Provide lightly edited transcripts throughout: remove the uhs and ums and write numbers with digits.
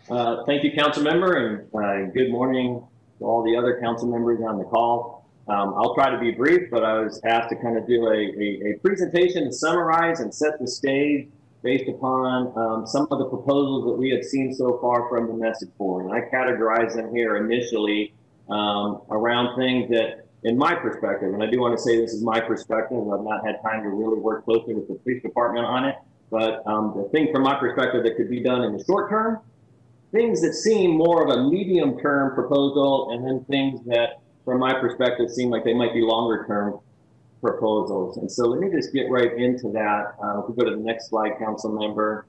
Thank you, council member, and good morning to all the other council members on the call. I'll try to be brief, but I was asked to kind of do a presentation to summarize and set the stage based upon some of the proposals that we have seen so far from the message board. And I categorize them here initially around things that, in my perspective, and I do want to say this is my perspective, I've not had time to really work closely with the police department on it, but the thing from my perspective that could be done in the short term, things that seem more of a medium-term proposal, and then things that, from my perspective, seem like they might be longer-term proposals. And so let me just get right into that. If we go to the next slide, council member.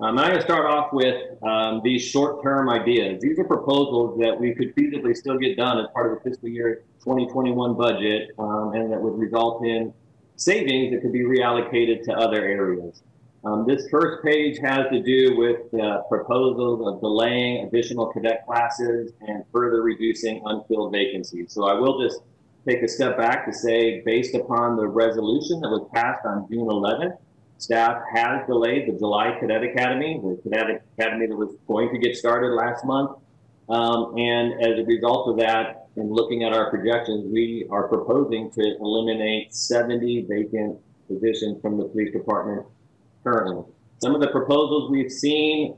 I'm going to start off with these short-term ideas. These are proposals that we could feasibly still get done as part of the fiscal year 2021 budget, and that would result in savings that could be reallocated to other areas. This first page has to do with proposals of delaying additional cadet classes and further reducing unfilled vacancies. So I will just take a step back to say, based upon the resolution that was passed on June 11th, staff has delayed the July Cadet Academy, the Cadet Academy that was going to get started last month. And as a result of that, in looking at our projections, we are proposing to eliminate 70 vacant positions from the police department currently. Some of the proposals we've seen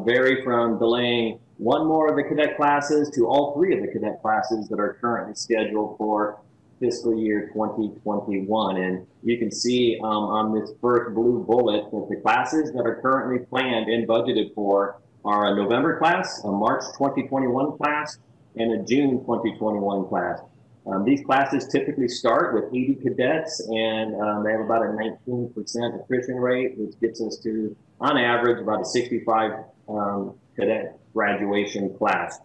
vary from delaying one more of the cadet classes to all three of the cadet classes that are currently scheduled for fiscal year 2021. And you can see on this first blue bullet that the classes that are currently planned and budgeted for are a November class, a March 2021 class, and a June 2021 class. These classes typically start with 80 cadets, and they have about a 19% attrition rate, which gets us to, on average, about a 65 cadet graduation class.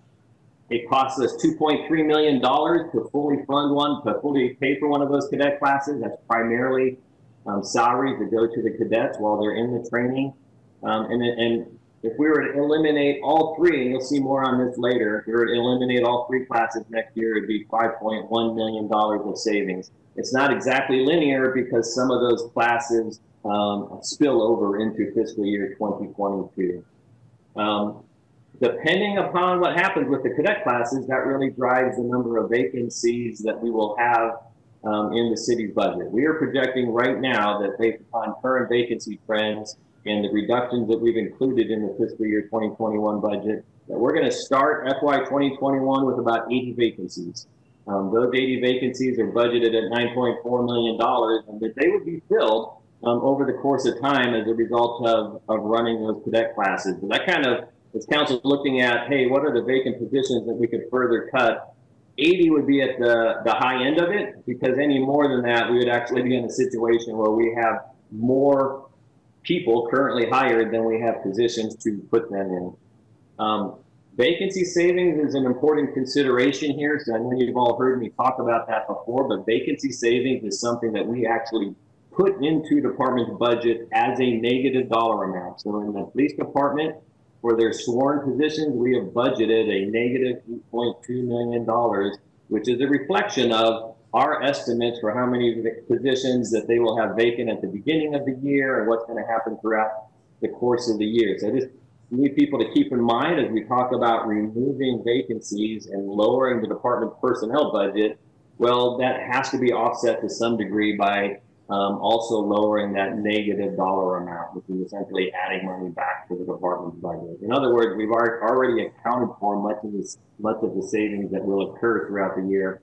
It costs us $2.3 million to fully pay for one of those cadet classes. That's primarily salaries that go to the cadets while they're in the training. And if we were to eliminate all three, and you'll see more on this later, if we were to eliminate all three classes next year, it'd be $5.1 million of savings. It's not exactly linear because some of those classes spill over into fiscal year 2022. Depending upon what happens with the cadet classes, that really drives the number of vacancies that we will have in the city's budget. We are projecting right now that based upon current vacancy trends and the reductions that we've included in the fiscal year 2021 budget, that we're going to start FY 2021 with about 80 vacancies. Those 80 vacancies are budgeted at $9.4 million, and that they would be filled over the course of time as a result of running those cadet classes. And that kind of, as council looking at, hey, what are the vacant positions that we could further cut? 80 would be at the high end of it, because any more than that, we would actually be in a situation where we have more people currently hired than we have positions to put them in. Vacancy savings is an important consideration here. So I know you've all heard me talk about that before, but vacancy savings is something that we actually put into department's budget as a negative dollar amount. So in the police department, for their sworn positions, we have budgeted a negative $8.2 million, which is a reflection of our estimates for how many positions that they will have vacant at the beginning of the year and what's going to happen throughout the course of the year. So I just need people to keep in mind as we talk about removing vacancies and lowering the department's personnel budget, well, that has to be offset to some degree by also lowering that negative dollar amount, which is essentially adding money back to the department's budget. In other words, we've already accounted for much of the savings that will occur throughout the year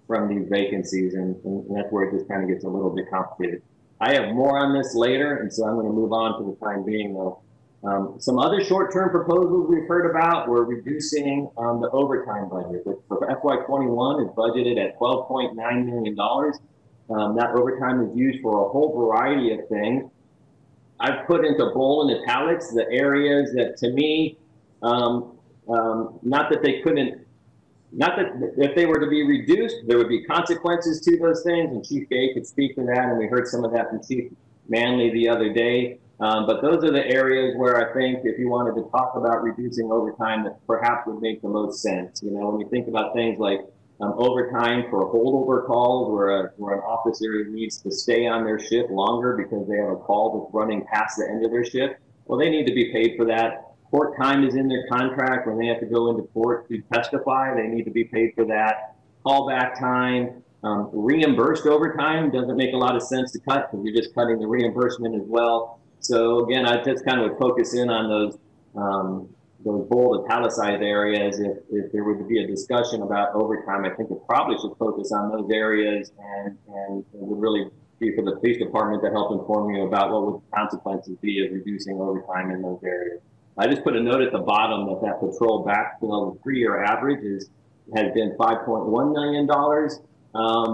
from these vacancies, and that's where it just kind of gets a little bit complicated. I have more on this later, and so I'm going to move on for the time being, though. Some other short-term proposals we've heard about were reducing the overtime budget, which for FY21 is budgeted at $12.9 million. That overtime is used for a whole variety of things. I've put into bold and italics the areas that, to me, not that if they were to be reduced, there would be consequences to those things, and Chief Gay could speak to that, and we heard some of that from Chief Manley the other day. But those are the areas where I think if you wanted to talk about reducing overtime, that perhaps would make the most sense. You know, when you think about things like overtime for holdover calls where an officer needs to stay on their shift longer because they have a call that's running past the end of their shift, well, they need to be paid for that. Court time is in their contract. When they have to go into court to testify, they need to be paid for that. Callback time, reimbursed overtime doesn't make a lot of sense to cut because you're just cutting the reimbursement as well. So again, I just kind of would focus in on those bold italicized areas. If there were to be a discussion about overtime, I think it probably should focus on those areas and it would really be for the police department to help inform you about what would the consequences be of reducing overtime in those areas. I just put a note at the bottom that patrol backfill 3-year average has been $5.1 million,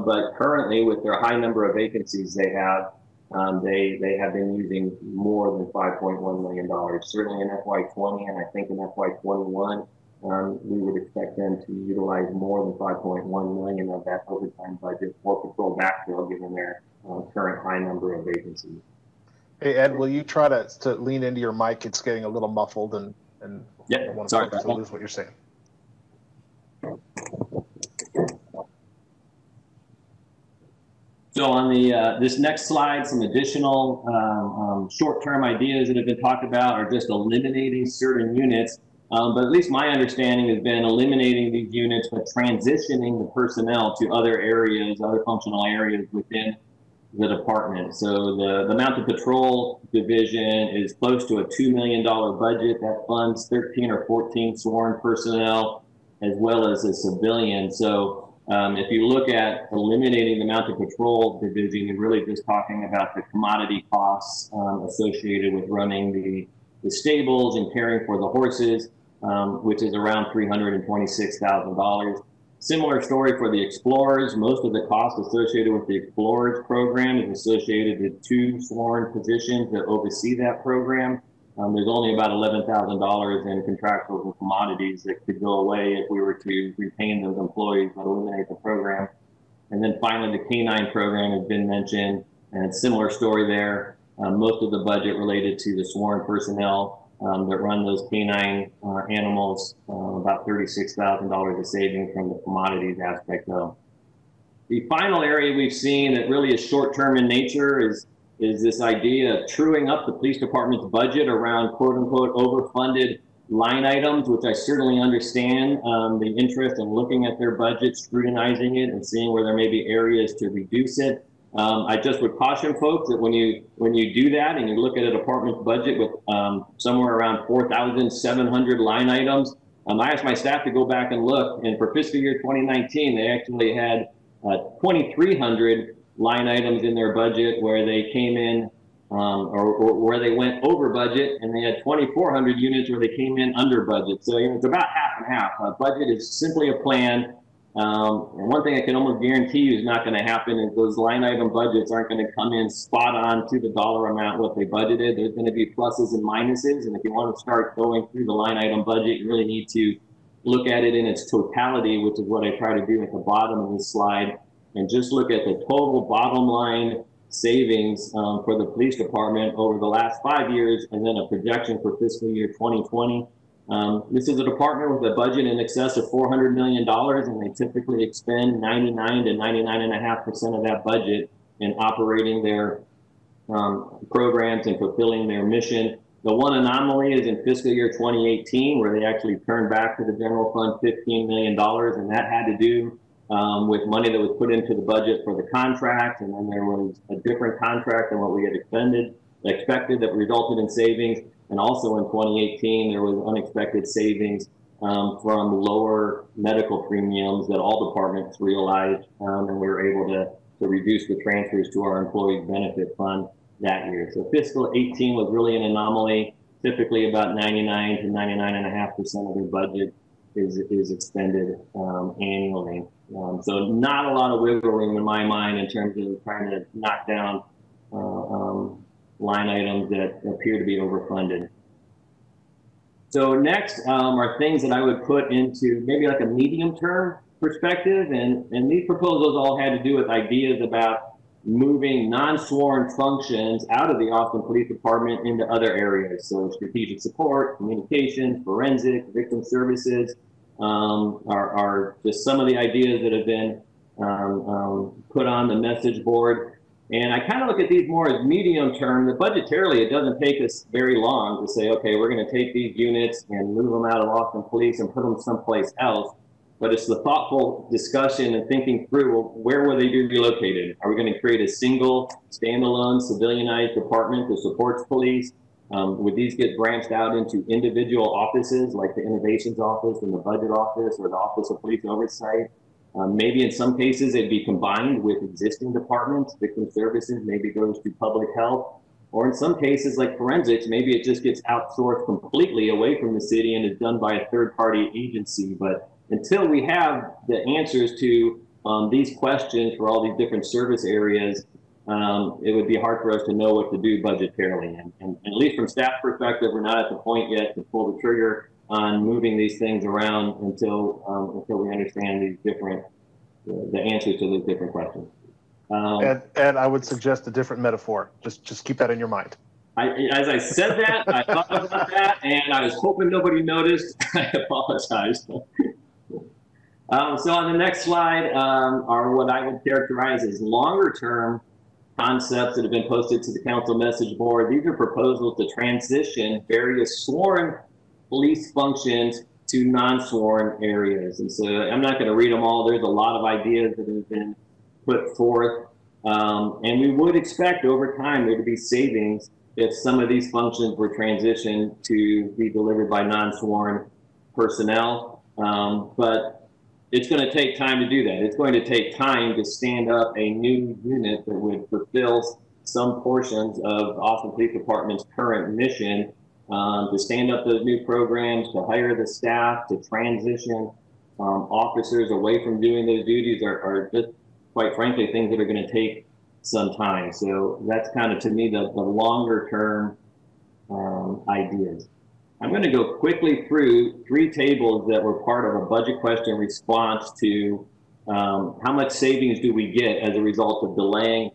but currently with their high number of vacancies they have been using more than $5.1 million. Certainly in FY20 and I think in FY21, we would expect them to utilize more than $5.1 million of that overtime budget for patrol backfill given their current high number of vacancies. Hey Ed, will you try to lean into your mic? It's getting a little muffled and yeah, I want sorry, to lose what you're saying. So on the this next slide, some additional short-term ideas that have been talked about are just eliminating certain units. But at least my understanding has been eliminating these units, but transitioning the personnel to other areas, other functional areas within the department. So the Mounted Patrol Division is close to a $2 million budget that funds 13 or 14 sworn personnel as well as a civilian. So if you look at eliminating the Mounted Patrol Division, you're really just talking about the commodity costs associated with running the stables and caring for the horses, which is around $326,000. Similar story for the Explorers. Most of the cost associated with the Explorers program is associated with 2 sworn positions that oversee that program. There's only about $11,000 in contractuals and commodities that could go away if we were to retain those employees but eliminate the program. And then finally, the K-9 program has been mentioned, and it's a similar story there. Most of the budget related to the sworn personnel that run those K-9 animals, about $36,000 of savings from the commodities aspect of. The final area we've seen that really is short-term in nature is this idea of truing up the police department's budget around quote-unquote overfunded line items, which I certainly understand the interest in looking at their budget, scrutinizing it, and seeing where there may be areas to reduce it. I just would caution folks that when you do that and you look at a department's budget with somewhere around 4,700 line items, I asked my staff to go back and look, and for fiscal year 2019, they actually had 2,300 line items in their budget where they came in or where they went over budget, and they had 2,400 units where they came in under budget. So it's about half and half. Budget is simply a plan. And one thing I can almost guarantee you is not going to happen is those line item budgets aren't going to come in spot on to the dollar amount what they budgeted. There's going to be pluses and minuses, and if you want to start going through the line item budget, you really need to look at it in its totality, which is what I try to do at the bottom of this slide, and just look at the total bottom line savings for the police department over the last 5 years, and then a projection for fiscal year 2020. This is a department with a budget in excess of $400 million, and they typically expend 99 to 99.5% of that budget in operating their programs and fulfilling their mission. The one anomaly is in fiscal year 2018, where they actually turned back to the general fund $15 million, and that had to do with money that was put into the budget for the contract, and then there was a different contract than what we had expected that resulted in savings. And also in 2018, there was unexpected savings from lower medical premiums that all departments realized, and we were able to reduce the transfers to our employees benefit fund that year. So fiscal 18 was really an anomaly. Typically about 99 to 99.5% of their budget is expended annually. So not a lot of wiggle room in my mind in terms of trying to knock down line items that appear to be overfunded. So next are things that I would put into maybe like a medium-term perspective, and these proposals all had to do with ideas about moving non-sworn functions out of the Austin Police Department into other areas. So strategic support, communications, forensic, victim services are just some of the ideas that have been put on the message board. And I kind of look at these more as medium term. The budgetarily, it doesn't take us very long to say, okay, we're going to take these units and move them out of Austin Police and put them someplace else. But it's the thoughtful discussion and thinking through, well, where will they be relocated? Are we going to create a single standalone civilianized department that supports police? Would these get branched out into individual offices like the Innovations Office and the Budget Office or the Office of Police Oversight? Maybe in some cases it'd be combined with existing departments, victim services, maybe goes to public health, or in some cases like forensics, maybe it just gets outsourced completely away from the city and is done by a third-party agency. But until we have the answers to these questions for all these different service areas, it would be hard for us to know what to do budgetarily. And at least from staff perspective, we're not at the point yet to pull the trigger on moving these things around until we understand these different, the answers to those different questions. And I would suggest a different metaphor. Just keep that in your mind. As I said that, I thought about that, and I was hoping nobody noticed. I apologize. So on the next slide are what I would characterize as longer term concepts that have been posted to the council message board. These are proposals to transition various sworn police functions to non-sworn areas. And so I'm not going to read them all. There's a lot of ideas that have been put forth. And we would expect over time there to be savings if some of these functions were transitioned to be delivered by non-sworn personnel. But it's going to take time to do that. It's going to take time to stand up a new unit that would fulfill some portions of Austin Police Department's current mission, to stand up those new programs, to hire the staff, to transition officers away from doing those duties are just, quite frankly, things that are going to take some time. So that's kind of, to me, the longer term ideas. I'm going to go quickly through 3 tables that were part of a budget question response to how much savings do we get as a result of delaying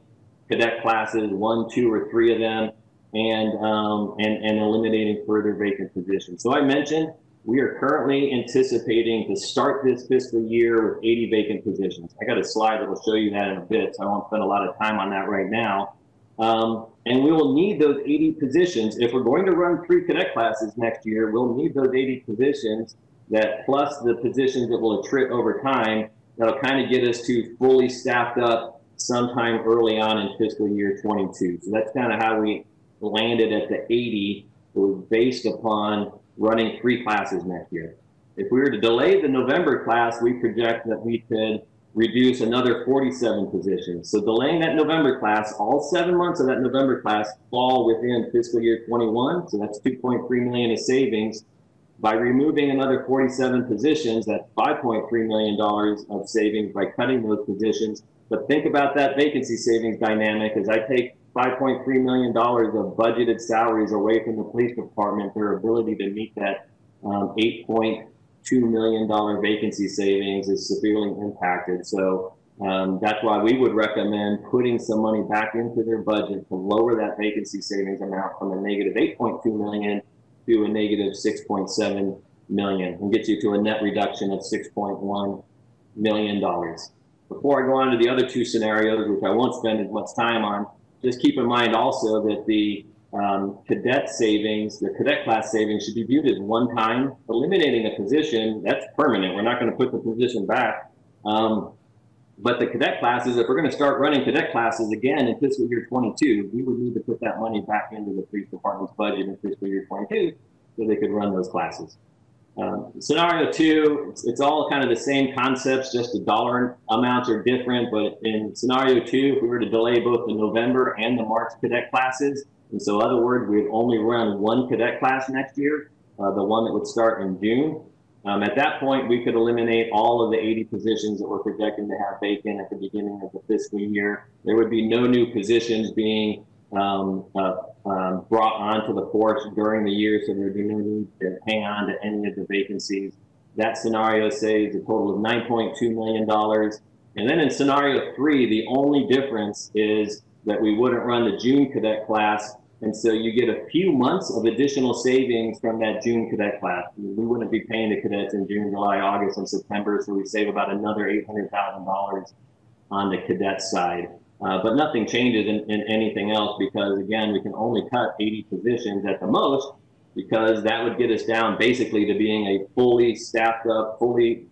cadet classes, 1, 2, or 3 of them, and eliminating further vacant positions. So I mentioned we are currently anticipating to start this fiscal year with 80 vacant positions. I got a slide that will show you that in a bit, so I won't spend a lot of time on that right now. And we will need those 80 positions. If we're going to run 3 cadet classes next year, we'll need those 80 positions, that plus the positions that will attrit over time, that'll kind of get us to fully staffed up sometime early on in fiscal year 22. So that's kind of how we landed at the 80. It was based upon running 3 classes next year. If we were to delay the November class, we project that we could reduce another 47 positions. So delaying that November class, all 7 months of that November class fall within fiscal year 21. So that's $2.3 million of savings. By removing another 47 positions, that's $5.3 million of savings by cutting those positions. But think about that vacancy savings dynamic. As I take $5.3 million of budgeted salaries away from the police department, their ability to meet that $8.2 million vacancy savings is severely impacted. So that's why we would recommend putting some money back into their budget to lower that vacancy savings amount from a negative $8.2 million to a negative $6.7 million, and get you to a net reduction of $6.1 million. Before I go on to the other 2 scenarios, which I won't spend as much time on, just keep in mind also that the cadet savings, the cadet class savings, should be viewed as one time. Eliminating a position, that's permanent. We're not going to put the position back. But the cadet classes, if we're going to start running cadet classes again in fiscal year 22, we would need to put that money back into the police department's budget in fiscal year 22 so they could run those classes. Scenario 2, it's all kind of the same concepts, just the dollar amounts are different. But in scenario 2, if we were to delay both the November and the March cadet classes, and so in other words, we'd only run 1 cadet class next year, the one that would start in June. At that point, we could eliminate all of the 80 positions that we're projecting to have vacant at the beginning of the fiscal year. There would be no new positions being brought onto the force during the year, so there would be no need to hang on to any of the vacancies. That scenario saves a total of $9.2 million. And then in scenario 3, the only difference is that we wouldn't run the June cadet class, and so you get a few months of additional savings from that June cadet class. We wouldn't be paying the cadets in June, July, August, and September, so we save about another $800,000 on the cadet side. But nothing changes in anything else because, again, we can only cut 80 positions at the most because that would get us down basically to being a fully staffed up, fully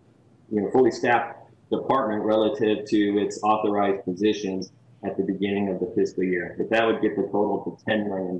staffed department relative to its authorized positions at the beginning of the fiscal year. But that would get the total to $10 million.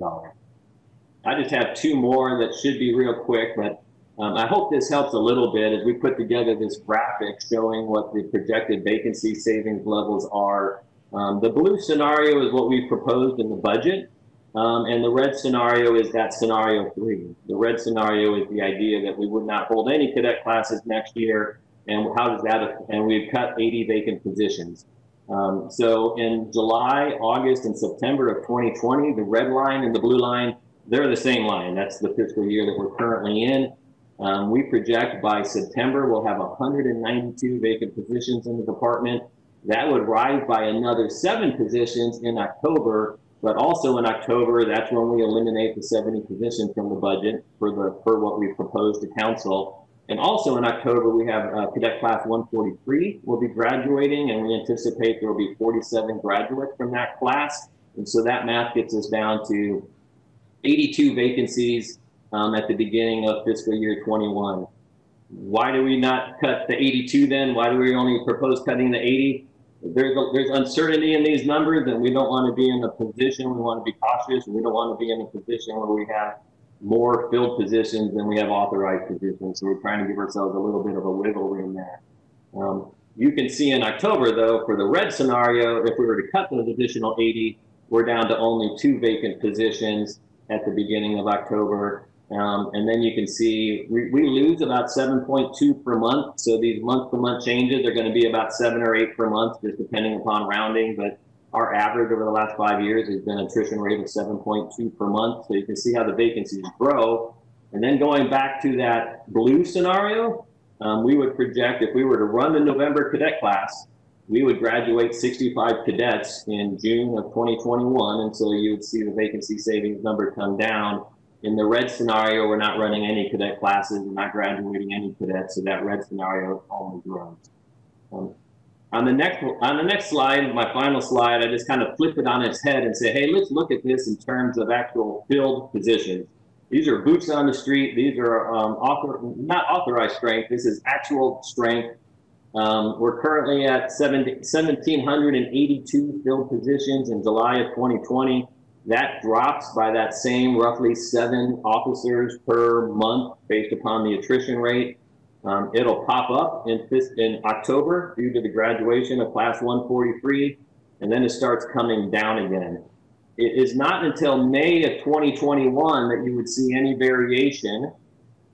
I just have two more that should be real quick, but I hope this helps a little bit as we put together this graphic showing what the projected vacancy savings levels are. The blue scenario is what we proposed in the budget, and the red scenario is that scenario 3. The red scenario is the idea that we would not hold any cadet classes next year, and how does that, and we've cut 80 vacant positions. So in July, August, and September of 2020, the red line and the blue line, they're the same line. That's the fiscal year that we're currently in. We project by September we'll have 192 vacant positions in the department. That would rise by another 7 positions in October, but also in October, that's when we eliminate the 70 positions from the budget for what we proposed to council. And also in October, we have Cadet Class 143 will be graduating, and we anticipate there will be 47 graduates from that class. And so that math gets us down to 82 vacancies at the beginning of fiscal year 21. Why do we not cut the 82 then? Why do we only propose cutting the 80? There's uncertainty in these numbers, and we don't want to be in a position, we want to be cautious, and we don't want to be in a position where we have more filled positions than we have authorized positions. So we're trying to give ourselves a little bit of a wiggle room there. You can see in October, though, for the red scenario, if we were to cut those additional 80, we're down to only 2 vacant positions at the beginning of October. And then you can see we lose about 7.2 per month. So these month-to-month changes are going to be about 7 or 8 per month, just depending upon rounding. But our average over the last 5 years has been an attrition rate of 7.2 per month. So you can see how the vacancies grow. And then going back to that blue scenario, we would project if we were to run the November cadet class, we would graduate 65 cadets in June of 2021. And so you would see the vacancy savings number come down. In the red scenario, we're not running any cadet classes, we're not graduating any cadets, so that red scenario only grows. On the next slide, my final slide, I just kind of flip it on its head and say, hey, let's look at this in terms of actual filled positions. These are boots on the street. These are not authorized strength. This is actual strength. We're currently at 1,782 filled positions in July of 2020. That drops by that same roughly 7 officers per month based upon the attrition rate. It'll pop up in October due to the graduation of Class 143, and then it starts coming down again. It is not until May of 2021 that you would see any variation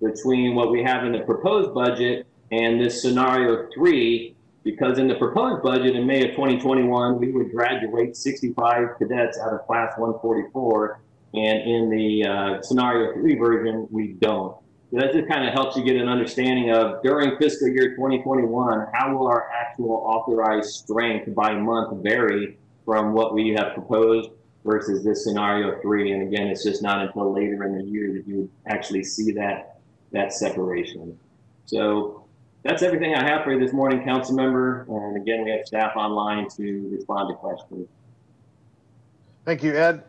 between what we have in the proposed budget and this scenario 3, because in the proposed budget in May of 2021, we would graduate 65 cadets out of Class 144, and in the scenario 3 version, we don't. So that just kind of helps you get an understanding of, during fiscal year 2021, how will our actual authorized strength by month vary from what we have proposed versus this scenario 3. And again, it's just not until later in the year that you would actually see that separation. So that's everything I have for you this morning, council member. And again, we have staff online to respond to questions. Thank you, Ed.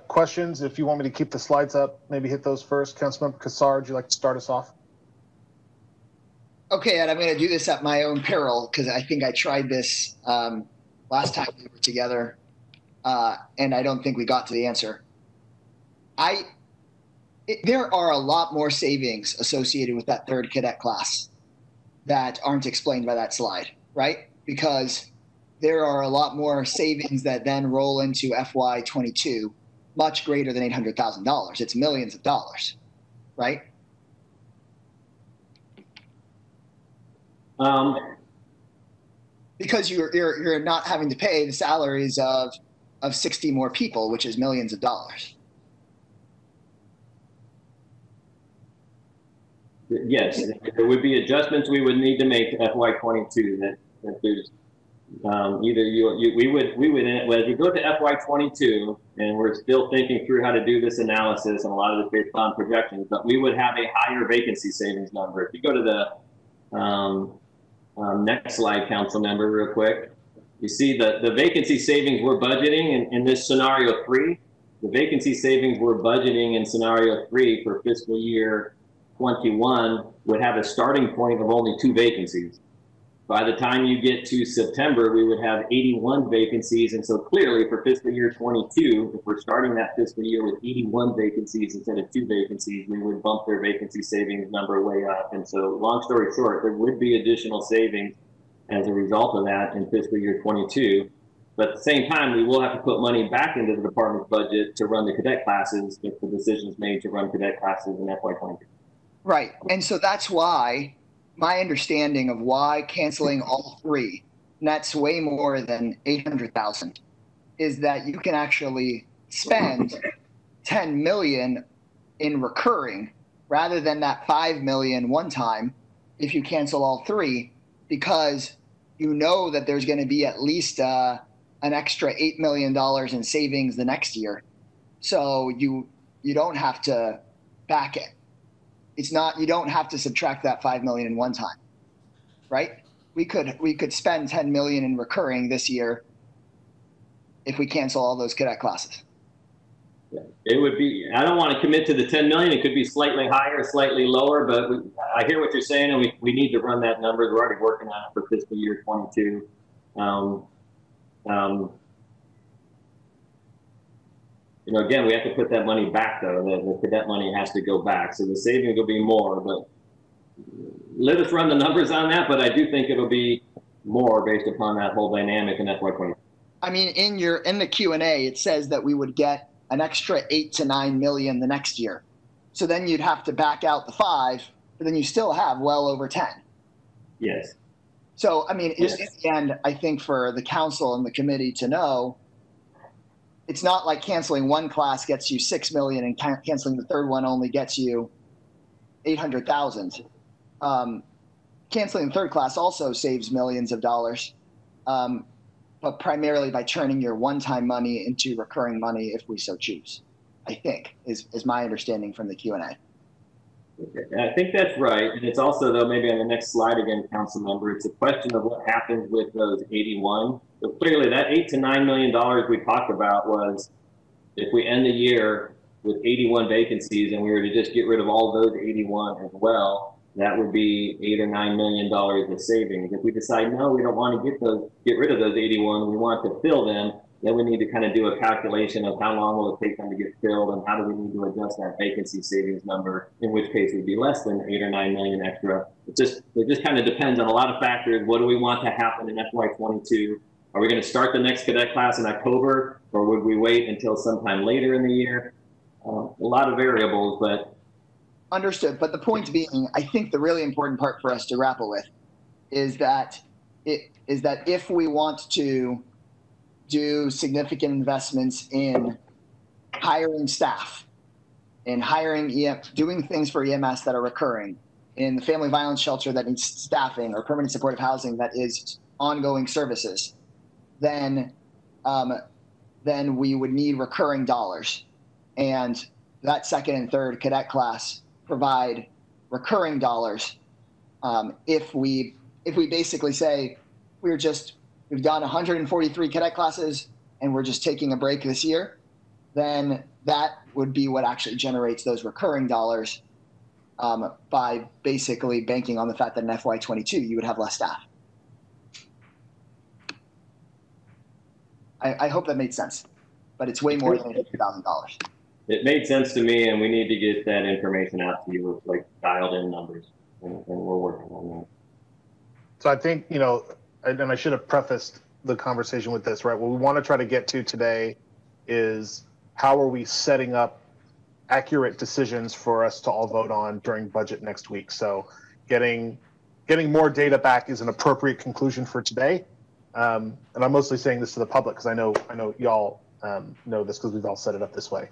Questions, if you want me to keep the slides up, maybe hit those first. Councilmember Kassar, would you like to start us off? Okay, Ed, I'm going to do this at my own peril because I think I tried this last time we were together, and I don't think we got to the answer. There are a lot more savings associated with that 3rd cadet class that aren't explained by that slide, right? Because there are a lot more savings that then roll into FY22, much greater than $800,000. It's millions of dollars, right? Because you're not having to pay the salaries of 60 more people, which is millions of dollars. Yes, there would be adjustments we would need to make to FY22 that there's either we would as we go to FY22, and we're still thinking through how to do this analysis, and a lot of this based on projections, but we would have a higher vacancy savings number. If you go to the next slide, council member, real quick, You see the vacancy savings we're budgeting in this scenario 3, the vacancy savings we're budgeting in scenario 3 for fiscal year 21 would have a starting point of only 2 vacancies. By the time you get to September, we would have 81 vacancies. And so clearly for fiscal year 22, if we're starting that fiscal year with 81 vacancies instead of 2 vacancies, we would bump their vacancy savings number way up. And so long story short, there would be additional savings as a result of that in fiscal year 22. But at the same time, we will have to put money back into the department's budget to run the cadet classes if the decision is made to run cadet classes in FY22. Right. And so that's why my understanding of why canceling all 3 nets way more than 800,000 is that you can actually spend 10 million in recurring rather than that 5 million one time if you cancel all 3, because you know that there's going to be at least an extra $8 million in savings the next year. So you don't have to back it. It's not, you don't have to subtract that 5 million in one time, right? We could spend 10 million in recurring this year if we cancel all those cadet classes. Yeah, it would be, I don't want to commit to the 10 million. It could be slightly higher, slightly lower, but I hear what you're saying, and we need to run that number. We're already working on it for fiscal year 22. You know, again, we have to put that money back, though. The cadet money has to go back. So the savings will be more, but let us run the numbers on that. But I do think it'll be more based upon that whole dynamic in FY20. I mean, in the Q&A, it says that we would get an extra 8 to 9 million the next year. So then you'd have to back out the 5, but then you still have well over 10. Yes. So, I mean, yes. In the end, I think for the council and the committee to know, it's not like canceling one class gets you 6 million and canceling the third one only gets you 800,000. Canceling the third class also saves millions of dollars, but primarily by turning your one-time money into recurring money if we so choose, I think, is my understanding from the Q&A. I think that's right. And it's also, though, maybe on the next slide again, council member, it's a question of what happens with those 81. So clearly that $8 to $9 million we talked about was if we end the year with 81 vacancies and we were to just get rid of all those 81 as well, that would be $8 or $9 million of savings. If we decide, no, we don't want to get rid of those 81, we want to fill them, then we need to kind of do a calculation of how long will it take them to get filled and how do we need to adjust that vacancy savings number, in which case it would be less than 8 or 9 million extra. It just kind of depends on a lot of factors. What do we want to happen in FY22? Are we going to start the next cadet class in October, or would we wait until sometime later in the year? A lot of variables, but. Understood. But the point being, I think the really important part for us to grapple with is that if we want to do significant investments in hiring staff, in hiring doing things for EMS that are recurring, in the family violence shelter that needs staffing, or permanent supportive housing that is ongoing services, then we would need recurring dollars. And that second and third cadet class provide recurring dollars. If we basically say we've done 143 cadet classes and we're just taking a break this year, then that would be what actually generates those recurring dollars by basically banking on the fact that in FY22 you would have less staff. I hope that made sense, but it's way more than $50,000. It made sense to me, and we need to get that information out to you with like dialed in numbers, and we're working on that. So I think, you know, and I should have prefaced the conversation with this, right? What we want to try to get to today is how are we setting up accurate decisions for us to all vote on during budget next week. So getting more data back is an appropriate conclusion for today. And I'm mostly saying this to the public because I know y'all know this because we've all set it up this way.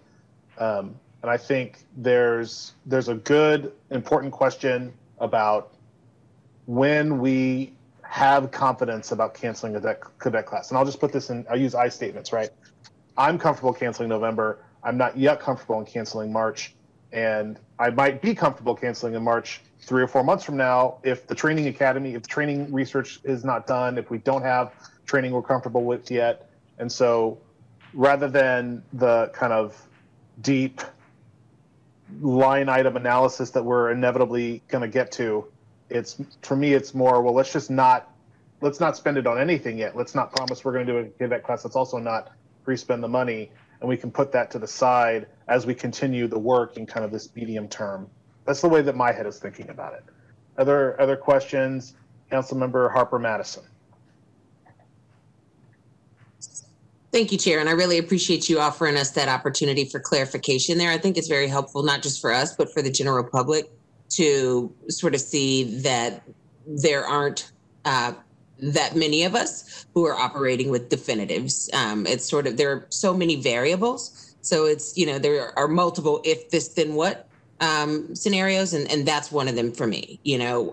And I think there's a good, important question about when we have confidence about canceling a cadet class. And I'll just put this in, I'll use I statements, right? I'm comfortable canceling November. I'm not yet comfortable in canceling March. And I might be comfortable canceling in March 3 or 4 months from now if the training academy, if the training research is not done, if we don't have training we're comfortable with yet. And so rather than the kind of deep line item analysis that we're inevitably going to get to, for me, it's more, well, let's not spend it on anything yet. Let's not promise we're going to do a KVET class. Let's also not pre-spend the money. And we can put that to the side as we continue the work in kind of this medium term. That's the way that my head is thinking about it. Other questions? Councilmember Harper Madison. Thank you, Chair. And I really appreciate you offering us that opportunity for clarification there. I think it's very helpful, not just for us, but for the general public to sort of see that there aren't that many of us who are operating with definitives. It's sort of, there are so many variables. So it's, there are multiple if this, then what scenarios. And that's one of them for me.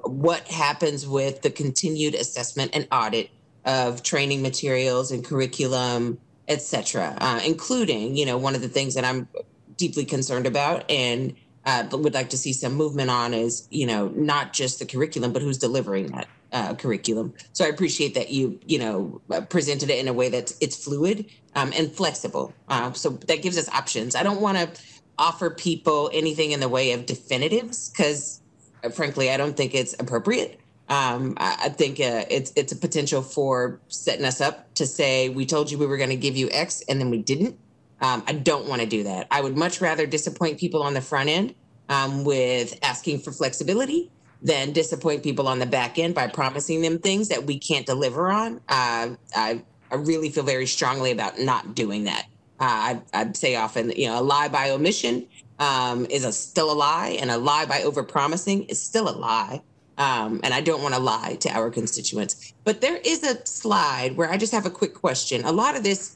What happens with the continued assessment and audit of training materials and curriculum, et cetera, including, one of the things that I'm deeply concerned about and but would like to see some movement on is, not just the curriculum, but who's delivering that curriculum. So I appreciate that you, presented it in a way that it's fluid and flexible. So that gives us options. I don't want to offer people anything in the way of definitives because, frankly, I don't think it's appropriate. I think it's a potential for setting us up to say, we told you we were going to give you X and then we didn't. I don't want to do that. I would much rather disappoint people on the front end with asking for flexibility than disappoint people on the back end by promising them things that we can't deliver on. I really feel very strongly about not doing that. I'd say often, a lie by omission is still a lie, and a lie by overpromising is still a lie. And I don't want to lie to our constituents. But there is a slide where I just have a quick question. A lot of this,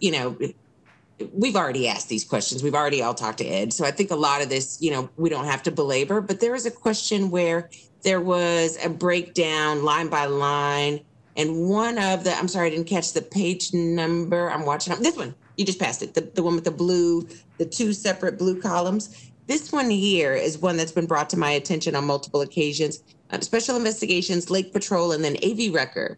we've already asked these questions. We've already all talked to Ed. So I think a lot of this, we don't have to belabor. But there is a question where there was a breakdown line by line. And one of the, I'm sorry, I didn't catch the page number. I'm watching this one. You just passed it. The one with the blue, the two separate blue columns. This one here is one that's been brought to my attention on multiple occasions. Special investigations, Lake Patrol, and then AV Wrecker.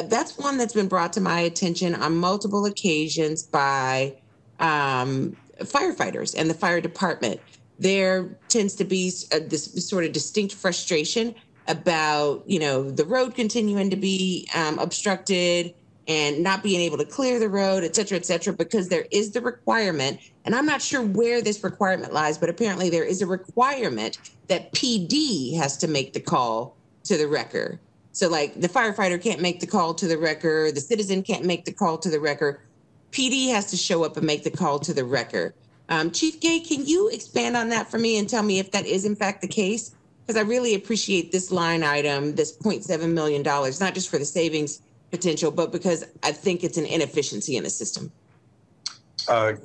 That's one that's been brought to my attention on multiple occasions by firefighters and the fire department. There tends to be this sort of distinct frustration about, the road continuing to be obstructed and not being able to clear the road, et cetera, because there is the requirement, and I'm not sure where this requirement lies, but apparently there is a requirement that PD has to make the call to the wrecker. So like the firefighter can't make the call to the wrecker, the citizen can't make the call to the wrecker. PD has to show up and make the call to the wrecker. Chief Gay, can you expand on that for me and tell me if that is in fact the case? Because I really appreciate this line item, this $0.7 million, not just for the savings potential, but because I think it's an inefficiency in the system.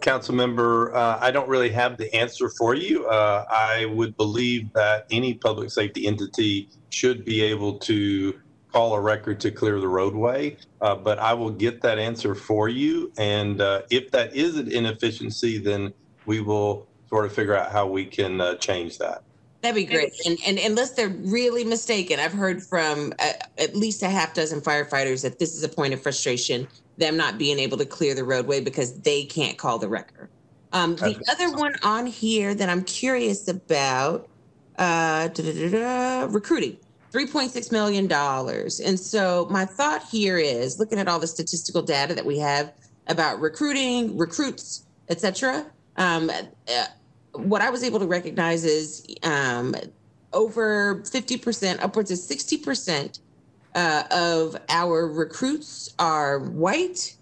Council member, I don't really have the answer for you. I would believe that any public safety entity should be able to call a record to clear the roadway, but I will get that answer for you. And if that is an inefficiency, then we will sort of figure out how we can change that. That'd be great. And unless they're really mistaken, I've heard from at least a half dozen firefighters that this is a point of frustration, them not being able to clear the roadway because they can't call the wrecker. The other one on here that I'm curious about, recruiting, $3.6 million. And so my thought here is, looking at all the statistical data that we have about recruiting, recruits, et cetera, what I was able to recognize is over 50%, upwards of 60% of our recruits are white,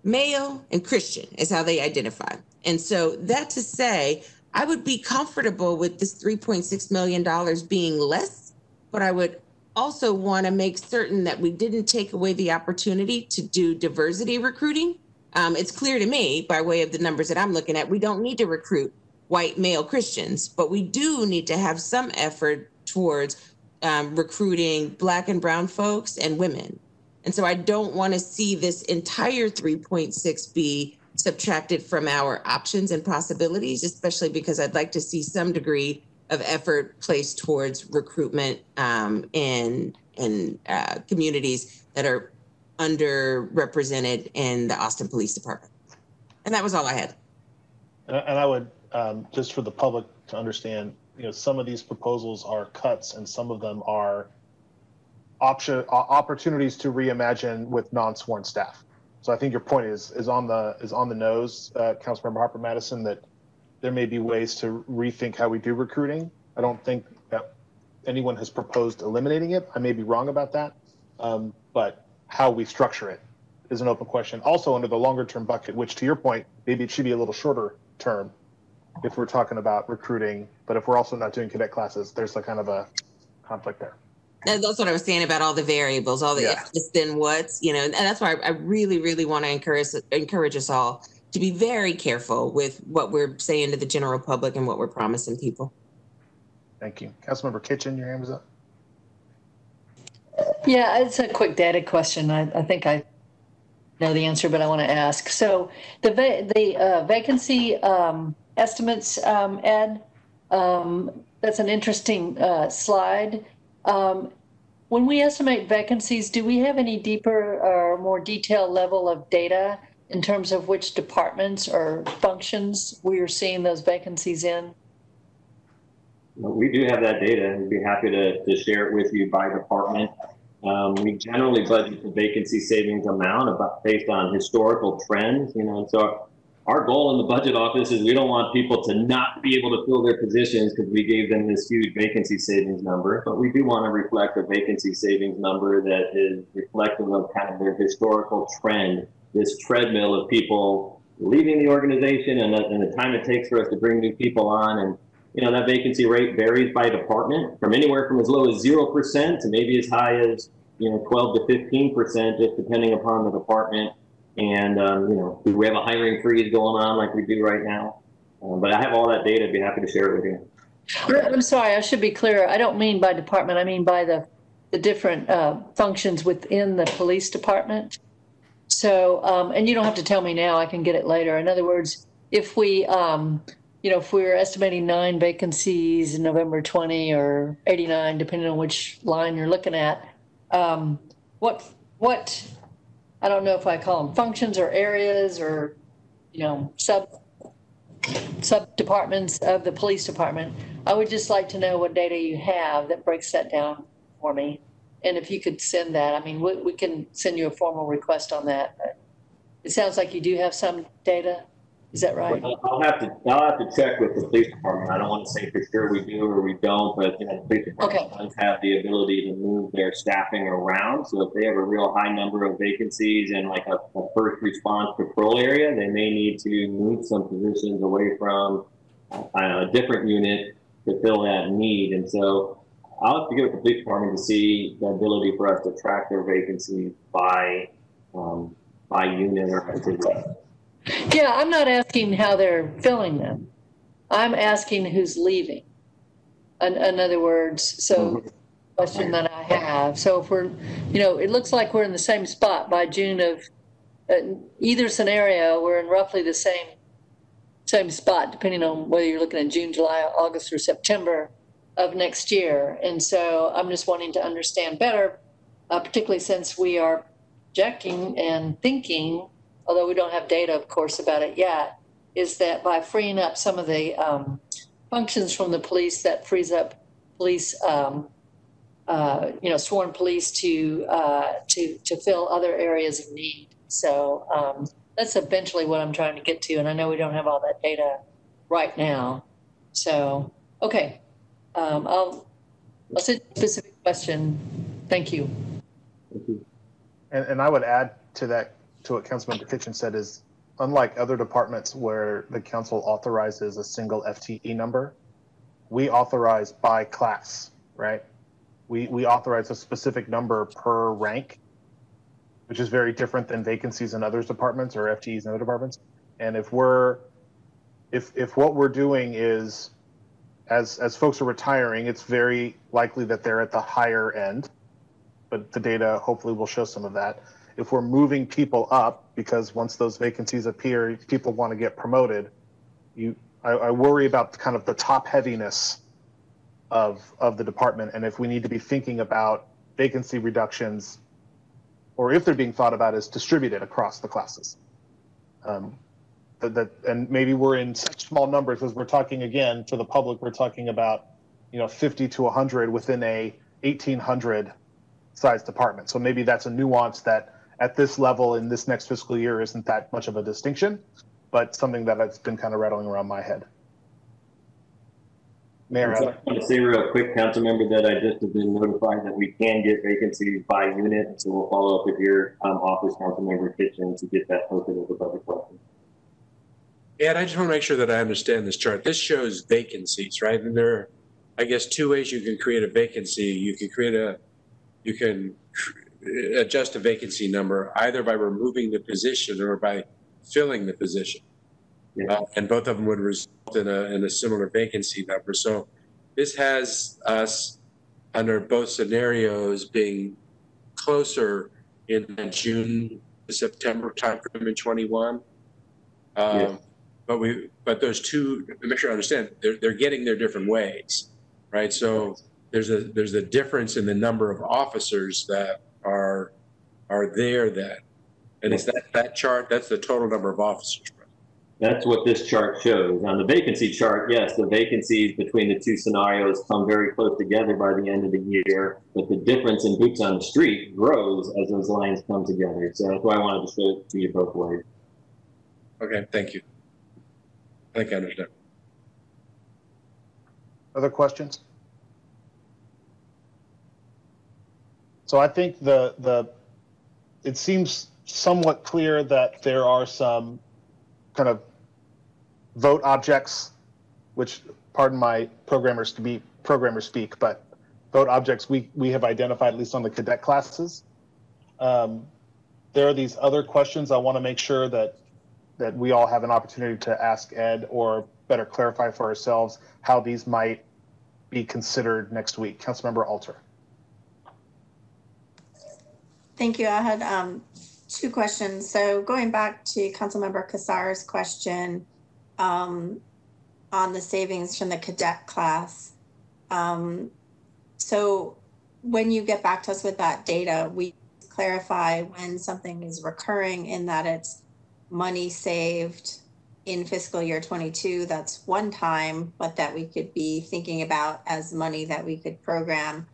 male, and Christian is how they identify. And so that to say, I would be comfortable with this $3.6 million being less, but I would also want to make certain that we didn't take away the opportunity to do diversity recruiting. It's clear to me, by way of the numbers that I'm looking at, we don't need to recruit white male Christians, but we do need to have some effort towards recruiting Black and brown folks and women. And so I don't want to see this entire 3.6 be subtracted from our options and possibilities, especially because I'd like to see some degree of effort placed towards recruitment in communities that are underrepresented in the Austin Police Department. And that was all I had. And I would, just for the public to understand, some of these proposals are cuts and some of them are opportunities to reimagine with non-sworn staff. So I think your point is on the nose, Councilmember Harper Madison, that there may be ways to rethink how we do recruiting. I don't think that anyone has proposed eliminating it. I may be wrong about that, but how we structure it is an open question. Also under the longer term bucket, which to your point, maybe it should be a little shorter term if we're talking about recruiting, but if we're also not doing cadet classes, there's a kind of a conflict there. And that's what I was saying about all the variables, all the ifs, then what's, and that's why I really, really want to encourage us all to be very careful with what we're saying to the general public and what we're promising people. Thank you. Councilmember Kitchen, your hand was up. Yeah, it's a quick data question. I think I know the answer, but I want to ask. So the vacancy estimates, Ed, that's an interesting slide. When we estimate vacancies, do we have any deeper or more detailed level of data in terms of which departments or functions we are seeing those vacancies in? We do have that data, and we'd be happy to share it with you by department. We generally budget the vacancy savings amount based on historical trends, and so our goal in the budget office is we don't want people to not be able to fill their positions because we gave them this huge vacancy savings number, but we do want to reflect a vacancy savings number that is reflective of kind of their historical trend, this treadmill of people leaving the organization and the time it takes for us to bring new people on. And that vacancy rate varies by department from anywhere from as low as 0% to maybe as high as 12 to 15%, just depending upon the department. And do we have a hiring freeze going on like we do right now? But I have all that data. I'd be happy to share it with you. I'm sorry, I should be clear. I don't mean by department. I mean by the different functions within the police department. So, and you don't have to tell me now. I can get it later. In other words, if we if we were estimating 9 vacancies in November 20 or 89, depending on which line you're looking at, what I don't know if I call them functions or areas or sub departments of the police department. I would just like to know what data you have that breaks that down for me, and if you could send that. I mean, we can send you a formal request on that. But it sounds like you do have some data. Is that right? Well, I'll have to check with the police department. I don't want to say for sure we do or we don't, but the police department does have the ability to move their staffing around. So if they have a real high number of vacancies in like a first response patrol area, they may need to move some positions away from a different unit to fill that need. And so I'll have to get with the police department to see the ability for us to track their vacancies by unit or activity. Yeah, I'm not asking how they're filling them. I'm asking who's leaving. In other words, so question that I have. So if we're, it looks like we're in the same spot by June of either scenario. We're in roughly the same spot, depending on whether you're looking at June, July, August, or September of next year. And so I'm just wanting to understand better, particularly since we are projecting and thinking, although we don't have data, of course, about it yet, is that by freeing up some of the functions from the police, that frees up police, sworn police to fill other areas of need. So that's eventually what I'm trying to get to, and I know we don't have all that data right now. So okay, I'll send a specific question. Thank you. And I would add to that, to what Councilmember Kitchen said, is unlike other departments where the council authorizes a single FTE number, we authorize by class, right? We authorize a specific number per rank, which is very different than vacancies in other departments or FTEs in other departments. And if what we're doing is, as folks are retiring, it's very likely that they're at the higher end, but the data hopefully will show some of that. if we're moving people up, because once those vacancies appear, people want to get promoted, I worry about kind of the top heaviness of the department, and if we need to be thinking about vacancy reductions, or if they're being thought about as distributed across the classes. And maybe we're in such small numbers, as we're talking again to the public, we're talking about 50 to 100 within a 1,800 size department. So maybe that's a nuance that at this level in this next fiscal year isn't that much of a distinction, but something that has been kind of rattling around my head. Mayor, I want to say real quick, council member, that I just have been notified that we can get vacancies by unit, so we'll follow up with your office, council member Kitchen, to get that posted as a public question. Yeah, and I just want to make sure that I understand this chart. This shows vacancies, right? And there are, I guess, two ways you can create a vacancy. You can adjust a vacancy number either by removing the position or by filling the position. Yeah. And both of them would result in a similar vacancy number. So this has us under both scenarios being closer in the June to September timeframe in 21. Yeah. But those two, to make sure I understand, they're getting their different ways, right? So there's a difference in the number of officers that are there then. And is that chart, that's the total number of officers. That's what this chart shows. On the vacancy chart, yes, the vacancies between the two scenarios come very close together by the end of the year, but the difference in boots on the street grows as those lines come together. So that's why I wanted to show it to you both ways. Okay, thank you. I think I understand. Other questions? So I think it seems somewhat clear that there are some kind of vote objects, which, pardon my programmer speak, but vote objects we have identified, at least on the cadet classes. There are these other questions I want to make sure that we all have an opportunity to ask Ed, or better clarify for ourselves how these might be considered next week. Councilmember Alter. Thank you. I had two questions. So going back to Councilmember Cassar's question on the savings from the cadet class. So when you get back to us with that data, we clarify when something is recurring, in that it's money saved in fiscal year 22, that's one time, but that we could be thinking about as money that we could program,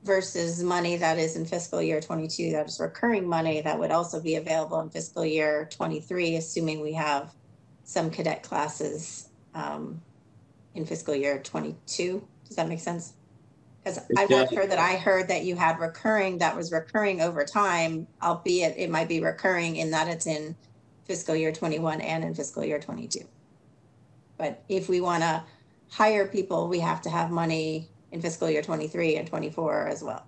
versus money that is in fiscal year 22, that is recurring money that would also be available in fiscal year 23, assuming we have some cadet classes in fiscal year 22. Does that make sense? Because I was sure that I heard that you had recurring, that was recurring over time, albeit it might be recurring in that it's in fiscal year 21 and in fiscal year 22. But if we want to hire people, we have to have money in fiscal year 23 and 24 as well.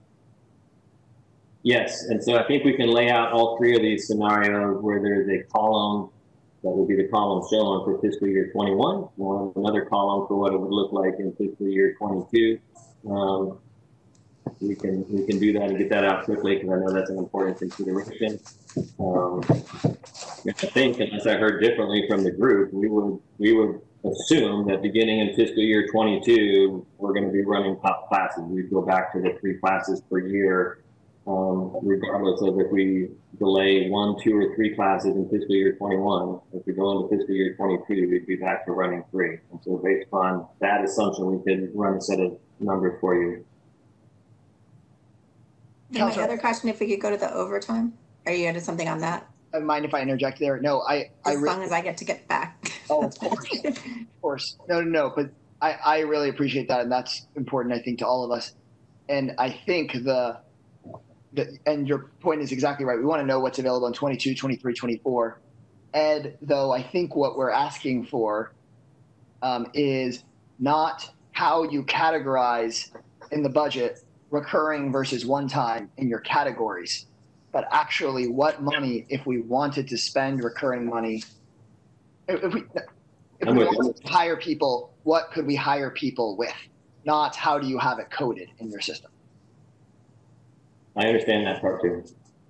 Yes, and so I think we can lay out all three of these scenarios where there's a column that would be the column shown for fiscal year 21, and another column for what it would look like in fiscal year 22. We can do that and get that out quickly, because I know that's an important consideration. I think, unless I heard differently from the group, we would assume that beginning in fiscal year 22, we're going to be running top classes. We'd go back to the 3 classes per year, regardless of if we delay 1, 2, or 3 classes in fiscal year 21. If we go into fiscal year 22, we'd be back to running 3. And so based on that assumption, we could run a set of numbers for you. And my other question, if we could go to the overtime, are you into something on that? Mind if I interject there? No, as long as I get to get back. Oh, of course. Of course. No. But I really appreciate that. And that's important, I think, to all of us. And I think and your point is exactly right. We want to know what's available in 22, 23, 24. Ed, though, I think what we're asking for is not how you categorize in the budget recurring versus one time in your categories, but actually what money, if we wanted to spend recurring money, if we wanted to hire people, what could we hire people with? Not how do you have it coded in your system. I understand that part too.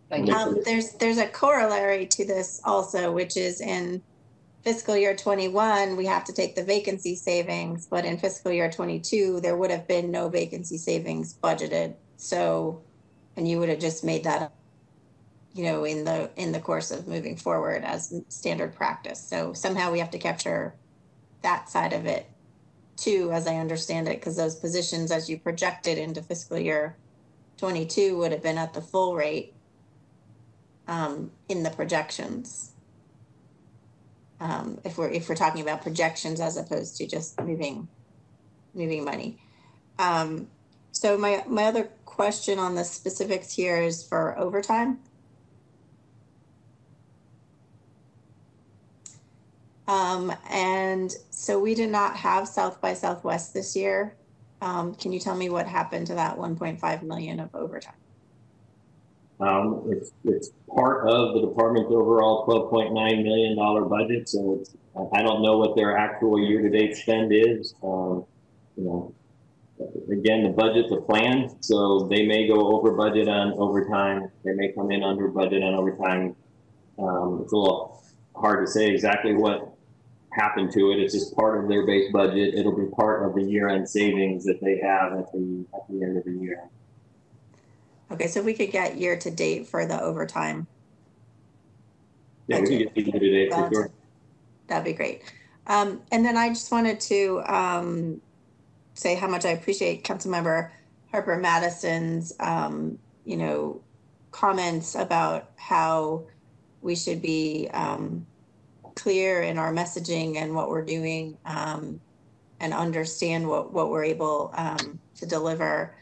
Thank you. There's a corollary to this also, which is in fiscal year 21, we have to take the vacancy savings, but in fiscal year 22, there would have been no vacancy savings budgeted. So, and you would have just made that, you know, in the course of moving forward as standard practice. So somehow we have to capture that side of it too, as I understand it, because those positions, as you projected into fiscal year 22, would have been at the full rate in the projections. If we're talking about projections as opposed to just moving money. So my other question on the specifics here is for overtime. And so we did not have South by Southwest this year. Can you tell me what happened to that 1.5 million of overtime? It's part of the department's overall $12.9 million budget. So I don't know what their actual year-to-date spend is. You know, again, the budget's a plan, so they may go over budget on overtime. They may come in under budget on overtime. It's a little hard to say exactly what happened to it. It's just part of their base budget. It'll be part of the year-end savings that they have at the end of the year. Okay, so we could get year to date for the overtime. Yeah, we can get year to date for sure. That'd be great. And then I just wanted to say how much I appreciate Councilmember Harper Madison's, you know, comments about how we should be clear in our messaging and what we're doing, and understand what we're able to deliver.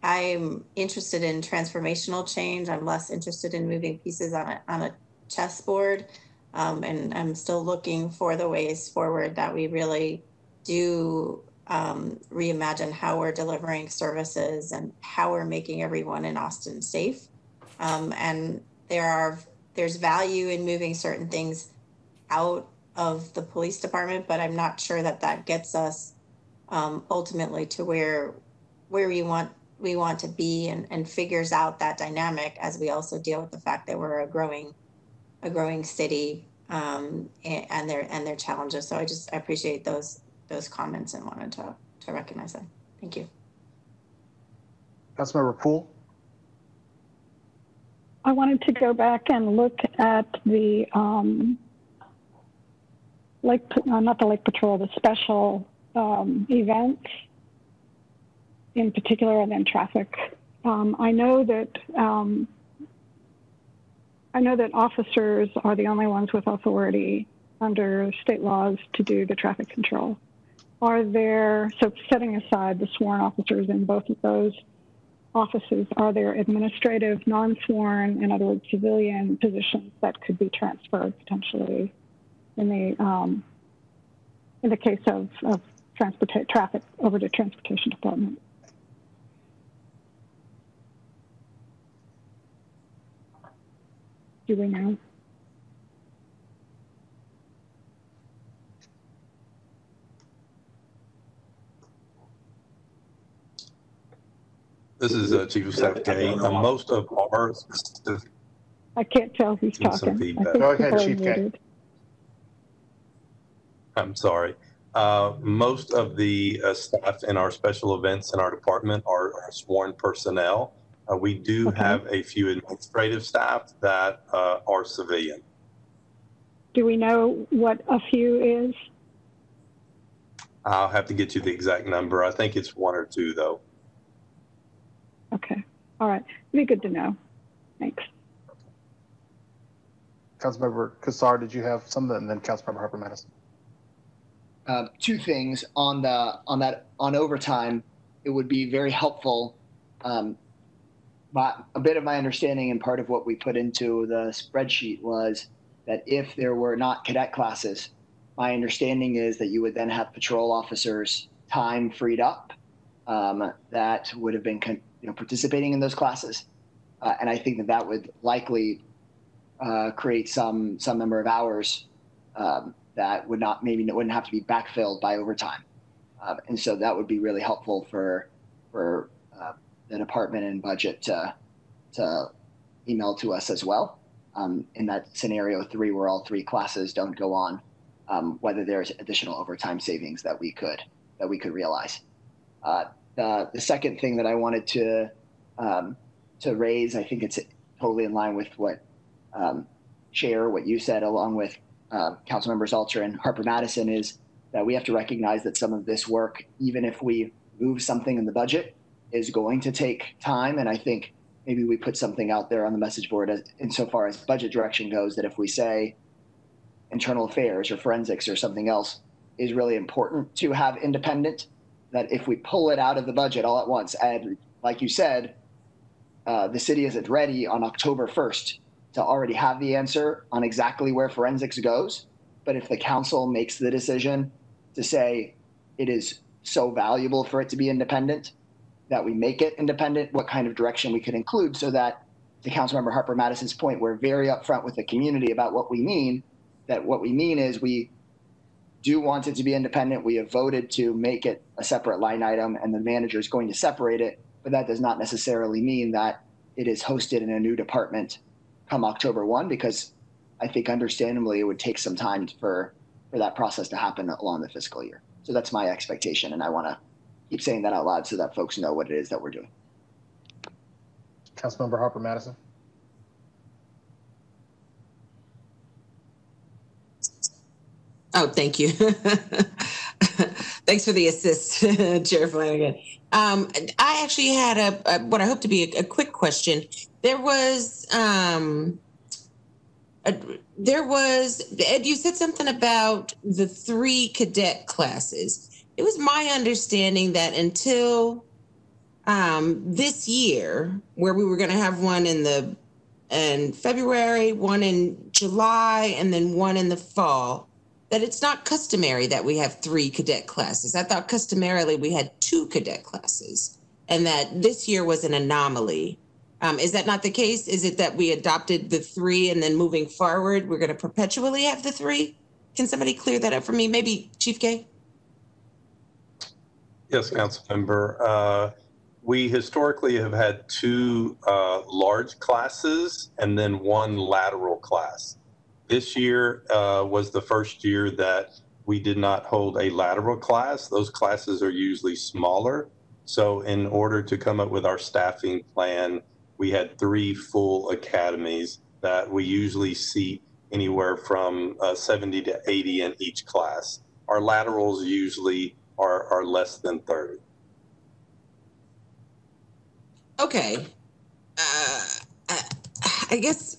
I'm interested in transformational change. I'm less interested in moving pieces on a chessboard. And I'm still looking for the ways forward that we really do reimagine how we're delivering services and how we're making everyone in Austin safe. And there's value in moving certain things out of the police department, but I'm not sure that gets us ultimately to where we want to be, and figures out that dynamic as we also deal with the fact that we're a growing city, and their challenges. So I appreciate those comments and wanted to recognize them. Thank you. Councilmember Poole. I wanted to go back and look at the not the Lake Patrol, the special events in particular, and then traffic. I know that officers are the only ones with authority under state laws to do the traffic control. So setting aside the sworn officers in both of those offices, are there administrative, non-sworn, in other words, civilian positions that could be transferred potentially in the case of traffic over to Transportation Department? Do we know? This is Chief of Staff Gay. Most of our I can't tell who's talking. Go ahead, Chief Gay. I'm sorry. Most of the staff in our special events in our department are sworn personnel. We do have a few administrative staff that are civilian. Do we know what a few is? I'll have to get you the exact number. I think it's one or two, though. Okay. All right. It'd be good to know. Thanks. Councilmember Kassar, did you have something? And then Councilmember Harper Madison. Two things on overtime. It would be very helpful. But a bit of my understanding and part of what we put into the spreadsheet was that if there were not cadet classes, my understanding is that you would then have patrol officers' time freed up that would have been participating in those classes. And I think that would likely create some number of hours that wouldn't have to be backfilled by overtime. And so that would be really helpful for the department and budget to emailed to us as well. In that scenario 3, where all 3 classes don't go on, whether there's additional overtime savings that we could realize. The second thing that I wanted to raise, I think it's totally in line with what Chair, what you said, along with Council Members Alter and Harper Madison, is that we have to recognize that some of this work, even if we move something in the budget, is going to take time. And I think maybe we put something out there on the message board insofar as budget direction goes, that if we say internal affairs or forensics or something else is really important to have independent, that if we pull it out of the budget all at once, and like you said, the city isn't ready on October 1st to already have the answer on exactly where forensics goes. But if the council makes the decision to say it is so valuable for it to be independent, that we make it independent, what kind of direction we could include, so that, to Councilmember Harper Madison's point, we're very upfront with the community about what we mean, that what we mean is we do want it to be independent. We have voted to make it a separate line item, and the manager is going to separate it, but that does not necessarily mean that it is hosted in a new department come October 1, because I think understandably it would take some time for that process to happen along the fiscal year. So that's my expectation, and I want to keep saying that out loud so that folks know what it is that we're doing. Councilmember Harper Madison. Oh, thank you. Thanks for the assist, Chair Flanagan. I actually had what I hope to be a quick question. There was, Ed, you said something about the 3 cadet classes. It was my understanding that until this year, where we were going to have one in February, one in July, and then one in the fall, that it's not customary that we have 3 cadet classes. I thought customarily we had 2 cadet classes, and that this year was an anomaly. Is that not the case? Is it that we adopted the 3 and then moving forward, we're going to perpetually have the 3? Can somebody clear that up for me? Maybe Chief Gay? Yes, Council Member. We historically have had 2 large classes and then 1 lateral class. This year was the first year that we did not hold a lateral class. Those classes are usually smaller. So in order to come up with our staffing plan, we had 3 full academies that we usually seat anywhere from 70 to 80 in each class. Our laterals usually are less than 30. Okay. I guess,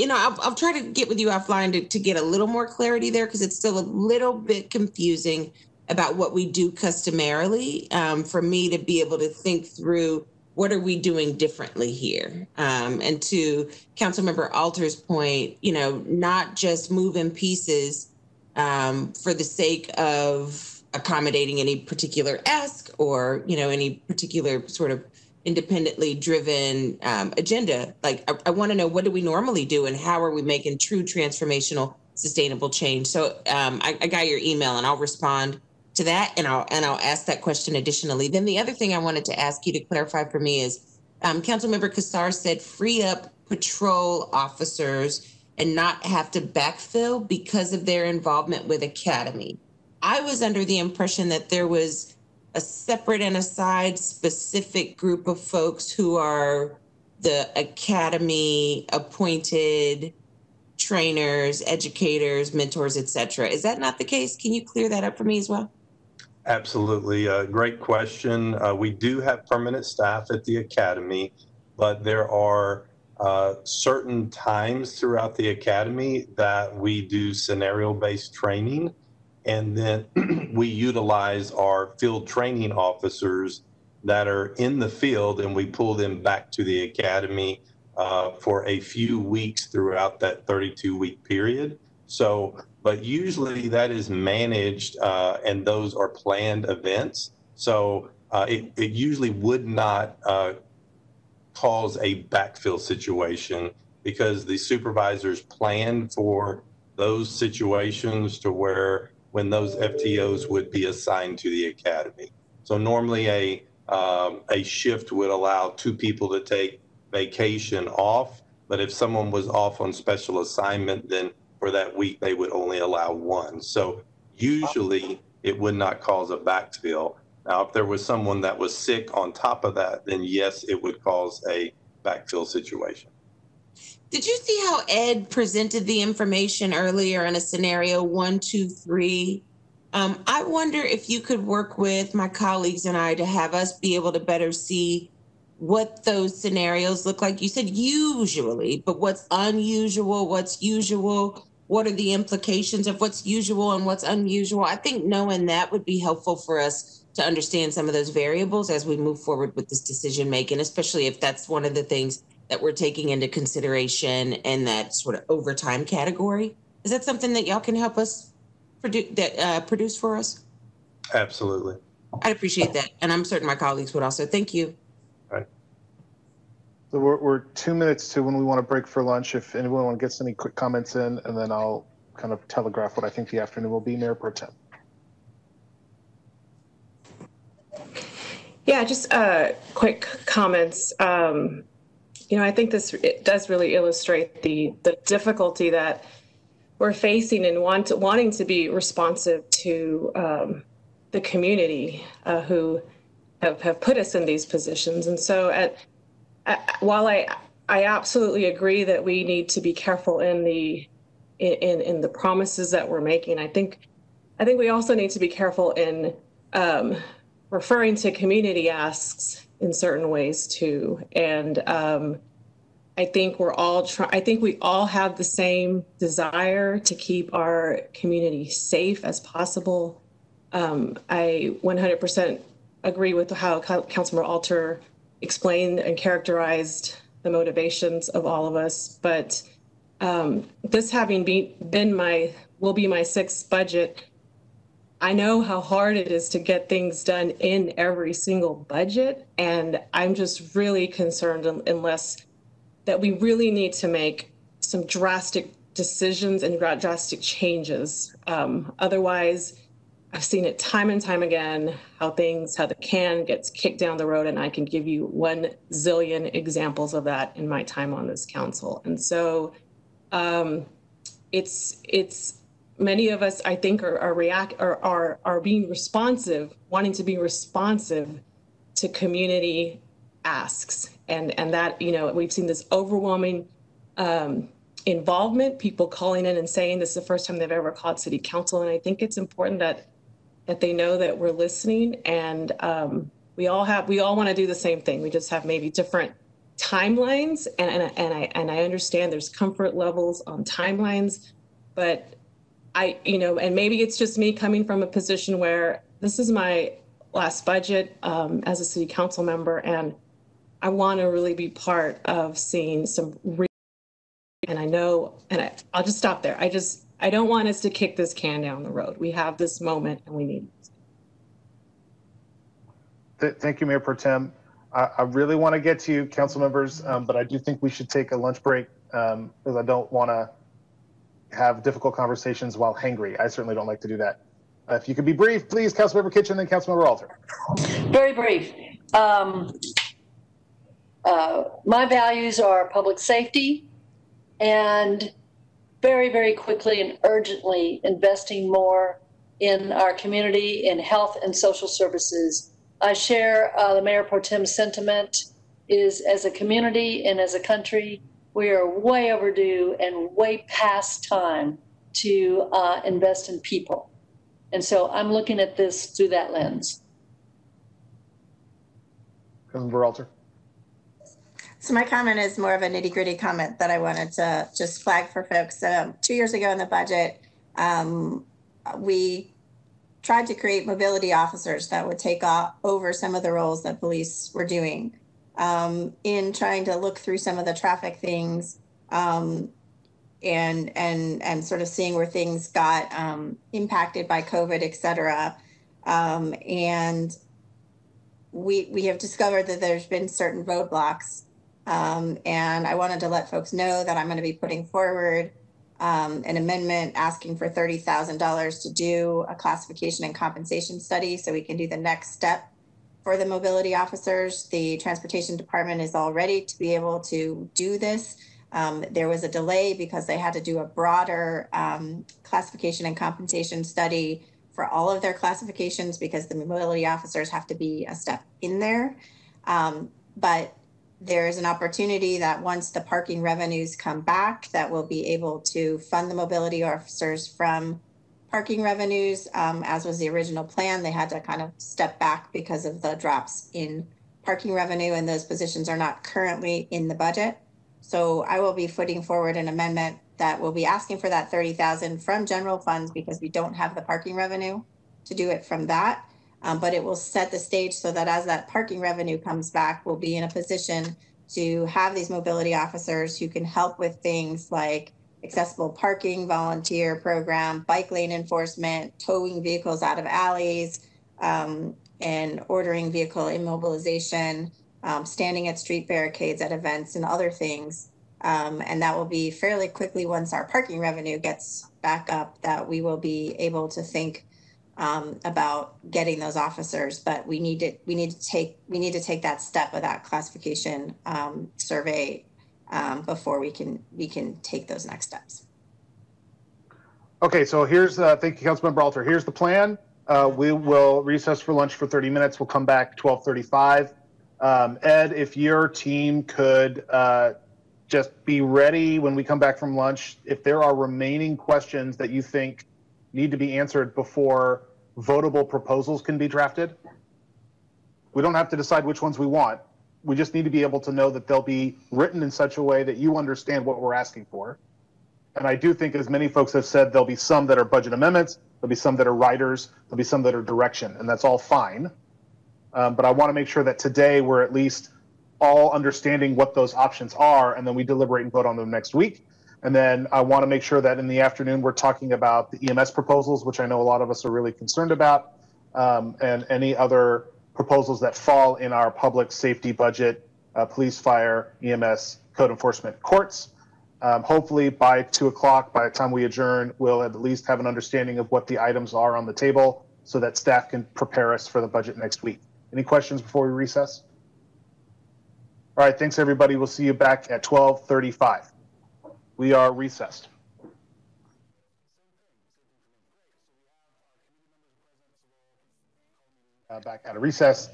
I'll try to get with you offline to get a little more clarity there, because it's still a little bit confusing about what we do customarily, for me to be able to think through what are we doing differently here. And to Councilmember Alter's point, not just moving pieces for the sake of accommodating any particular ask or, any particular sort of independently driven agenda. Like, I want to know, what do we normally do and how are we making true transformational sustainable change? So I got your email and I'll respond to that, and I'll ask that question additionally. Then the other thing I wanted to ask you to clarify for me is, Councilmember Kassar said free up patrol officers and not have to backfill because of their involvement with Academy. I was under the impression that there was a separate and aside specific group of folks who are the Academy appointed trainers, educators, mentors, etc. Is that not the case? Can you clear that up for me as well? Absolutely. Great question. We do have permanent staff at the Academy, but there are certain times throughout the Academy that we do scenario-based training, and then we utilize our field training officers that are in the field, and we pull them back to the Academy for a few weeks throughout that 32-week period. So, but usually that is managed, and those are planned events. So it usually would not cause a backfill situation, because the supervisors plan for those situations to where when those FTOs would be assigned to the Academy. So normally a shift would allow 2 people to take vacation off, But if someone was off on special assignment, then for that week, they would only allow one. So usually it would not cause a backfill. Now, if there was someone that was sick on top of that, then yes, it would cause a backfill situation. Did you see how Ed presented the information earlier in a scenario 1, 2, 3? I wonder if you could work with my colleagues and I to have us be able to better see what those scenarios look like. You said usually, but what's unusual, what's usual, what are the implications of what's usual and what's unusual? I think knowing that would be helpful for us to understand some of those variables as we move forward with this decision making, especially if that's one of the things that we're taking into consideration in that sort of overtime category. Is that something that y'all can help us produce for us? Absolutely. I'd appreciate that. And I'm certain my colleagues would also. Thank you. All right. So we're 2 minutes to when we want to break for lunch. If anyone gets any quick comments in, and then I'll kind of telegraph what I think the afternoon will be. Mayor Pro Tem. Yeah, just quick comments. I think it does really illustrate the difficulty that we're facing in wanting to be responsive to the community who have put us in these positions. And so while I absolutely agree that we need to be careful in the promises that we're making, I think we also need to be careful in referring to community asks in certain ways too. And I think we all have the same desire to keep our community safe as possible. I 100% agree with how Councilmember Alter explained and characterized the motivations of all of us. But this having will be my 6th budget, I know how hard it is to get things done in every single budget. And I'm just really concerned that we really need to make some drastic decisions and drastic changes. Otherwise, I've seen it time and time again, how the can gets kicked down the road, and I can give you 1 zillion examples of that in my time on this council. And so it's many of us, I think, are being responsive, wanting to be responsive to community asks. And that, we've seen this overwhelming involvement, people calling in and saying this is the first time they've ever called city council. And I think it's important that they know that we're listening, and we all want to do the same thing. We just have maybe different timelines. And I understand there's comfort levels on timelines, but and maybe it's just me coming from a position where this is my last budget as a city council member, and I want to really be part of seeing some I'll just stop there. I don't want us to kick this can down the road. We have this moment and we need it. Thank you, Mayor Pro Tem. I really want to get to you, council members, but I do think we should take a lunch break because I don't want to have difficult conversations while hangry. I certainly don't like to do that. If you could be brief, please, Councilmember Kitchen, then Councilmember Alter. Very brief. My values are public safety and very, very quickly and urgently investing more in our community in health and social services. I share the Mayor Pro Tem's sentiment is as a community and as a country, we are way overdue and way past time to invest in people. And so I'm looking at this through that lens. Councilmember Alter. So my comment is more of a nitty-gritty comment that I wanted to just flag for folks. 2 years ago in the budget, we tried to create mobility officers that would take over some of the roles that police were doing. In trying to look through some of the traffic things and sort of seeing where things got impacted by COVID, et cetera. And we have discovered that there's been certain roadblocks. And I wanted to let folks know that I'm going to be putting forward an amendment asking for $30,000 to do a classification and compensation study so we can do the next step for the mobility officers. The transportation department is all ready to be able to do this. There was a delay because they had to do a broader classification and compensation study for all of their classifications because the mobility officers have to be a step in there. But there's an opportunity that once the parking revenues come back, that we'll be able to fund the mobility officers from parking revenues, as was the original plan. They had to kind of step back because of the drops in parking revenue, and those positions are not currently in the budget. So I will be putting forward an amendment that will be asking for that $30,000 from general funds because we don't have the parking revenue to do it from that. But it will set the stage so that as that parking revenue comes back, we'll be in a position to have these mobility officers who can help with things like accessible parking, volunteer program, bike lane enforcement, towing vehicles out of alleys, and ordering vehicle immobilization, standing at street barricades at events and other things. And that will be fairly quickly once our parking revenue gets back up that we will be able to think about getting those officers, but we need to take that step of that classification survey before we can take those next steps. Okay, so here's thank you, Councilmember Alter. Here's the plan. We will recess for lunch for 30 minutes. We'll come back 12:35. Ed, if your team could just be ready when we come back from lunch, if there are remaining questions that you think need to be answered before votable proposals can be drafted. We don't have to decide which ones we want. We just need to be able to know that they'll be written in such a way that you understand what we're asking for. And I do think, as many folks have said, there'll be some that are budget amendments, there'll be some that are riders, there'll be some that are direction, and that's all fine. But I want to make sure that today we're at least all understanding what those options are, and then we deliberate and vote on them next week. And then I want to make sure that in the afternoon we're talking about the EMS proposals, which I know a lot of us are really concerned about, and any other proposals that fall in our public safety budget, police, fire, EMS, code enforcement, courts. Hopefully by 2 o'clock, by the time we adjourn, we'll at least have an understanding of what the items are on the table so that staff can prepare us for the budget next week. Any questions before we recess? All right, thanks everybody. We'll see you back at 12:35. We are recessed. Back out of recess.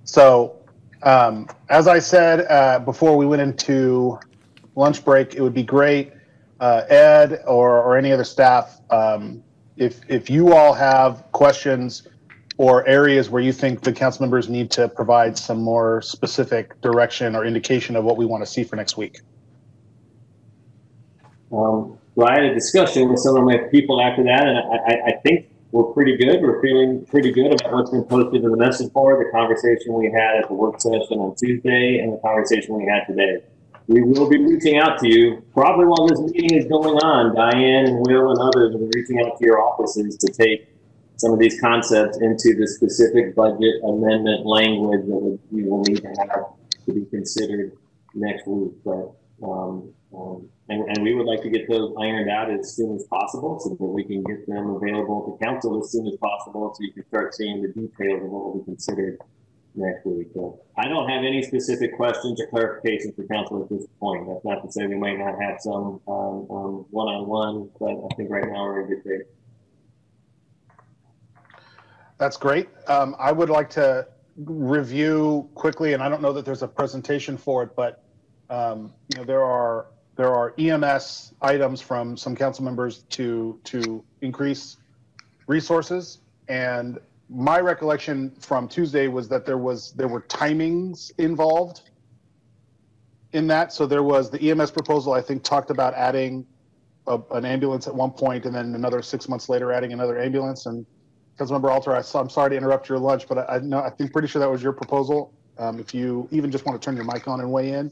So as I said before we went into lunch break, it would be great, Ed or any other staff, if you all have questions or areas where you think the council members need to provide some more specific direction or indication of what we want to see for next week. Well, I had a discussion with some of my people after that, and I think we're pretty good. We're feeling pretty good about what's been posted in the message board, the conversation we had at the work session on Tuesday, and the conversation we had today. We will be reaching out to you probably while this meeting is going on. Diane and Will and others will be reaching out to your offices to take some of these concepts into the specific budget amendment language that we will need to have to be considered next week. But and we would like to get those ironed out as soon as possible so that we can get them available to council as soon as possible so you can start seeing the details of what will be considered next week. So I don't have any specific questions or clarifications for council at this point. That's not to say we might not have some one-on-one, but I think right now we're in good shape. That's great. I would like to review quickly, and I don't know that there's a presentation for it, but you know, there are EMS items from some council members to increase resources, and my recollection from Tuesday was that there were timings involved in that. So there was the EMS proposal, I think, talked about adding an ambulance at one point, and then another 6 months later adding another ambulance. And Councilmember Alter, I'm sorry to interrupt your lunch, but I think pretty sure that was your proposal. If you even just want to turn your mic on and weigh in.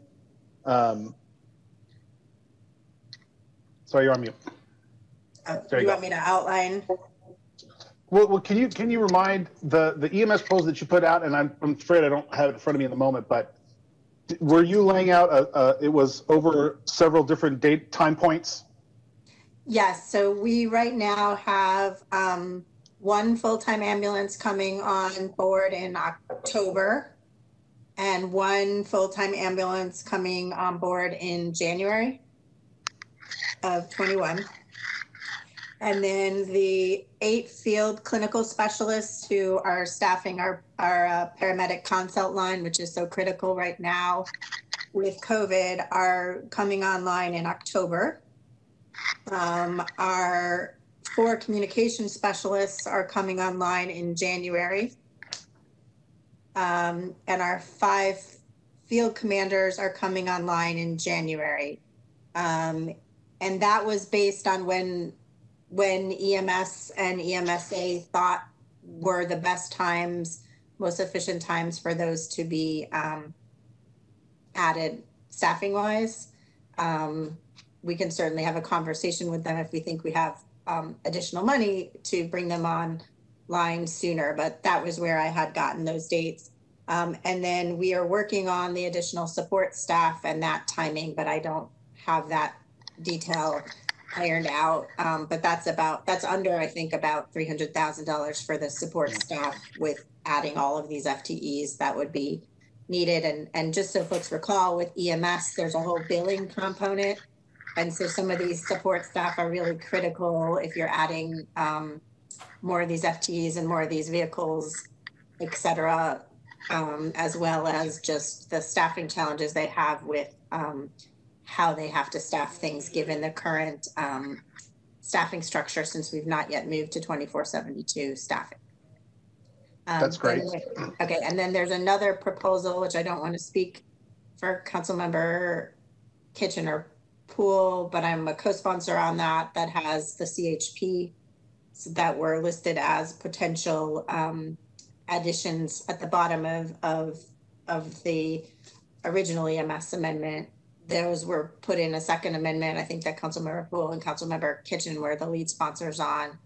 Sorry, you're on mute. Do you want me to outline? Well, can you remind the EMS proposal that you put out, and I'm afraid I don't have it in front of me at the moment, but were you laying out it was over several different time points? Yes. So we right now have one full-time ambulance coming on board in October, and 1 full-time ambulance coming on board in January of 21. And then the 8 field clinical specialists who are staffing our paramedic consult line, which is so critical right now with COVID, are coming online in October. Our 4 communication specialists are coming online in January. And our 5 field commanders are coming online in January. And that was based on when EMS and EMSA thought were the best times, most efficient times for those to be added staffing wise. We can certainly have a conversation with them if we think we have additional money to bring them online sooner, but that was where I had gotten those dates. And then we are working on the additional support staff and that timing, but I don't have that detail ironed out. But that's under, I think, about $300,000 for the support staff with adding all of these FTEs that would be needed. And just so folks recall, with EMS, there's a whole billing component. And so some of these support staff are really critical if you're adding more of these FTEs and more of these vehicles, et cetera, as well as just the staffing challenges they have with how they have to staff things given the current staffing structure, since we've not yet moved to 24/72 staffing. That's great. Okay, and then there's another proposal, which I don't want to speak for Councilmember Kitchener Poole, but I'm a co-sponsor on that has the CHP that were listed as potential additions at the bottom of the original EMS amendment. Those were put in a second amendment. I think that Councilmember Poole and Councilmember Kitchen were the lead sponsors on,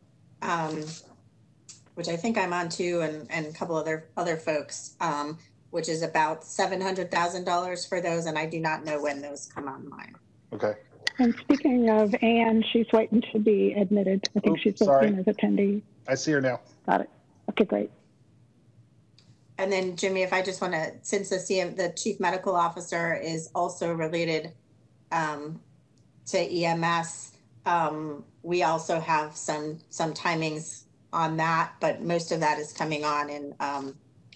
which I think I'm on too, and a couple other folks, which is about $700,000 for those, and I do not know when those come online. Okay. And speaking of Anne, she's waiting to be admitted. I think she's booked in as attendee. I see her now. Got it. Okay, great. And then Jimmy, if I just want to, since the chief medical officer is also related to EMS, we also have some timings on that, but most of that is coming on in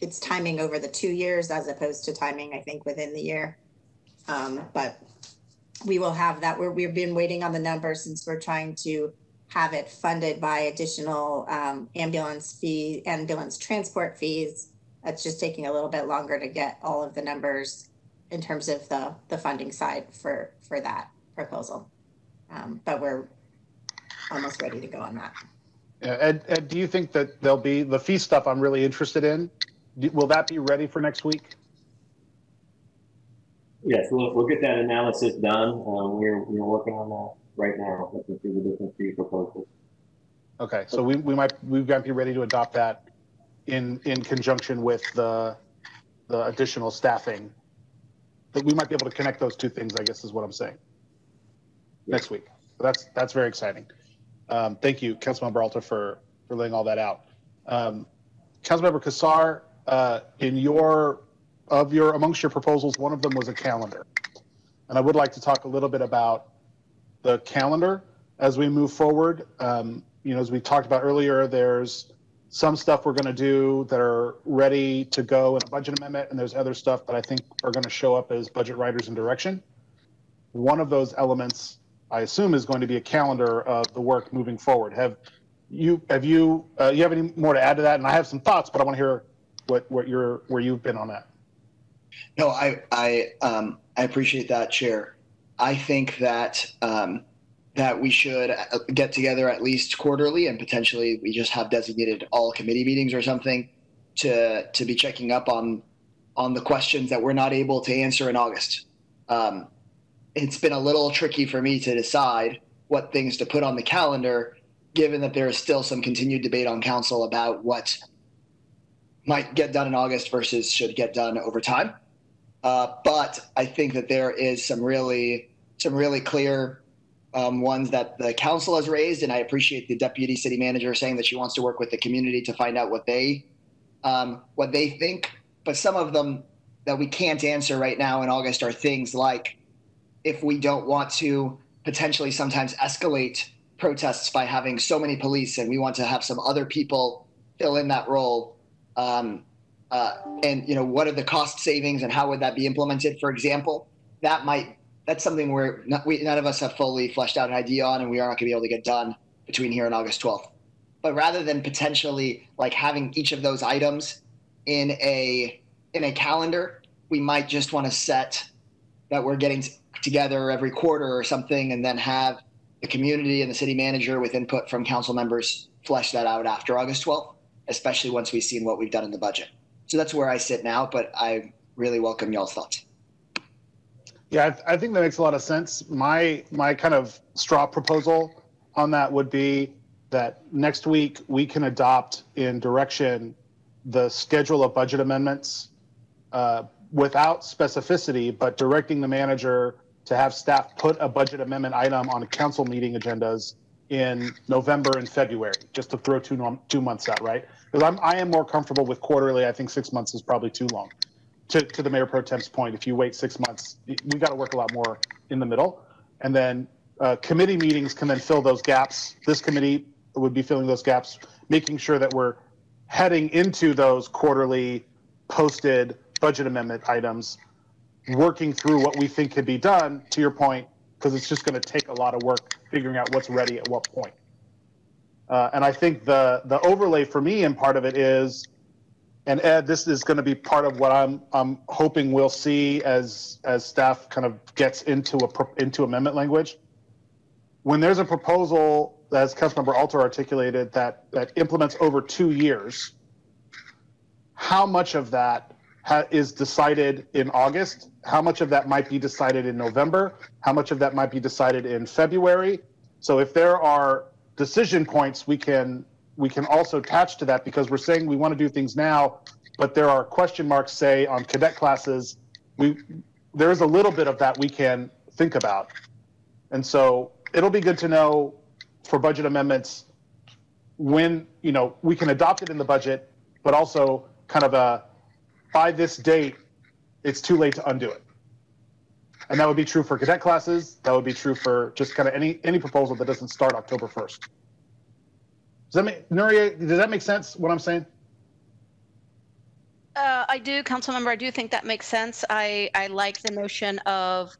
it's timing over the 2 years as opposed to timing, I think, within the year. But we will have that. We've been waiting on the numbers since we're trying to have it funded by additional ambulance transport fees. It's just taking a little bit longer to get all of the numbers in terms of the funding side for that proposal. But we're almost ready to go on that. Yeah, Ed, do you think that there'll be the fee stuff I'm really interested in? Will that be ready for next week? Yes, we'll get that analysis done. We're working on that right now, looking through the different fee proposals. Okay, so we might be ready to adopt that in conjunction with the additional staffing. But we might be able to connect those two things, I guess, is what I'm saying. Next week. So that's very exciting. Thank you, Councilmember Alter, for laying all that out. Councilmember Kassar, amongst your proposals, one of them was a calendar. And I would like to talk a little bit about the calendar as we move forward. As we talked about earlier, there's some stuff we're going to do that are ready to go in a budget amendment, and there's other stuff that I think are going to show up as budget writers in direction. One of those elements, I assume, is going to be a calendar of the work moving forward. Have you have any more to add to that? And I have some thoughts, but I want to hear where you've been on that. No, I appreciate that, Chair. I think that that we should get together at least quarterly, and potentially we just have designated all committee meetings or something to be checking up on the questions that we're not able to answer in August. It's been a little tricky for me to decide what things to put on the calendar, given that there is still some continued debate on council about what might get done in August versus should get done over time. But I think that there is some really clear ones that the council has raised, and I appreciate the deputy city manager saying that she wants to work with the community to find out what they think. But some of them that we can't answer right now in August are things like if we don't want to potentially sometimes escalate protests by having so many police and we want to have some other people fill in that role. And, what are the cost savings and how would that be implemented, for example? That's something where none of us have fully fleshed out an idea on, and we are not going to be able to get done between here and August 12th. But rather than potentially like having each of those items in a calendar, we might just want to set that we're getting together every quarter or something, and then have the community and the city manager with input from council members flesh that out after August 12th, especially once we've seen what we've done in the budget. So that's where I sit now, but I really welcome y'all's thoughts. Yeah, I think that makes a lot of sense. My kind of straw proposal on that would be that next week we can adopt in direction the schedule of budget amendments without specificity, but directing the manager to have staff put a budget amendment item on council meeting agendas in November and February, just to throw 2 months out, right? Because I am more comfortable with quarterly. I think 6 months is probably too long. To the Mayor Pro Tem's point, if you wait 6 months, we got to work a lot more in the middle. And then committee meetings can then fill those gaps. This committee would be filling those gaps, making sure that we're heading into those quarterly posted budget amendment items, working through what we think can be done, to your point, because it's just going to take a lot of work figuring out what's ready at what point. And I think the overlay for me and part of it is, and Ed, this is going to be part of what I'm hoping we'll see as staff kind of gets into amendment language. When there's a proposal, as Councilmember Alter articulated, that implements over 2 years, how much of that is decided in August? How much of that might be decided in November? How much of that might be decided in February? So if there are decision points, we can also attach to that, because we're saying we want to do things now, but there are question marks, say, on cadet classes. There is a little bit of that we can think about. And so it'll be good to know for budget amendments when, we can adopt it in the budget, but also kind of by this date, it's too late to undo it. And that would be true for cadet classes. That would be true for just kind of any proposal that doesn't start October 1st. Nuria, does that make sense, what I'm saying? I do, Councilmember. I do think that makes sense. I like the notion of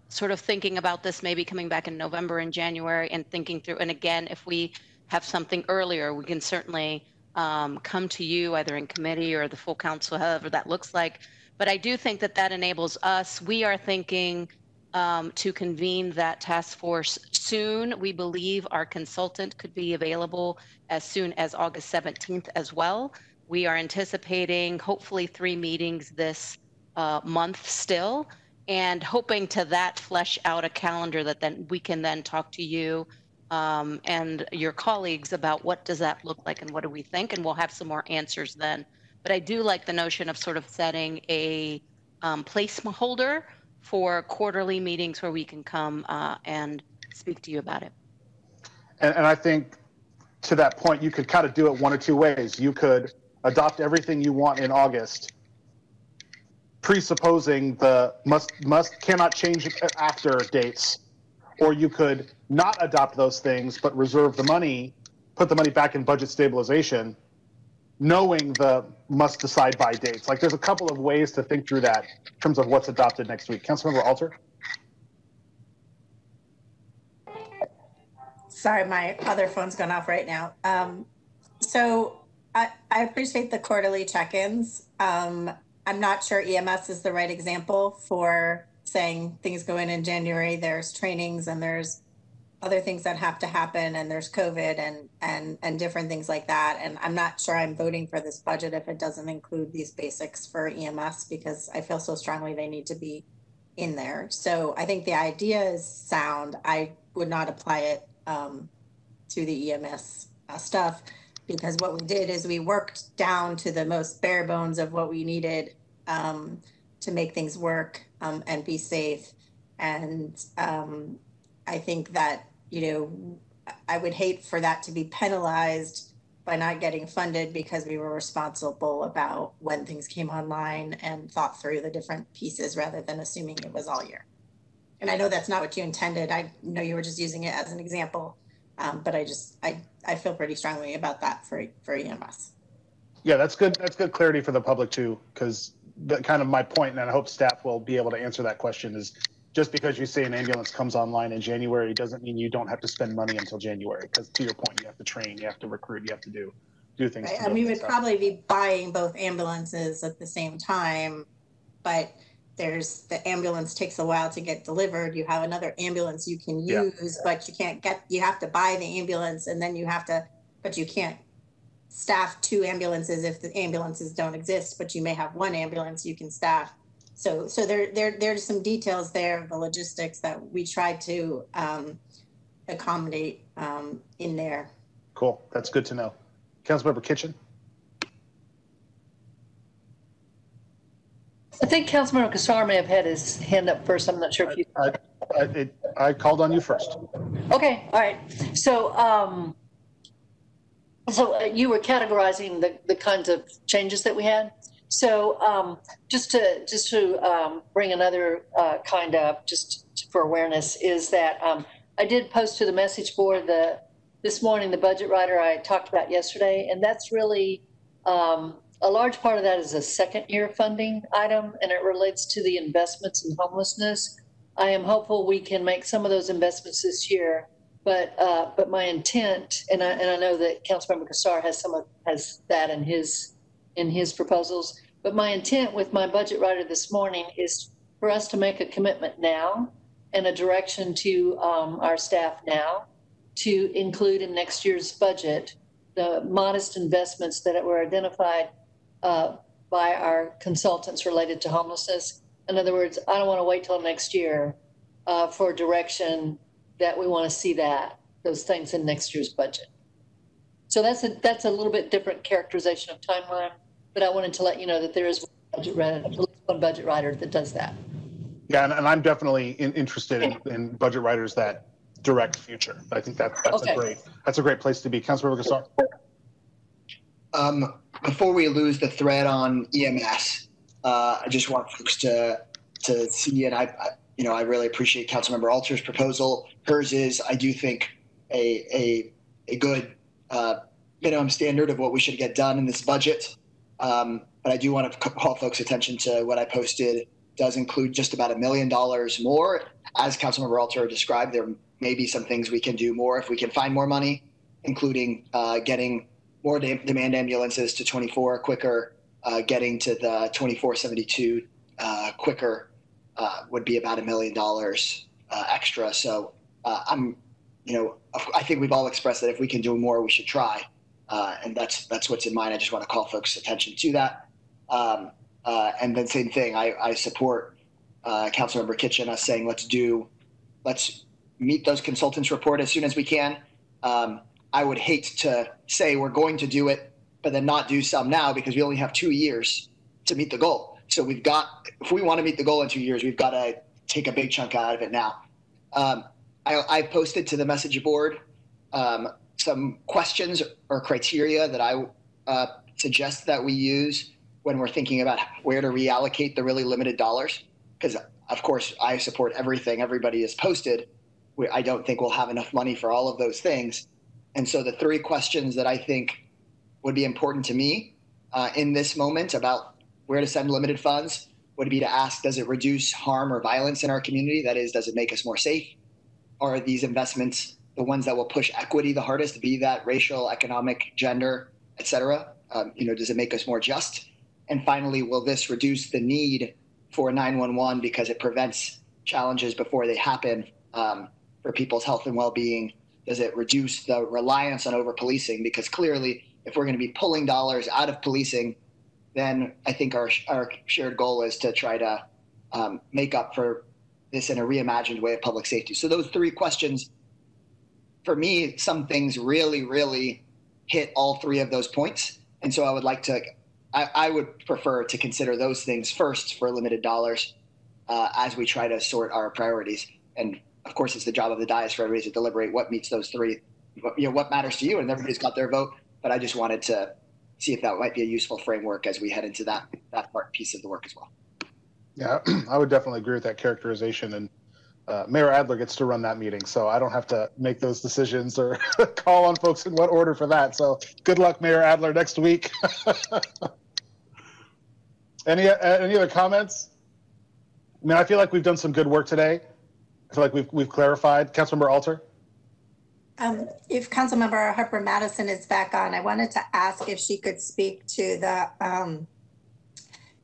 sort of thinking about this maybe coming back in November and January and thinking through. And again, if we have something earlier, we can certainly come to you either in committee or the full council, however that looks like. But I do think that enables us. We are thinking to convene that task force soon. We believe our consultant could be available as soon as August 17th as well. We are anticipating hopefully 3 meetings this month still, and hoping to flesh out a calendar that then we can then talk to you and your colleagues about what does that look like and what do we think, and we'll have some more answers then. But I do like the notion of sort of setting a placeholder for quarterly meetings where we can come and speak to you about it. And I think to that point, you could kind of do it one of 2 ways. You could adopt everything you want in August, presupposing the cannot change after dates, or you could not adopt those things but reserve the money, put the money back in budget stabilization, knowing the must decide by dates. Like, there's a couple of ways to think through that in terms of what's adopted next week. Councilmember Alter? Sorry, my other phone's gone off right now. So I appreciate the quarterly check-ins. I'm not sure EMS is the right example for saying things go in January. There's trainings and there's other things that have to happen, and there's COVID and different things like that. And I'm not sure I'm voting for this budget if it doesn't include these basics for EMS, because I feel so strongly they need to be in there. So I think the idea is sound. I would not apply it to the EMS stuff, because what we did is we worked down to the most bare bones of what we needed to make things work and be safe. And I think that, I would hate for that to be penalized by not getting funded because we were responsible about when things came online and thought through the different pieces rather than assuming it was all year. And I know that's not what you intended. I know you were just using it as an example, but I feel pretty strongly about that for EMS. Yeah, that's good. That's good clarity for the public too, because kind of my point, and I hope staff will be able to answer that question, is just because you say an ambulance comes online in January doesn't mean you don't have to spend money until January. Because to your point, you have to train, you have to recruit, you have to do things. Right. And we would probably be buying both ambulances at the same time, but the ambulance takes a while to get delivered. You have another ambulance you can use, but you have to buy the ambulance, and then but you can't staff 2 ambulances if the ambulances don't exist, but you may have 1 ambulance you can staff. So there's some details there, the logistics that we try to accommodate in there. Cool, that's good to know. Councilmember Kitchen. I think Councilmember Kassar may have had his hand up first. I'm not sure if you. I called on you first. Okay, all right. So, you were categorizing the kinds of changes that we had. So, just to bring another kind up, just for awareness, is that I did post to the message board this morning the budget writer I talked about yesterday, and that's really. A large part of that is a second-year funding item, and it relates to the investments in homelessness. I am hopeful we can make some of those investments this year, but my intent, and I know that Councilmember Kassar has that in his proposals, but my intent with my budget writer this morning is for us to make a commitment now and a direction to our staff now to include in next year's budget the modest investments that were identified by our consultants related to homelessness. In other words, I don't want to wait till next year for direction that we want to see those things in next year's budget. So that's a little bit different characterization of timeline, but I wanted to let you know that there is one budget writer that does that. Yeah, and I'm definitely interested in budget writers that direct future. I think that's okay. That's a great place to be. Councilmember Kassar. Before we lose the thread on EMS, I just want folks to see, and I really appreciate Councilmember Alter's proposal. Hers is, I do think, a good minimum standard of what we should get done in this budget. But I do want to call folks' attention to what I posted. It does include just about $1 million more. As Councilmember Alter described, there may be some things we can do more if we can find more money, including getting more demand ambulances to 24 quicker, getting to the 2472 quicker would be about $1 million extra. So I think we've all expressed that if we can do more, we should try, and that's what's in mind. I just want to call folks' attention to that. And then same thing, I support Councilmember Kitchen us saying let's meet those consultants' report as soon as we can. I would hate to say we're going to do it, but then not do some now because we only have 2 years to meet the goal. So if we want to meet the goal in 2 years, we've got to take a big chunk out of it now. I posted to the message board some questions or criteria that I suggest that we use when we're thinking about where to reallocate the really limited dollars. Because, of course, I support everything everybody has posted. I don't think we'll have enough money for all of those things. And so the 3 questions that I think would be important to me in this moment about where to send limited funds would be to ask, does it reduce harm or violence in our community? That is, does it make us more safe? Are these investments the ones that will push equity the hardest, be that racial, economic, gender, et cetera? Does it make us more just? And finally, will this reduce the need for 911 because it prevents challenges before they happen for people's health and well-being? Does it reduce the reliance on over-policing? Because clearly, if we're going to be pulling dollars out of policing, then I think our shared goal is to try to make up for this in a reimagined way of public safety. So those 3 questions, for me, some things really, really hit all 3 of those points. And so I would prefer to consider those things first for limited dollars as we try to sort our priorities. And of course, it's the job of the dais for everybody to deliberate what meets those 3, what matters to you, and everybody's got their vote. But I just wanted to see if that might be a useful framework as we head into that part piece of the work as well. Yeah, I would definitely agree with that characterization. And Mayor Adler gets to run that meeting, so I don't have to make those decisions or call on folks in what order for that. So good luck, Mayor Adler, next week. Any other comments? I mean, I feel like we've done some good work today. I feel like we've clarified. Councilmember Alter? If Councilmember Harper Madison is back on, I wanted to ask if she could speak to the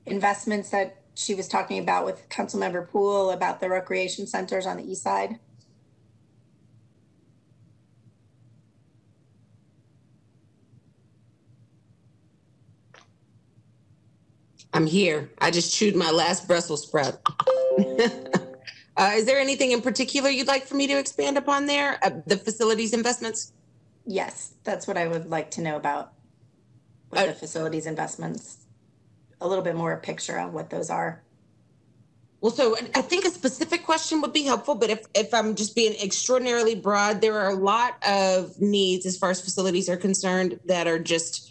investments that she was talking about with Councilmember Poole about the recreation centers on the east side. I'm here. I just chewed my last Brussels sprout. Is there anything in particular you'd like for me to expand upon there? The facilities investments? Yes, that's what I would like to know about with the facilities investments. A little bit more picture of what those are. Well, so I think a specific question would be helpful, but if I'm just being extraordinarily broad, there are a lot of needs as far as facilities are concerned that are just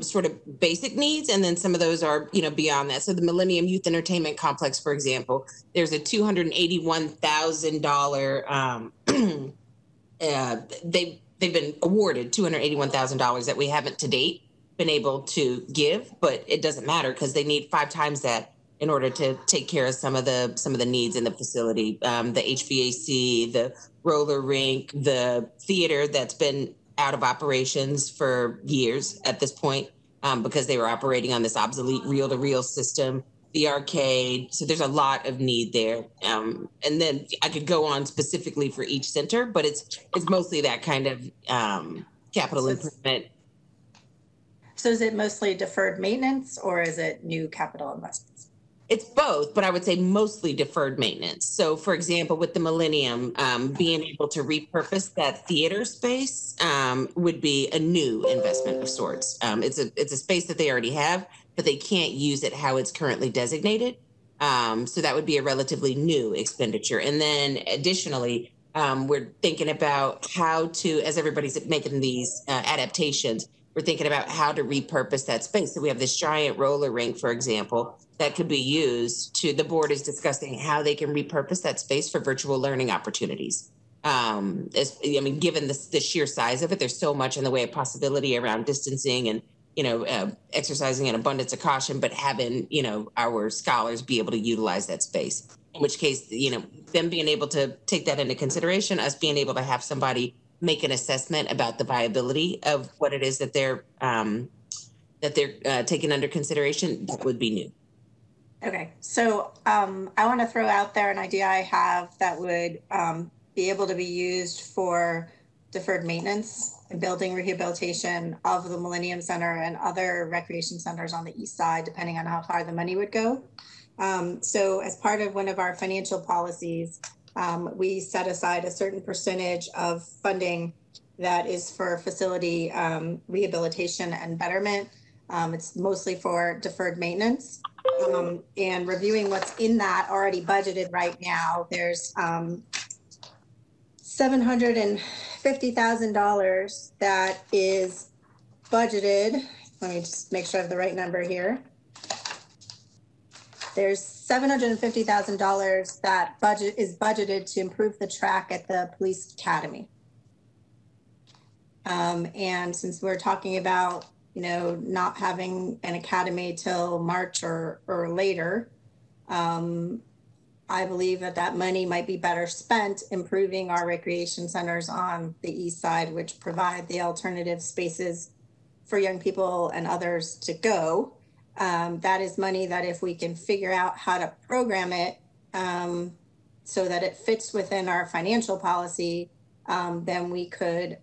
sort of basic needs. And then some of those are, beyond that. So the Millennium Youth Entertainment Complex, for example, there's a $281,000, they've been awarded $281,000 that we haven't to date been able to give, but it doesn't matter because they need 5 times that in order to take care of some of the needs in the facility. The HVAC, the roller rink, the theater that's been out of operations for years at this point because they were operating on this obsolete reel-to-reel system, the arcade. So there's a lot of need there. And then I could go on specifically for each center, but it's mostly that kind of capital improvement. So is it mostly deferred maintenance or is it new capital investments? It's both, but I would say mostly deferred maintenance. So for example, with the Millennium, being able to repurpose that theater space would be a new investment of sorts. It's a space that they already have, but they can't use it how it's currently designated. So that would be a relatively new expenditure. And then additionally, we're thinking about how to, as everybody's making these adaptations, we're thinking about how to repurpose that space. So we have this giant roller rink, for example, that could be used to, the board is discussing how they can repurpose that space for virtual learning opportunities. Given the sheer size of it, there's so much in the way of possibility around distancing and, exercising an abundance of caution, but having, our scholars be able to utilize that space. In which case, them being able to take that into consideration, us being able to have somebody make an assessment about the viability of what it is that they're taking under consideration, that would be new. Okay, so I want to throw out there an idea I have that would be able to be used for deferred maintenance and building rehabilitation of the Millennium Center and other recreation centers on the east side, depending on how far the money would go. So as part of one of our financial policies, we set aside a certain percentage of funding that is for facility rehabilitation and betterment. It's mostly for deferred maintenance. And reviewing what's in that already budgeted right now, there's $750,000 that is budgeted. Let me just make sure I have the right number here. There's $750,000 that is budgeted to improve the track at the police academy. And since we're talking about, not having an academy till March or later, I believe that money might be better spent improving our recreation centers on the east side, which provide the alternative spaces for young people and others to go. That is money that if we can figure out how to program it so that it fits within our financial policy, then we could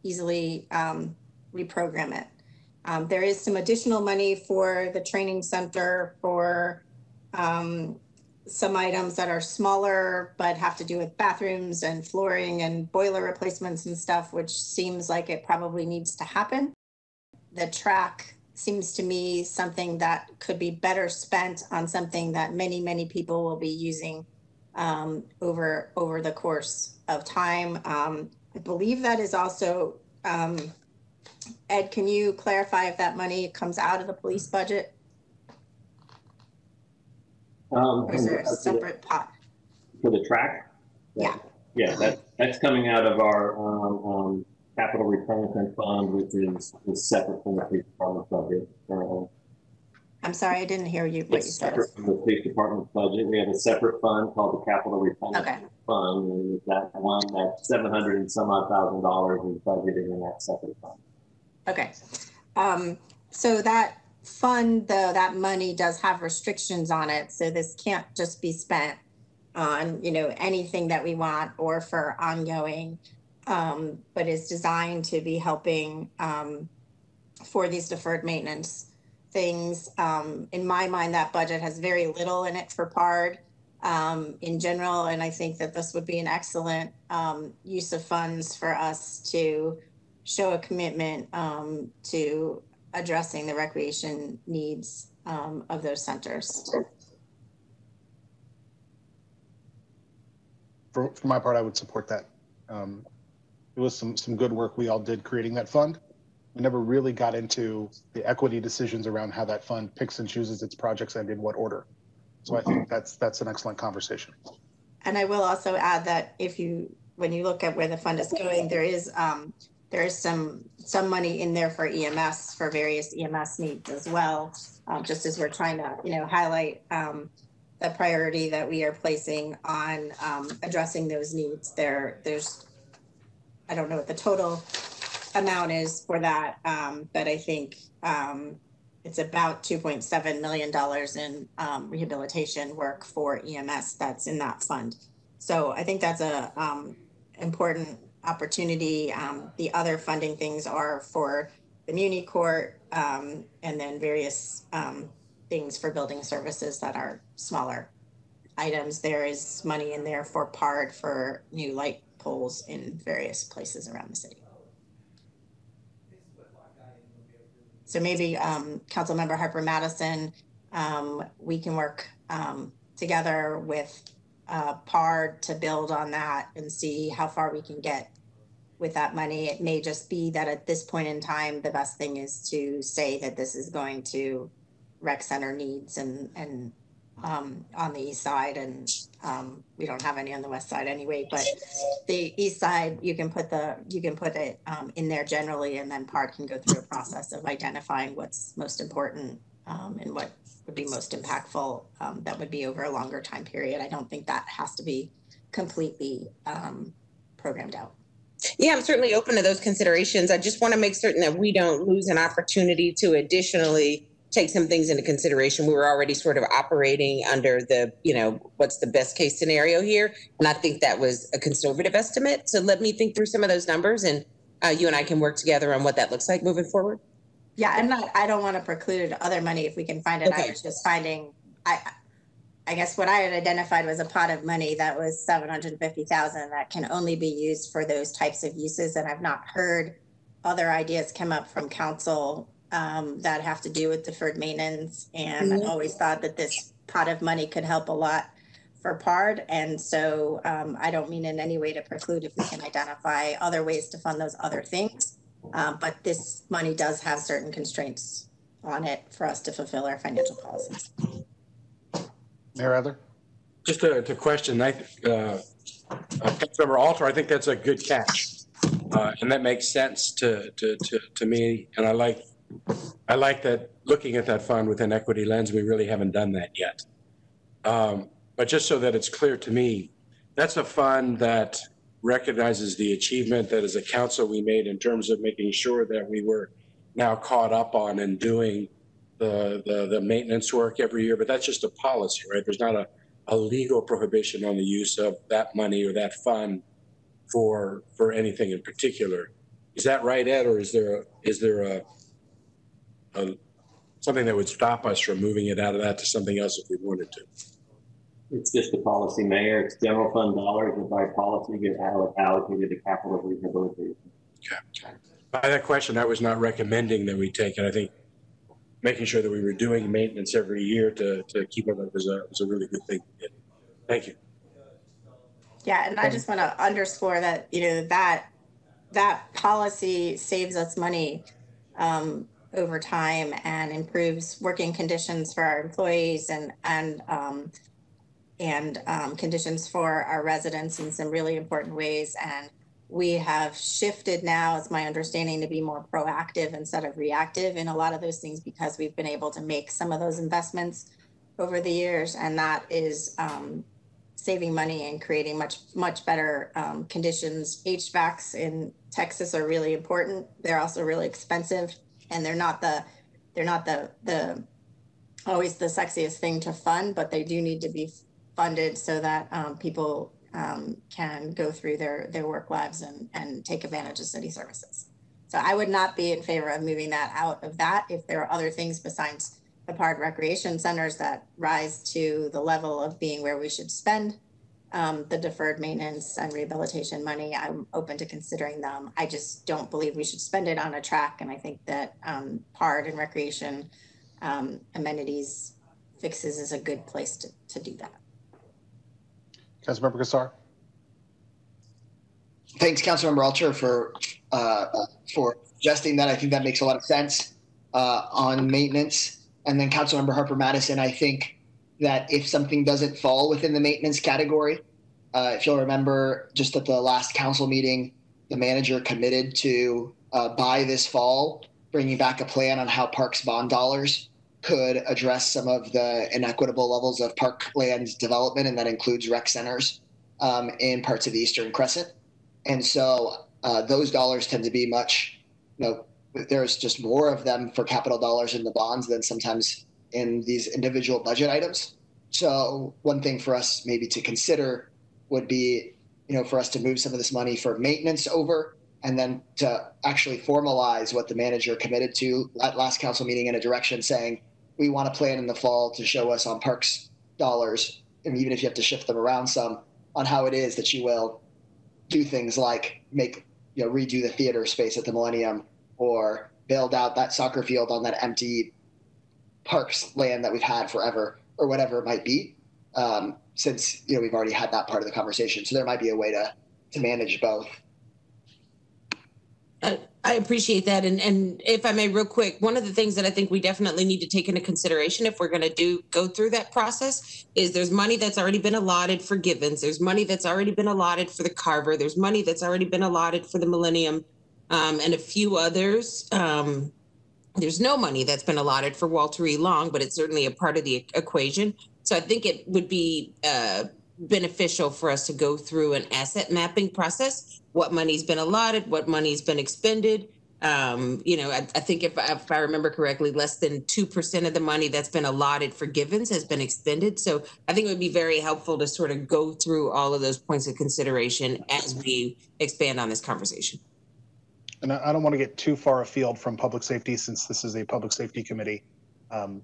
easily reprogram it. There is some additional money for the training center for some items that are smaller but have to do with bathrooms and flooring and boiler replacements and stuff, which seems like it probably needs to happen. The track seems to me something that could be better spent on something that many, many people will be using over the course of time. I believe that is also Ed, can you clarify if that money comes out of the police budget? Or is there a separate pot? For the track? Yeah. Yeah, that's coming out of our capital replenishment fund, which is separate from the police department budget. I'm sorry, I didn't hear you. What you said. Separate from the police department budget. We have a separate fund called the capital replenishment fund. And that one, that $700 and some odd thousand is budgeted in that separate fund. Okay. So that fund, though, that money does have restrictions on it. So this can't just be spent on, you know, anything that we want or for ongoing, but is designed to be helping for these deferred maintenance things. In my mind, that budget has very little in it for PARD in general. And I think that this would be an excellent use of funds for us to show a commitment to addressing the recreation needs of those centers. For my part, I would support that. It was some good work we all did creating that fund. We never really got into the equity decisions around how that fund picks and chooses its projects and in what order. So I think that's an excellent conversation. And I will also add that when you look at where the fund is going, there is some money in there for EMS, for various EMS needs as well. Just as we're trying to, you know, highlight the priority that we are placing on addressing those needs. There's, I don't know what the total amount is for that, but I think it's about $2.7 million in rehabilitation work for EMS that's in that fund. So I think that's a important opportunity. The other funding things are for the Muni Court and then various things for building services that are smaller items. There is money in there for PARD for new light poles in various places around the city. So maybe Councilmember Harper Madison, we can work together with PARD to build on that and see how far we can get with that money. It may just be that at this point in time, the best thing is to say that this is going to rec center needs and on the east side, and we don't have any on the west side anyway, but the east side, you can put it in there generally, and then PARD can go through a process of identifying what's most important and what would be most impactful. That would be over a longer time period. I don't think that has to be completely programmed out. Yeah, I'm certainly open to those considerations. I just want to make certain that we don't lose an opportunity to additionally take some things into consideration. We were already sort of operating under the, you know, what's the best case scenario here. And I think that was a conservative estimate. So let me think through some of those numbers, and you and I can work together on what that looks like moving forward. Yeah, I don't want to preclude other money if we can find it. Okay. I was just finding, I guess what I had identified was a pot of money that was $750,000 that can only be used for those types of uses. And I've not heard other ideas come up from council that have to do with deferred maintenance. And I've always thought that this pot of money could help a lot for PARD. And so I don't mean in any way to preclude if we can identify other ways to fund those other things. But this money does have certain constraints on it for us to fulfill our financial policies. Mayor Adler? Just to question, Councilmember Alter, I think that's a good catch. And that makes sense to me. And I like that, looking at that fund with an equity lens. We really haven't done that yet. But just so that it's clear to me, that's a fund that recognizes the achievement that as a council we made in terms of making sure that we were now caught up on and doing the maintenance work every year. But that's just a policy, right? There's not a legal prohibition on the use of that money or that fund for anything in particular. Is that right, Ed, or is there something that would stop us from moving it out of that to something else if we wanted to? It's just a policy, Mayor. It's general fund dollars that by policy get allocated to capital rehabilitation. Okay. By that question, I was not recommending that we take it. I think making sure that we were doing maintenance every year to keep it up was a really good thing to do. Thank you. Yeah, and I just want to underscore that, you know, that policy saves us money over time and improves working conditions for our employees and conditions for our residents in some really important ways. And we have shifted now, it's my understanding, to be more proactive instead of reactive in a lot of those things because we've been able to make some of those investments over the years. And that is saving money and creating much better conditions. HVACs in Texas are really important. They're also really expensive, and they're not always the sexiest thing to fund, but they do need to be funded so that people can go through their work lives and take advantage of city services. So I would not be in favor of moving that out of that if there are other things besides the park recreation centers that rise to the level of being where we should spend the deferred maintenance and rehabilitation money. I'm open to considering them. I just don't believe we should spend it on a track. And I think that PARD and recreation amenities fixes is a good place to do that. Councilmember Kassar. Thanks, Councilmember Alter, for suggesting that. I think that makes a lot of sense on maintenance. And then Councilmember Harper Madison, I think that if something doesn't fall within the maintenance category, if you'll remember, just at the last council meeting, the manager committed to by this fall, bringing back a plan on how parks bond dollars could address some of the inequitable levels of parkland development, and that includes rec centers in parts of the Eastern Crescent. And so those dollars tend to be much, there's just more of them for capital dollars in the bonds than sometimes in these individual budget items. So one thing for us maybe to consider would be, for us to move some of this money for maintenance over, and then to actually formalize what the manager committed to at last council meeting in a direction saying, we want a plan in the fall to show us on parks dollars, and even if you have to shift them around some, on how it is that you will do things like redo the theater space at the Millennium, or build out that soccer field on that empty parks land that we've had forever, or whatever it might be, since we've already had that part of the conversation. So there might be a way to manage both. I appreciate that. And if I may, real quick, one of the things that I think we definitely need to take into consideration if we're going to go through that process is there's money that's already been allotted for Givens. There's money that's already been allotted for the Carver. There's money that's already been allotted for the Millennium and a few others. There's no money that's been allotted for Walter E. Long, but it's certainly a part of the equation. So I think it would be beneficial for us to go through an asset mapping process. What money's been allotted, what money's been expended. I think if I remember correctly, less than 2% of the money that's been allotted for Givens has been expended. So I think it would be very helpful to sort of go through all of those points of consideration as we expand on this conversation. And I don't want to get too far afield from public safety since this is a public safety committee. But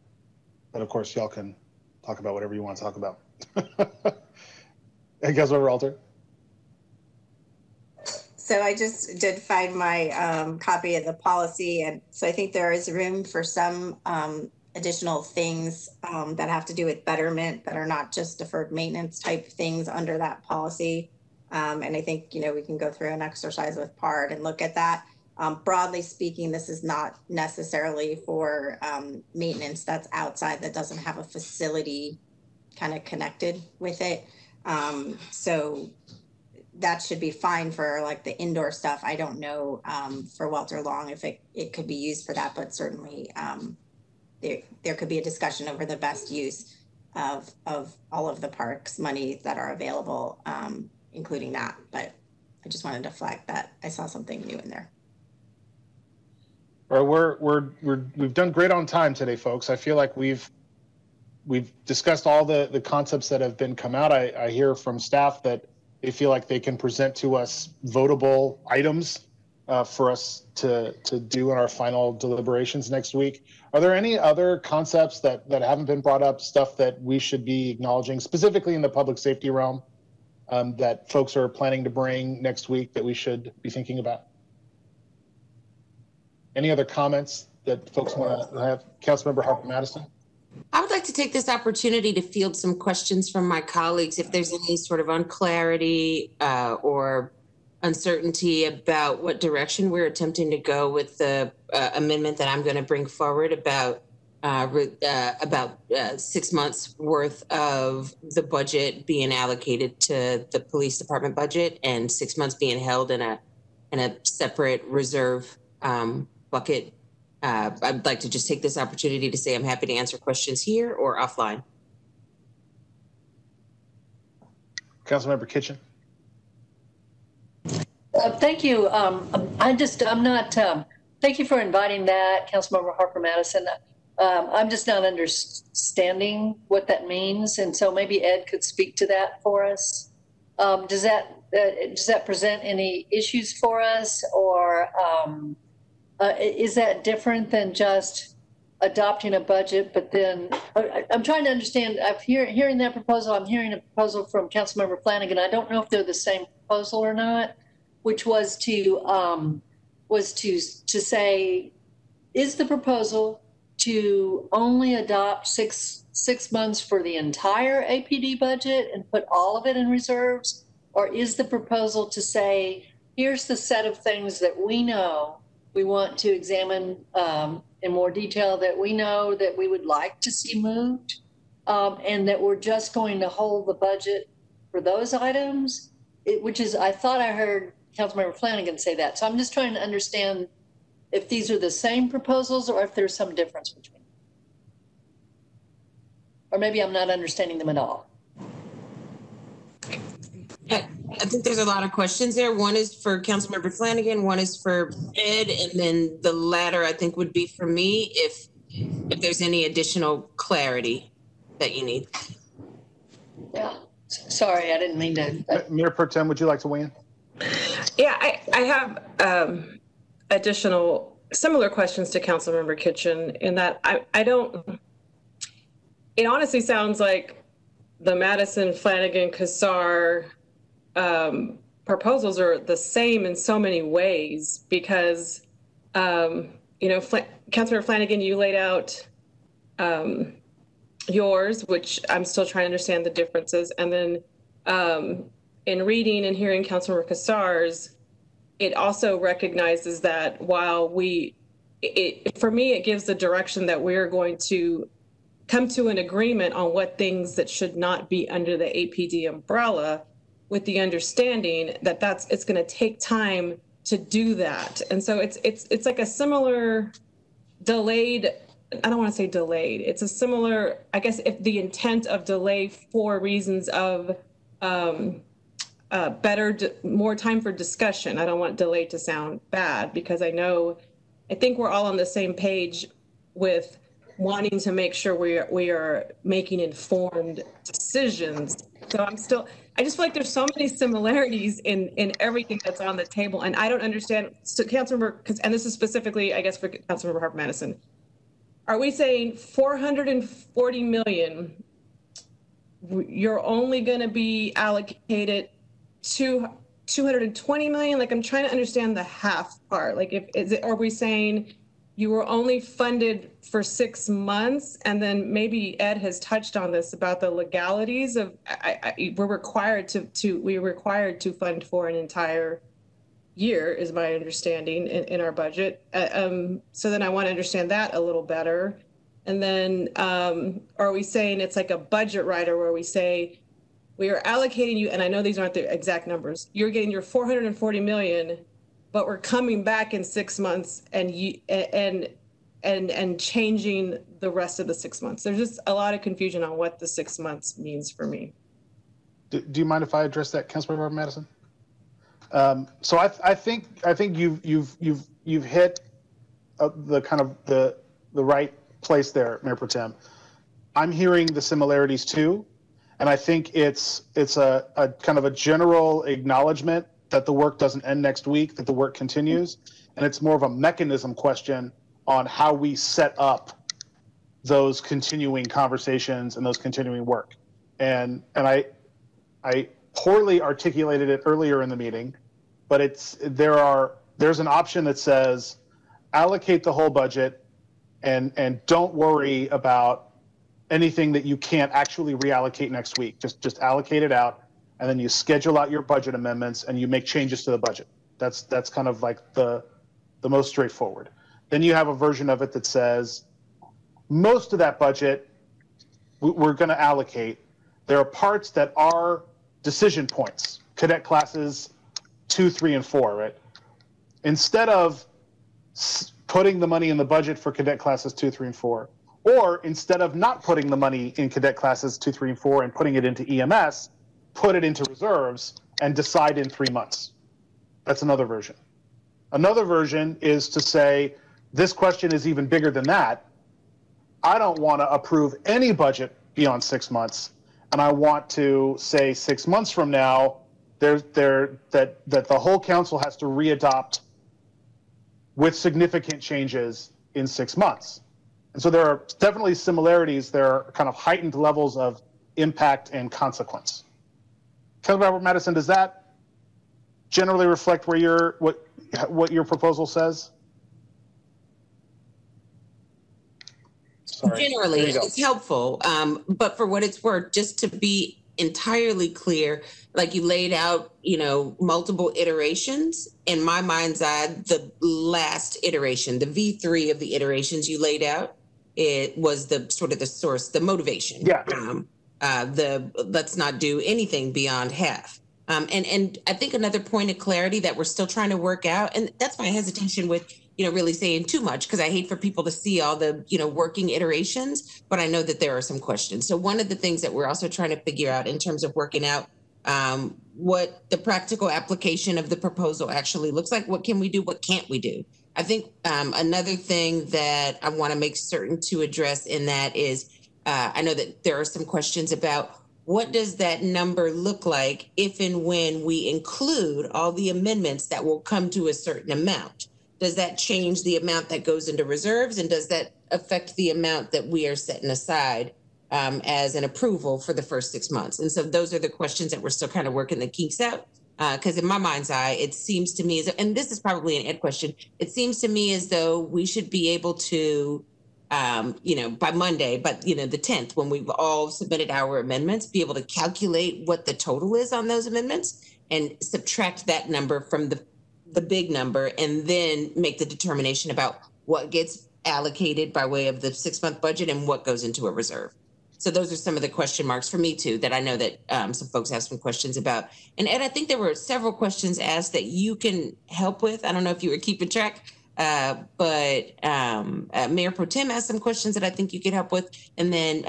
of course, y'all can talk about whatever you want to talk about. Hey, Councilmember Alter. So I just did find my copy of the policy. And so I think there is room for some additional things that have to do with betterment that are not just deferred maintenance type things under that policy. And I think, we can go through an exercise with PARD and look at that. Broadly speaking, this is not necessarily for maintenance that's outside that doesn't have a facility kind of connected with it. So that should be fine for like the indoor stuff. I don't know for Walter Long if it could be used for that, but certainly there could be a discussion over the best use of all of the parks money that are available, including that. But I just wanted to flag that I saw something new in there. All right, we've done great on time today, folks. I feel like we've discussed all the concepts that have been come out. I hear from staff that they feel like they can present to us votable items for us to do in our final deliberations next week. Are there any other concepts that haven't been brought up, stuff that we should be acknowledging, specifically in the public safety realm, that folks are planning to bring next week that we should be thinking about? Any other comments that folks want to have? Councilmember Harper Madison. I would like to take this opportunity to field some questions from my colleagues if there's any sort of unclarity or uncertainty about what direction we're attempting to go with the amendment that I'm going to bring forward about 6 months worth of the budget being allocated to the police department budget and 6 months being held in a separate reserve bucket. I'd like to just take this opportunity to say I'm happy to answer questions here or offline. Councilmember Kitchen. Thank you. Thank you for inviting that, Councilmember Harper Madison. I'm just not understanding what that means. And so maybe Ed could speak to that for us. Does that present any issues for us, or is that different than just adopting a budget? But then I'm trying to understand, hearing that proposal, I'm hearing a proposal from Councilmember Flanagan. I don't know if they're the same proposal or not, which was to say, is the proposal to only adopt six months for the entire APD budget and put all of it in reserves? Or is the proposal to say, here's the set of things that we know we want to examine in more detail, that we know that we would like to see moved, and that we're just going to hold the budget for those items? Which is, I thought I heard Councilmember Flanagan say that. So I'm just trying to understand if these are the same proposals or if there's some difference between them. Or maybe I'm not understanding them at all. I think there's a lot of questions there. One is for Councilmember Flanagan, one is for Ed, and then the latter I think would be for me if there's any additional clarity that you need. Yeah, sorry, I didn't mean to. Mayor Pro Tem, would you like to weigh in? Yeah, I have additional similar questions to Councilmember Kitchen in that I don't, it honestly sounds like the Madison, Flanagan, Kassar proposals are the same in so many ways because, Councilmember Flanagan, you laid out yours, which I'm still trying to understand the differences. And then in reading and hearing Councilmember Kassar's, it also recognizes that while for me, it gives the direction that we're going to come to an agreement on what things that should not be under the APD umbrella, with the understanding that it's going to take time to do that. And so it's like a similar delayed, I don't want to say delayed. It's a similar, I guess, if the intent of delay for reasons of more time for discussion. I don't want delay to sound bad because I think we're all on the same page with wanting to make sure we are making informed decisions. So I just feel like there's so many similarities in everything that's on the table. And I don't understand, so Councilmember, and this is specifically, I guess, for Councilmember Harper Madison, are we saying 440 million, you're only going to be allocated to 220 million? Like, I'm trying to understand the half part. Like, are we saying you were only funded for 6 months, and then maybe Ed has touched on this about the legalities of we're required to fund for an entire year, is my understanding in our budget. So then I want to understand that a little better. And then are we saying it's like a budget rider where we say we are allocating you, and I know these aren't the exact numbers, you're getting your 440 million, but we're coming back in 6 months and changing the rest of the 6 months. There's just a lot of confusion on what the 6 months means for me. Do you mind if I address that, Councilmember Madison? So I think you've hit the kind of the right place there, Mayor Pro Tem. I'm hearing the similarities too, and I think it's a kind of a general acknowledgement that the work doesn't end next week, that the work continues, and it's more of a mechanism question on how we set up those continuing conversations and those continuing work. And I poorly articulated it earlier in the meeting, but there's an option that says allocate the whole budget and don't worry about anything that you can't actually reallocate next week. Just allocate it out and then you schedule out your budget amendments and you make changes to the budget. That's kind of like the most straightforward. Then you have a version of it that says most of that budget we're going to allocate. There are parts that are decision points, cadet classes 2, 3, and 4, right? Instead of putting the money in the budget for cadet classes 2, 3, and 4, or instead of not putting the money in cadet classes 2, 3, and 4 and putting it into EMS, put it into reserves and decide in 3 months. That's another version. Another version is to say, this question is even bigger than that. I don't want to approve any budget beyond 6 months, and I want to say 6 months from now, that the whole council has to readopt with significant changes in 6 months. And so there are definitely similarities. There are kind of heightened levels of impact and consequence. Councilmember Madison, does that generally reflect where what your proposal says? Sorry. Generally, it's helpful, but for what it's worth, just to be entirely clear, like you laid out, multiple iterations. In my mind's eye, the last iteration, the V3 of the iterations you laid out, it was the sort of the source, the motivation. Yeah. Let's not do anything beyond half. And I think another point of clarity that we're still trying to work out, and that's my hesitation with, really saying too much, because I hate for people to see all the, working iterations, but I know that there are some questions. So one of the things that we're also trying to figure out in terms of working out what the practical application of the proposal actually looks like. What can we do? What can't we do? I think another thing that I want to make certain to address in that is, I know that there are some questions about what does that number look like if and when we include all the amendments that will come to a certain amount? Does that change the amount that goes into reserves? And does that affect the amount that we are setting aside as an approval for the first 6 months? And so those are the questions that we're still kind of working the kinks out. Because in my mind's eye, it seems to me, and this is probably an Ed question, it seems to me as though we should be able to, by Monday, but the 10th, when we've all submitted our amendments, be able to calculate what the total is on those amendments and subtract that number from the big number, and then make the determination about what gets allocated by way of the 6 month budget and what goes into a reserve. So those are some of the question marks for me too, that I know that some folks have some questions about. And Ed, I think there were several questions asked that you can help with. I don't know if you were keeping track, but Mayor Pro Tem asked some questions that I think you could help with. And then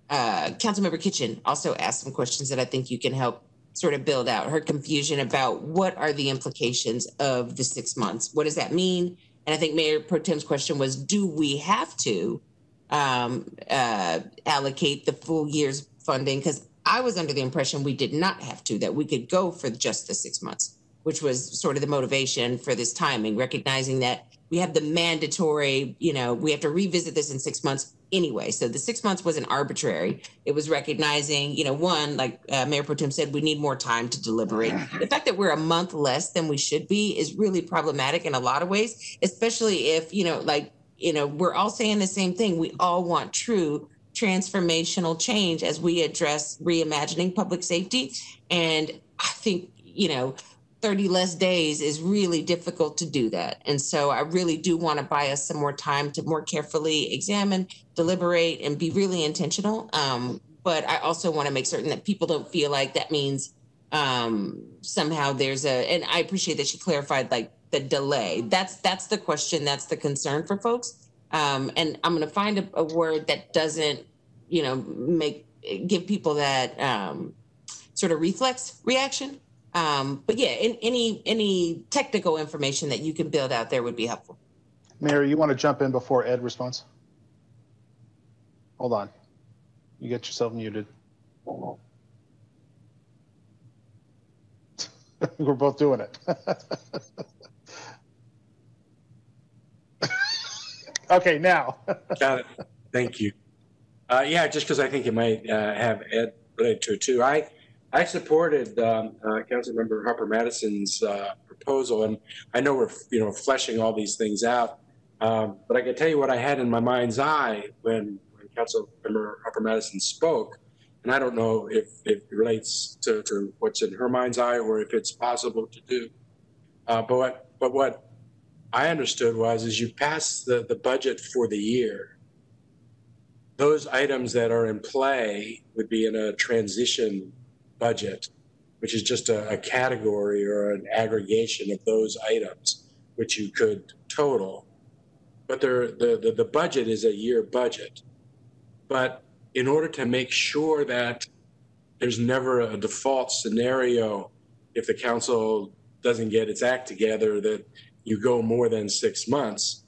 Councilmember Kitchen also asked some questions that I think you can help sort of build out her confusion about what are the implications of the 6 months. What does that mean? And I think Mayor Pro Tem's question was, do we have to allocate the full year's funding? Because I was under the impression we did not have to, that we could go for just the 6 months, which was sort of the motivation for this timing, recognizing that we have the mandatory, we have to revisit this in 6 months anyway. So the 6 months wasn't arbitrary. It was recognizing, one, like Mayor Pro Tem said, we need more time to deliberate. The fact that we're a month less than we should be is really problematic in a lot of ways, especially if, we're all saying the same thing. We all want true transformational change as we address reimagining public safety. And I think, 30 less days is really difficult to do that. And so I really do want to buy us some more time to more carefully examine, deliberate, and be really intentional. But I also want to make certain that people don't feel like that means somehow there's and I appreciate that she clarified like the delay. That's the question, that's the concern for folks. And I'm going to find a word that doesn't, give people that sort of reflex reaction. But yeah, any technical information that you can build out there would be helpful. Mayor, you want to jump in before Ed responds? Hold on. You get yourself muted. We're both doing it. Okay, now. Got it. Thank you. Yeah, just because I think it might have Ed related to it too. I supported Councilmember Harper Madison's proposal, and I know we're fleshing all these things out. But I can tell you what I had in my mind's eye when Councilmember Harper Madison spoke And I don't know if it relates to what's in her mind's eye or if it's possible to do. But what I understood is you pass the budget for the year. Those items that are in play would be in a transition budget, which is just a category or an aggregation of those items, which you could total. But the budget is a year budget. But in order to make sure that there's never a default scenario if the council doesn't get its act together that you go more than 6 months,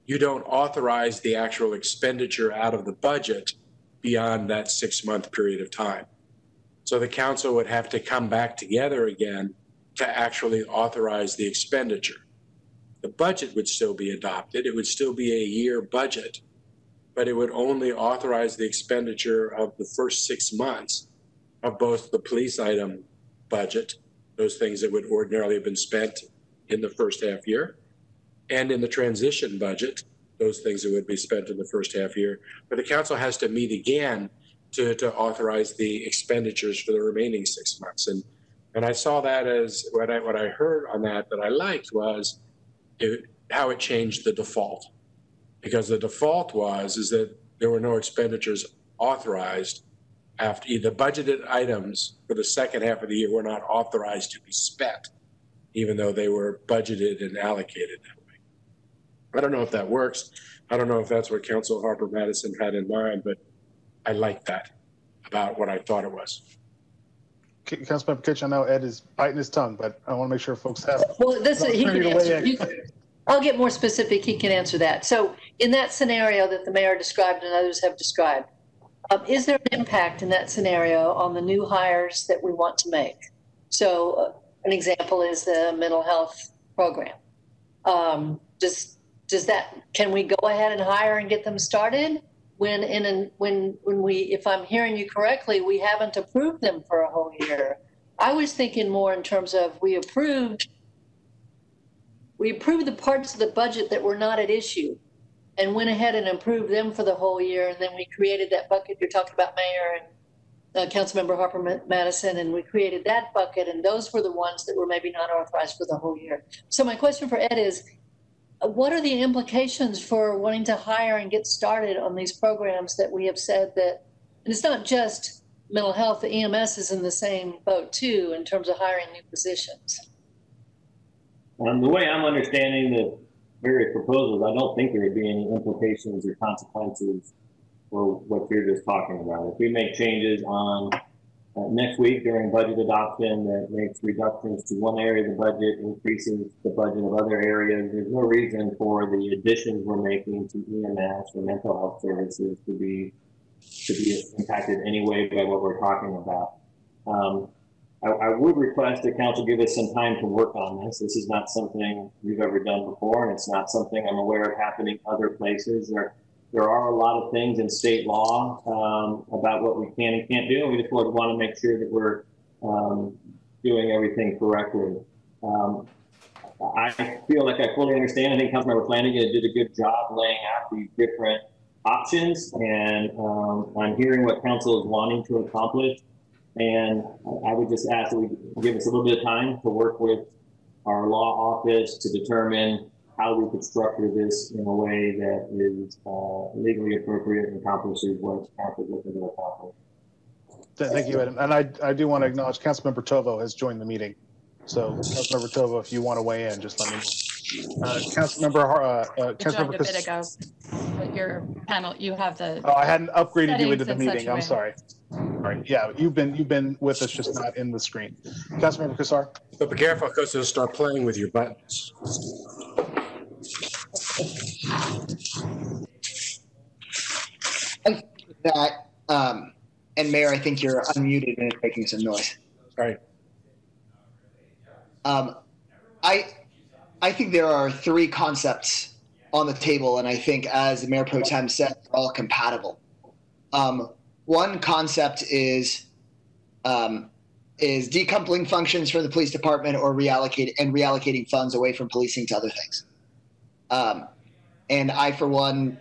you don't authorize the actual expenditure out of the budget beyond that 6-month period of time. So the council would have to come back together again to actually authorize the expenditure. The budget would still be adopted. It would still be a year budget, but it would only authorize the expenditure of the first 6 months of both the police item budget, those things that would ordinarily have been spent in the first half year, and in the transition budget, those things that would be spent in the first half year. But the council has to meet again to authorize the expenditures for the remaining 6 months. And I saw that as what I heard on that I liked was how it changed the default. Because the default is that there were no expenditures authorized after the budgeted items for the second half of the year were not authorized to be spent, even though they were budgeted and allocated that way. I don't know if that works. I don't know if that's what Council Harper Madison had in mind, but I like that about what I thought it was. Councilmember Kitchen, I know Ed is biting his tongue, but I want to make sure folks have. Well, he can answer. I'll get more specific. He can answer that. So in that scenario that the mayor described and others have described, is there an impact in that semario on the new hires that we want to make? So an example is the mental health program. Does that, can we go ahead and hire and get them started when if I'm hearing you correctly, we haven't approved them for a whole year? I was thinking more in terms of we approved the parts of the budget that were not at issue and went ahead and approved them for the whole year. And then we created that bucket you're talking about, Mayor and Councilmember Harper Madison, and we created that bucket. And those were the ones that were maybe not authorized for the whole year. So my question for Ed is, what are the implications for wanting to hire and get started on these programs that we have said that, and it's not just mental health, the EMS is in the same boat too, in terms of hiring new positions? The way I'm understanding the various proposals, I don't think there would be any implications or consequences for what you're just talking about. If we make changes on next week during budget adoption that makes reductions to one area of the budget, increases the budget of other areas, there's no reason for the additions we're making to EMS or mental health services to be impacted anyway by what we're talking about. I would request that council give us some time to work on this. This is not something we've ever done before, and it's not something I'm aware of happening other places. There are a lot of things in state law about what we can and can't do, and we just want to make sure that we're doing everything correctly. I feel like I fully understand. I think Councilmember Flanagan did a good job laying out these different options, and I'm hearing what council is wanting to accomplish. And I would just ask that we give us a little bit of time to work with our law office to determine how we could structure this in a way that is legally appropriate and accomplishes what council is looking to accomplish. Thank you, Ed. And I do want to acknowledge Councilmember Tovo has joined the meeting. So Councilmember Tovo, if you want to weigh in, just let me know. Councilmember a bit ago, but your panel, you have the. Oh, I hadn't upgraded you into the meeting. I'm sorry. All right. Yeah, you've been with us, just not in the screen. Councilmember Kassar. But be careful because they'll start playing with your buttons. That and Mayor, I think you're unmuted and it's making some noise. Right. I think there are three concepts on the table, and I think, as Mayor Pro Tem said, they're all compatible. One concept is decoupling functions from the police department or reallocating funds away from policing to other things. And I, for one,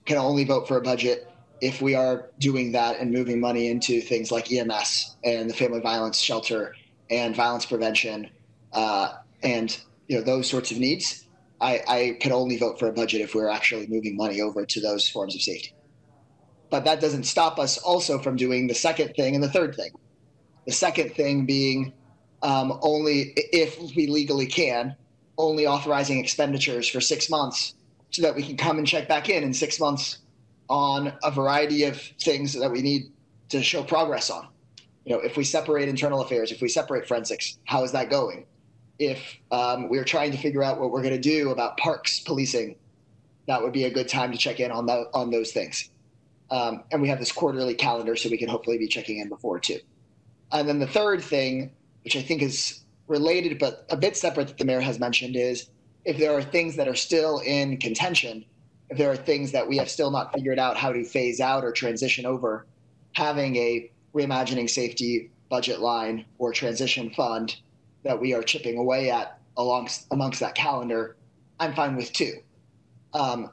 can only vote for a budget if we are doing that and moving money into things like EMS and the family violence shelter and violence prevention, and those sorts of needs, I could only vote for a budget if we're actually moving money over to those forms of safety. But that doesn't stop us also from doing the second thing and the third thing. The second thing being only, if we legally can, only authorizing expenditures for 6 months so that we can come and check back in 6 months on a variety of things that we need to show progress on. If we separate internal affairs, if we separate forensics, how is that going? If we're trying to figure out what we're going to do about parks policing, that would be a good time to check in on those things. And we have this quarterly calendar, so we can hopefully be checking in before too. And then the third thing, which I think is related but a bit separate that the mayor has mentioned, is if there are things that are still in contention, if there are things that we have still not figured out how to phase out or transition over, having a reimagining safety budget line or transition fund that we are chipping away at amongst that calendar, I'm fine with too. And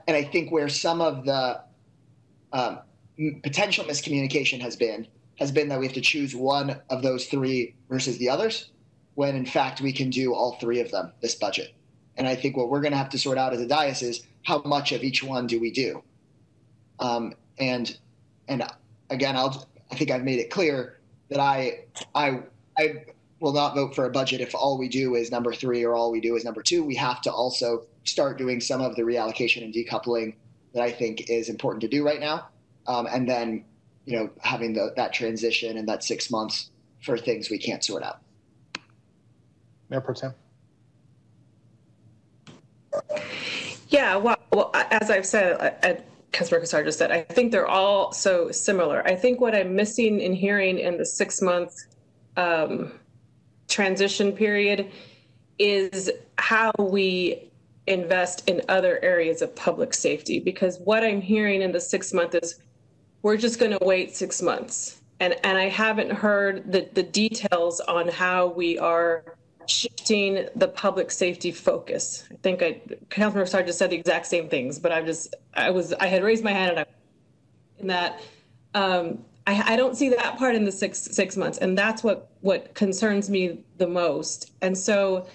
I think where some of the potential miscommunication has been that we have to choose one of those three versus the others, when in fact we can do all three of them this budget. And I think what we're going to have to sort out as a diocese is how much of each one do we do. And again, I think I've made it clear that I will not vote for a budget if all we do is number 3 or all we do is number 2. We have to also start doing some of the reallocation and decoupling that I think is important to do right now. And then, having that transition and that 6 months for things we can't sort out. Mayor Pro Tem. Yeah, well, as I've said, Councilmember Cassar just said, I think they're all so similar. I think what I'm missing in hearing in the 6-month transition period is how we invest in other areas of public safety, because what I'm hearing in the 6 month is we're just going to wait 6 months. And I haven't heard the details on how we are shifting the public safety focus. I think Councilmember Cassar just said the exact same things, but I had raised my hand I don't see that part in the six months, and that's what concerns me the most. And so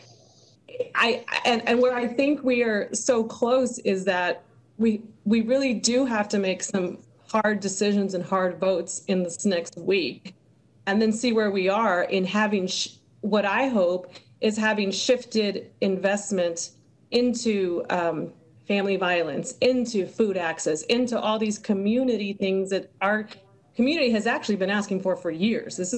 and where I think we are so close is that we really do have to make some hard decisions and hard votes in this next week, and then see where we are in having what I hope is having shifted investment into family violence, into food access, into all these community things that our community has actually been asking for years. This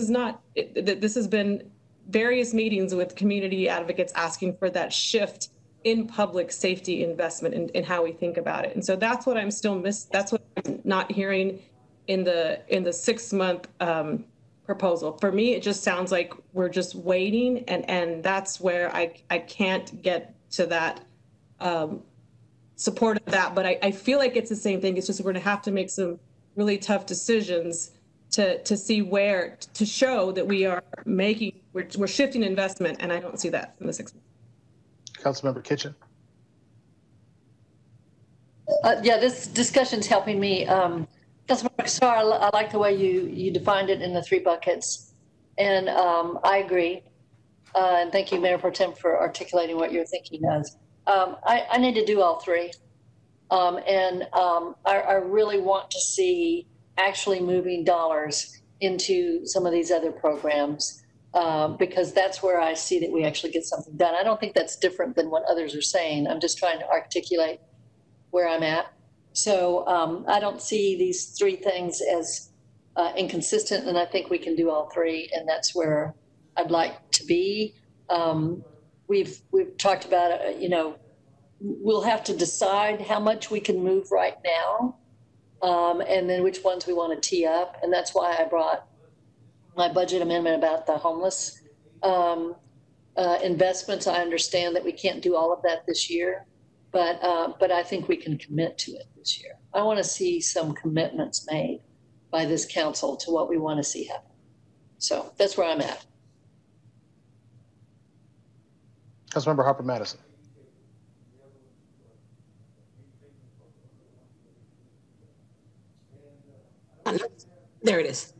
has been various meetings with community advocates asking for that shift in public safety investment in how we think about it. And so that's what I'm that's what I'm not hearing in the 6 month proposal. For me, it just sounds like we're just waiting, and that's where I can't get to that support of that. But I feel like it's the same thing. It's just we're going to have to make some really tough decisions to see where to show that we're shifting investment, and I don't see that in the 6 months. Councilmember Kitchen. Yeah, this discussion's helping me. Councilmember Cassar, I like the way you defined it in the 3 buckets, and I agree. And thank you, Mayor Pro Tem, for articulating what you're thinking does. I need to do all 3. I really want to see actually moving dollars into some of these other programs, because that's where I see that we actually get something done. I don't think that's different than what others are saying. I'm just trying to articulate where I'm at. So I don't see these 3 things as inconsistent, and I think we can do all 3, and that's where I'd like to be. We've talked about, we'll have to decide how much we can move right now, and then which ones we want to tee up. And that's why I brought my budget amendment about the homeless investments. I understand that we can't do all of that this year, but I think we can commit to it this year. I want to see some commitments made by this council to what we want to see happen. So that's where I'm at. Councilmember Harper-Madison. There it is.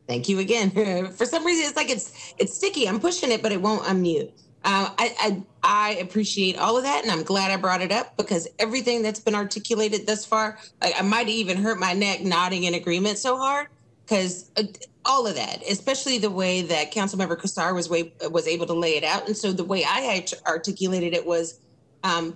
Thank you again. For some reason, it's like it's sticky. I'm pushing it, but it won't unmute. I appreciate all of that, and I'm glad I brought it up because everything that's been articulated thus far, I might have even hurt my neck nodding in agreement so hard because all of that, especially the way that Councilmember Kassar was able to lay it out. And so the way I articulated it was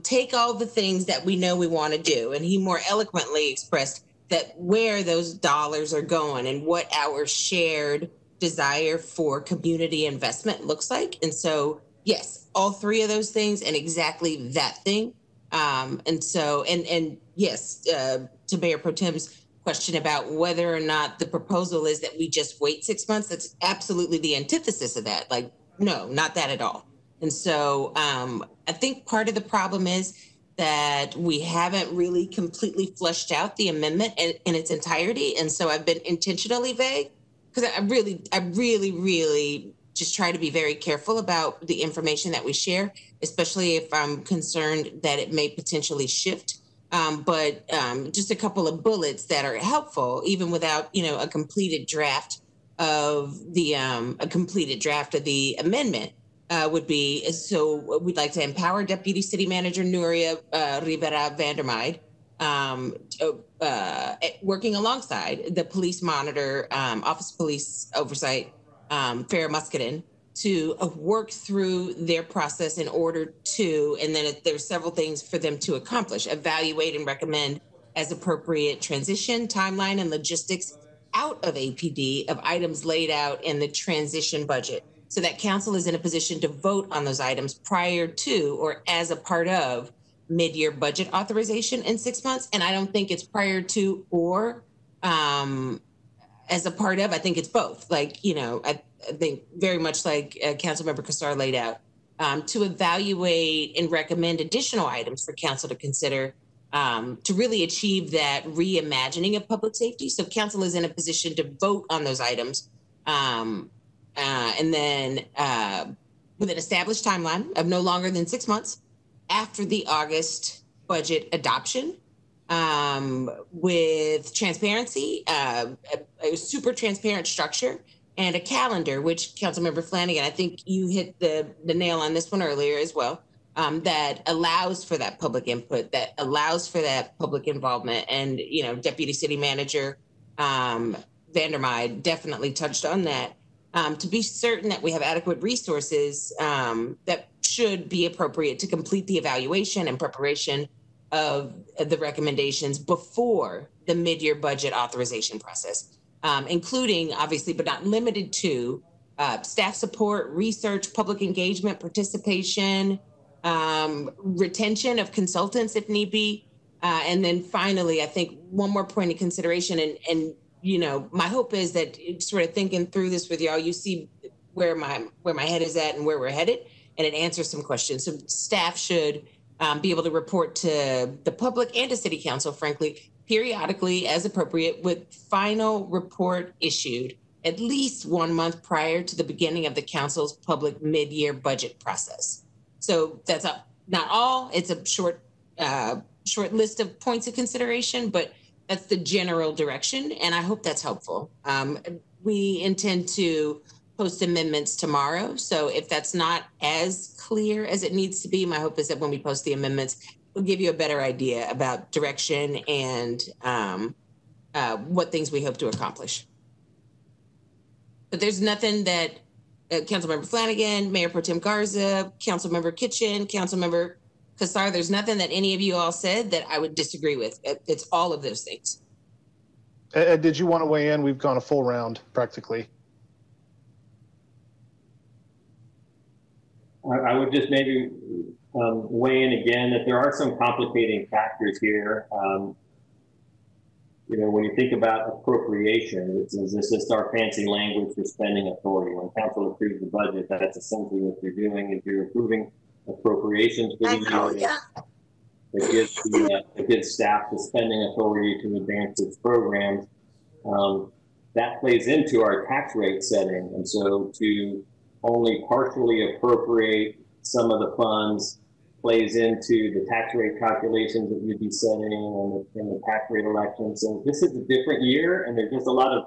take all the things that we know we want to do. And he more eloquently expressed that where those dollars are going and what our shared desire for community investment looks like. And so, yes, all three of those things and exactly that thing. And so, and yes, to Mayor Pro Tem's question about whether or not the proposal is that we just wait 6 months, that's absolutely the antithesis of that. Like, no, not that at all. And so I think part of the problem is that we haven't really completely fleshed out the amendment in its entirety. And so I've been intentionally vague because I really just try to be very careful about the information that we share, especially if I'm concerned that it may potentially shift. But just a couple of bullets that are helpful, even without, a completed draft of the amendment. Would be, so we'd like to empower Deputy City Manager Nuria Rivera Vandermeide, working alongside the police monitor, Office of Police Oversight, Farrah Muscadin, to work through their process in order to, and then there's several things for them to accomplish, evaluate and recommend as appropriate transition, timeline, and logistics out of APD of items laid out in the transition budget, so that council is in a position to vote on those items prior to or as a part of mid-year budget authorization in 6 months. And I don't think it's prior to or as a part of. I think it's both. Like, I think very much like Councilmember Kassar laid out, to evaluate and recommend additional items for council to consider to really achieve that reimagining of public safety. So council is in a position to vote on those items. And then with an established timeline of no longer than 6 months after the August budget adoption, with transparency, a super transparent structure, and a calendar, which Councilmember Flanagan, I think you hit the nail on this one earlier as well, that allows for that public input, that allows for that public involvement. And, Deputy City Manager Vandermeide definitely touched on that. To be certain that we have adequate resources that should be appropriate to complete the evaluation and preparation of the recommendations before the mid-year budget authorization process, including, obviously, but not limited to, staff support, research, public engagement, participation, retention of consultants if need be. And then finally, I think one more point of consideration, and my hope is that sort of thinking through this with y'all, you see where my head is at and where we're headed, and it answers some questions. So staff should be able to report to the public and to City Council, frankly, periodically as appropriate, with final report issued at least 1 month prior to the beginning of the council's public mid-year budget process. So that's not all. It's a short list of points of consideration, but that's the general direction, and I hope that's helpful. We intend to post amendments tomorrow, so if that's not as clear as it needs to be, my hope is that when we post the amendments, we'll give you a better idea about direction and what things we hope to accomplish. But there's nothing that Councilmember Flanagan, Mayor Pro Tem Garza, Councilmember Kitchen, Councilmember Kassar, there's nothing that any of you all said that I would disagree with. It's all of those things. Ed, did you want to weigh in? We've gone a full round practically. I would just maybe weigh in again that there are some complicating factors here. When you think about appropriation, this is just our fancy language for spending authority. When council approves the budget, that's essentially what you're doing, is you're approving appropriations for the year. It gives staff the spending authority to advance its programs. That plays into our tax rate setting. And so to only partially appropriate some of the funds plays into the tax rate calculations that you'd be setting and the tax rate election. So this is a different year, and there's just a lot of.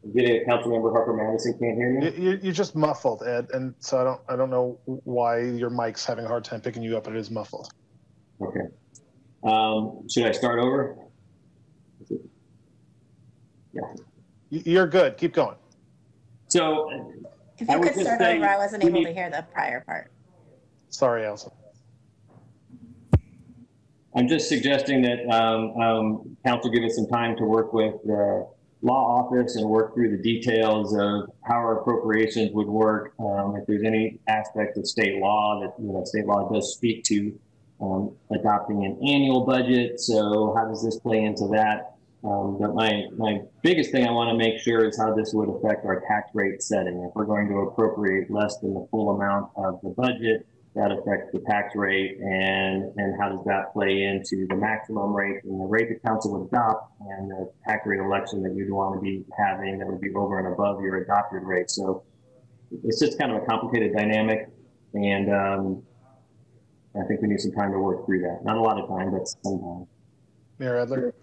I'm getting a Councilmember Harper Madison can't hear me. You're just muffled, Ed, and so I don't know why your mic's having a hard time picking you up, but it is muffled. Okay. Should I start over? Yeah. You're good. Keep going. So if you could start over, I wasn't able to hear the prior part. Sorry, Elsa. I'm just suggesting that council give us some time to work with the law office and work through the details of how our appropriations would work. If there's any aspect of state law that state law does speak to adopting an annual budget. So how does this play into that? But my biggest thing I want to make sure is how this would affect our tax rate setting. If we're going to appropriate less than the full amount of the budget, that affects the tax rate, and how does that play into the maximum rate and the rate the council would adopt and the tax rate election that you'd want to be having that would be over and above your adopted rate. So it's just kind of a complicated dynamic, and I think we need some time to work through that. Not a lot of time, but some time. Mayor Adler.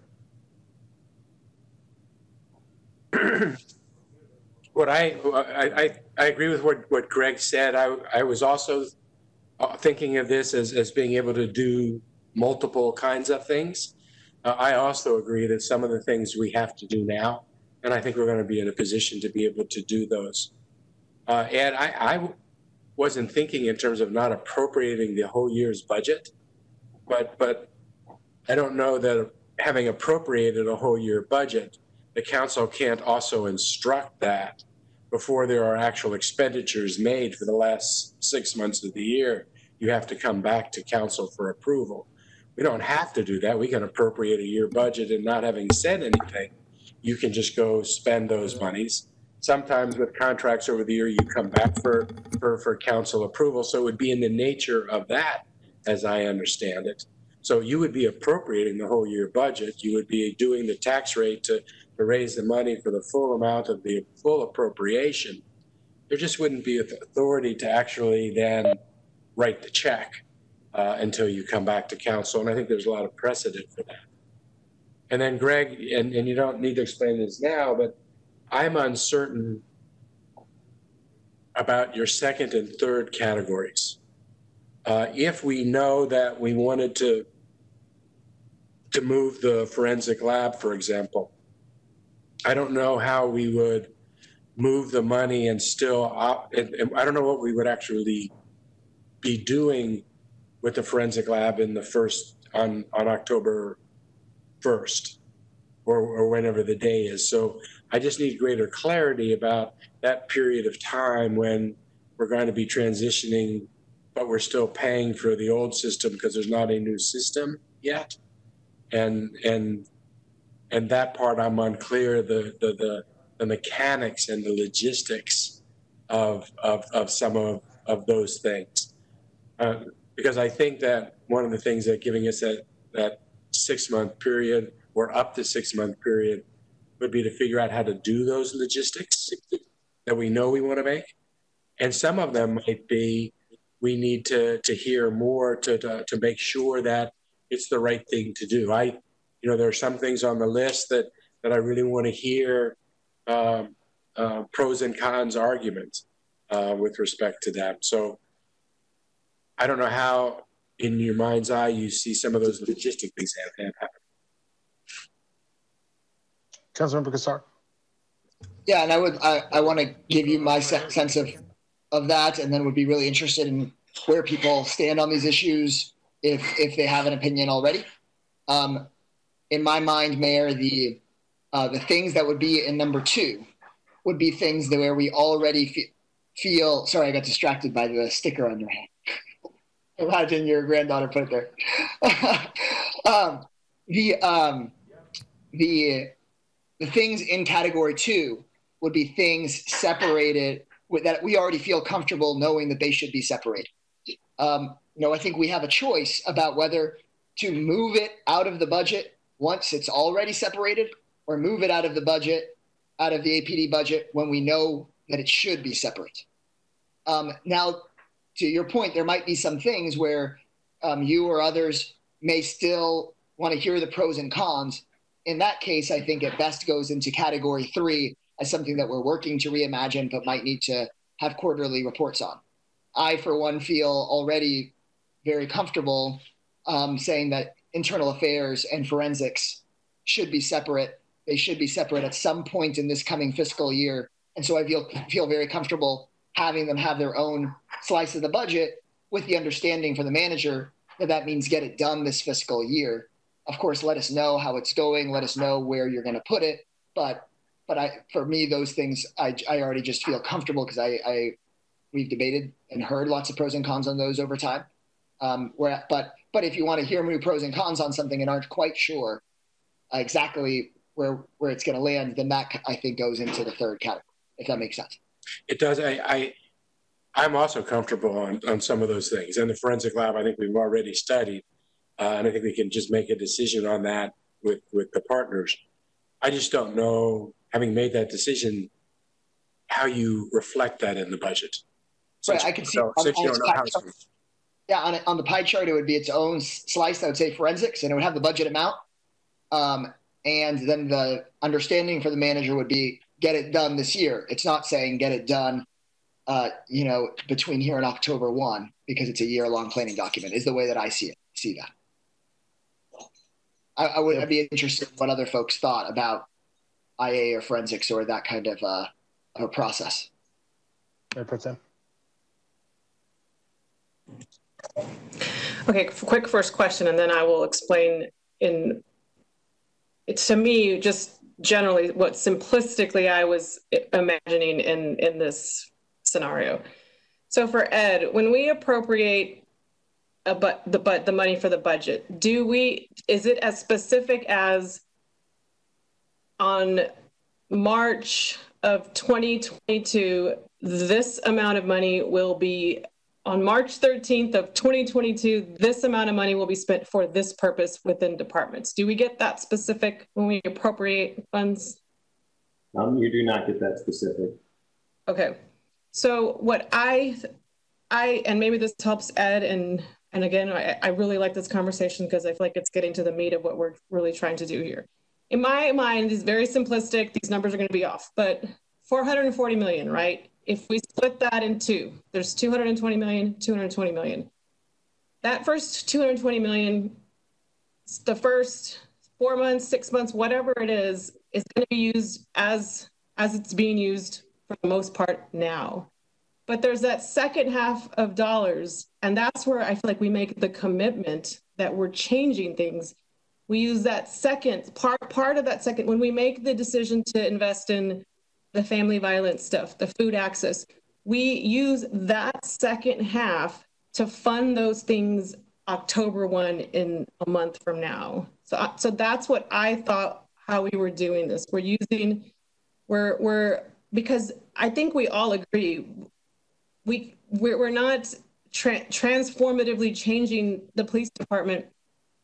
What I agree with what Greg said. I was also thinking of this as being able to do multiple kinds of things. I also agree that some of the things we have to do now, and I think we're going to be in a position to be able to do those. And I wasn't thinking in terms of not appropriating the whole year's budget, but I don't know that having appropriated a whole year budget, the council can't also instruct that before there are actual expenditures made for the last 6 months of the year. You have to come back to council for approval. We don't have to do that. We can appropriate a year budget and not having said anything, you can just go spend those monies. Sometimes with contracts over the year, you come back for council approval. So it would be in the nature of that, as I understand it. So you would be appropriating the whole year budget. You would be doing the tax rate to raise the money for the full amount of the full appropriation. There just wouldn't be authority to actually then write the check until you come back to council. And I think there's a lot of precedent for that. And then Greg, and you don't need to explain this now, but I'm uncertain about your second and third categories. If we know that we wanted to move the forensic lab, for example, I don't know how we would move the money and still, and I don't know what we would actually be doing with the forensic lab in the on October 1st or whenever the day is. So I just need greater clarity about that period of time when we're going to be transitioning, but we're still paying for the old system because there's not a new system yet. And that part I'm unclear, the mechanics and the logistics of some of those things. Because I think that one of the things that giving us that 6 month period or up to 6 month period would be to figure out how to do those logistics that we know we want to make. And some of them might be, we need to hear more to make sure that it's the right thing to do. There are some things on the list that I really want to hear pros and cons arguments with respect to that. So I don't know how, in your mind's eye, you see some of those logistic things happen. Councilmember Kassar. Yeah, and I want to give you my sense of that, and then would be really interested in where people stand on these issues if they have an opinion already. In my mind, Mayor, the things that would be in number 2 would be things where we already feel. Sorry, I got distracted by the sticker on your hand. Imagine your granddaughter put it there. The things in category 2 would be things separated that we already feel comfortable knowing that they should be separated. I think we have a choice about whether to move it out of the budget once it's already separated, or move it out of the budget, out of the APD budget when we know that it should be separate. Now, to your point, there might be some things where you or others may still want to hear the pros and cons. In that case, I think it best goes into category 3 as something that we're working to reimagine, but might need to have quarterly reports on. I, for one, feel already very comfortable saying that internal affairs and forensics should be separate. They should be separate at some point in this coming fiscal year. And so I feel very comfortable having them have their own slice of the budget, with the understanding for the manager that that means get it done this fiscal year. Of course, let us know how it's going. Let us know where you're going to put it. But for me, those things, I already just feel comfortable because we've debated and heard lots of pros and cons on those over time. But if you want to hear new pros and cons on something and aren't quite sure exactly where it's going to land, then that, I think, goes into the third category, if that makes sense. It does. I'm also comfortable on some of those things. And the forensic lab, I think we've already studied, and I think we can just make a decision on that with the partners. I just don't know, having made that decision, how you reflect that in the budget. Right, I can see. Yeah, on the pie chart, it would be its own slice. I would say forensics, and it would have the budget amount. And then the understanding for the manager would be get it done this year. It's not saying get it done, between here and October 1, because it's a year-long planning document, is the way that I see that. I'd be interested in what other folks thought about IA or forensics or that kind of a process. Okay, quick first question, and then I will explain to me, just generally what simplistically I was imagining in this scenario. So for Ed, when we appropriate the money for the budget, is it as specific as on March of 2022, this amount of money will be on March 13th of 2022, this amount of money will be spent for this purpose within departments? Do we get that specific when we appropriate funds? You do not get that specific. Okay. So what and maybe this helps Ed, and again, I really like this conversation because I feel like it's getting to the meat of what we're really trying to do here. In my mind, it's very simplistic. These numbers are going to be off, but 440 million, right? If we split that in two, there's 220 million, 220 million. That first 220 million, the first 4 months, 6 months, whatever it is going to be used as it's being used for the most part now. But there's that second half of dollars, and that's where I feel like we make the commitment that we're changing things. We use that second part of that second, when we make the decision to invest in the family violence stuff, the food access, we use that second half to fund those things October 1 in a month from now. So that's what I thought how we were doing this. Because I think we all agree, we're not transformatively changing the police department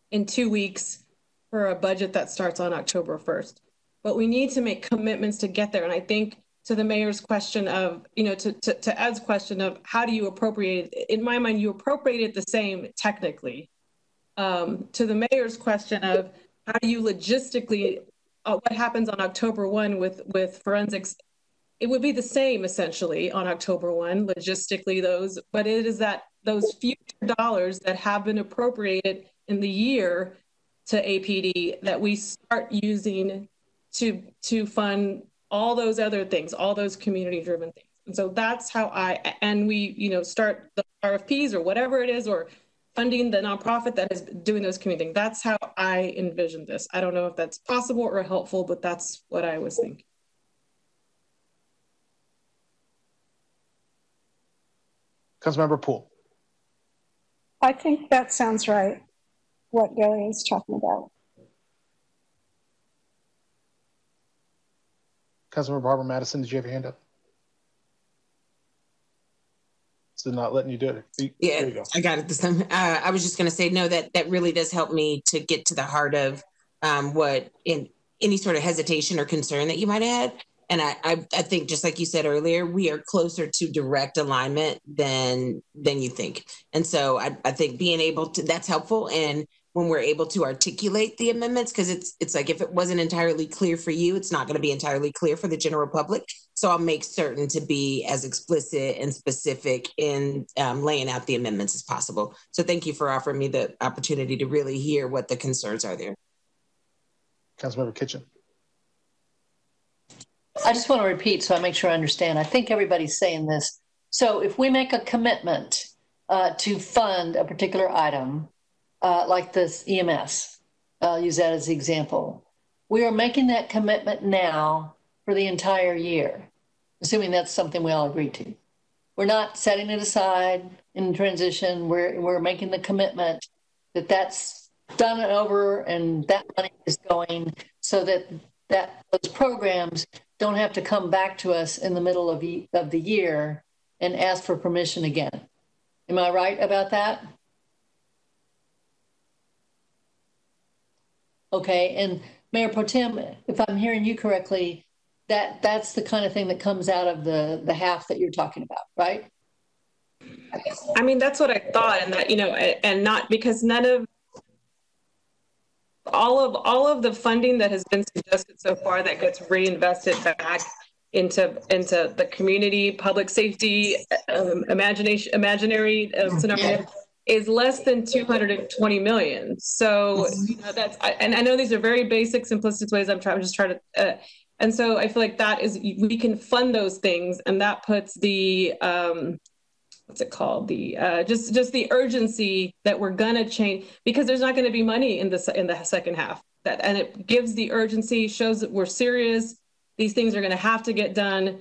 in 2 weeks for a budget that starts on October 1st. But we need to make commitments to get there. And I think to the mayor's question of, to Ed's question of how do you appropriate it? In my mind, you appropriate it the same technically. To the mayor's question of how do you logistically, what happens on October 1 with forensics, it would be the same essentially on October 1, logistically but it is that those future dollars that have been appropriated in the year to APD that we start using to fund all those other things, all those community-driven things. And so that's how we start the RFPs or whatever it is, or funding the nonprofit that is doing those community things. That's how I envisioned this. I don't know if that's possible or helpful, but that's what I was thinking. Councilmember Poole. I think that sounds right, what Gary is talking about. Councilmember Barbara Madison, did you have your hand up? So not letting you do it. Yeah, there you go. I got it this time. I was just going to say, no, that really does help me to get to the heart of what in any sort of hesitation or concern that you might have had. And I think, just like you said earlier, we are closer to direct alignment than you think. And so I think being able to, that's helpful. And when we're able to articulate the amendments, because it's like, if it wasn't entirely clear for you, it's not going to be entirely clear for the general public. So I'll make certain to be as explicit and specific in laying out the amendments as possible. So thank you for offering me the opportunity to really hear what the concerns are there. Councilmember Kitchen. I just want to repeat so I make sure I understand. I think everybody's saying this. So if we make a commitment to fund a particular item, like this EMS, I'll use that as the example, we are making that commitment now for the entire year, assuming that's something we all agree to. We're not setting it aside in transition. We're making the commitment that that's done and over and that money is going so that those programs don't have to come back to us in the middle of the year and ask for permission again. Am I right about that? Okay, and Mayor Pro Tem, if I'm hearing you correctly, that's the kind of thing that comes out of the half that you're talking about, right? I mean, that's what I thought, and that, and not because none of all of the funding that has been suggested so far that gets reinvested back into the community, public safety, imaginary scenario is less than 220 million. So that's, and I know these are very basic, simplistic ways. I'm just trying to, and so I feel like that is, we can fund those things, and that puts the what's it called? The just the urgency that we're gonna change, because there's not going to be money in the second half. And it gives the urgency, shows that we're serious. These things are going to have to get done.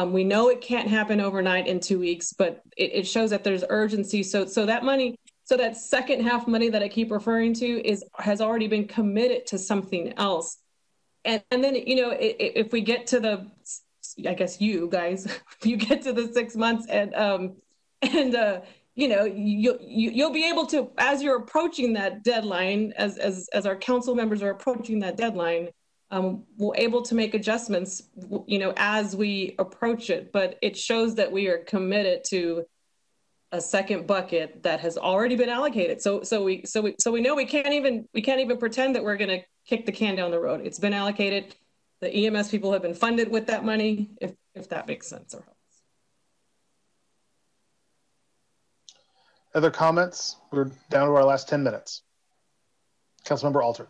We know it can't happen overnight in 2 weeks, but it shows that there's urgency. So that money, so that second half money that I keep referring to has already been committed to something else. And then if we get to I guess you guys, if you get to the 6 months you'll be able to, as you're approaching that deadline, as our council members are approaching that deadline, we're able to make adjustments, as we approach it. But it shows that we are committed to a second bucket that has already been allocated. So we know we can't even pretend that we're going to kick the can down the road. It's been allocated. The EMS people have been funded with that money, if that makes sense or helps. Other comments? We're down to our last 10 minutes. Councilmember Alter.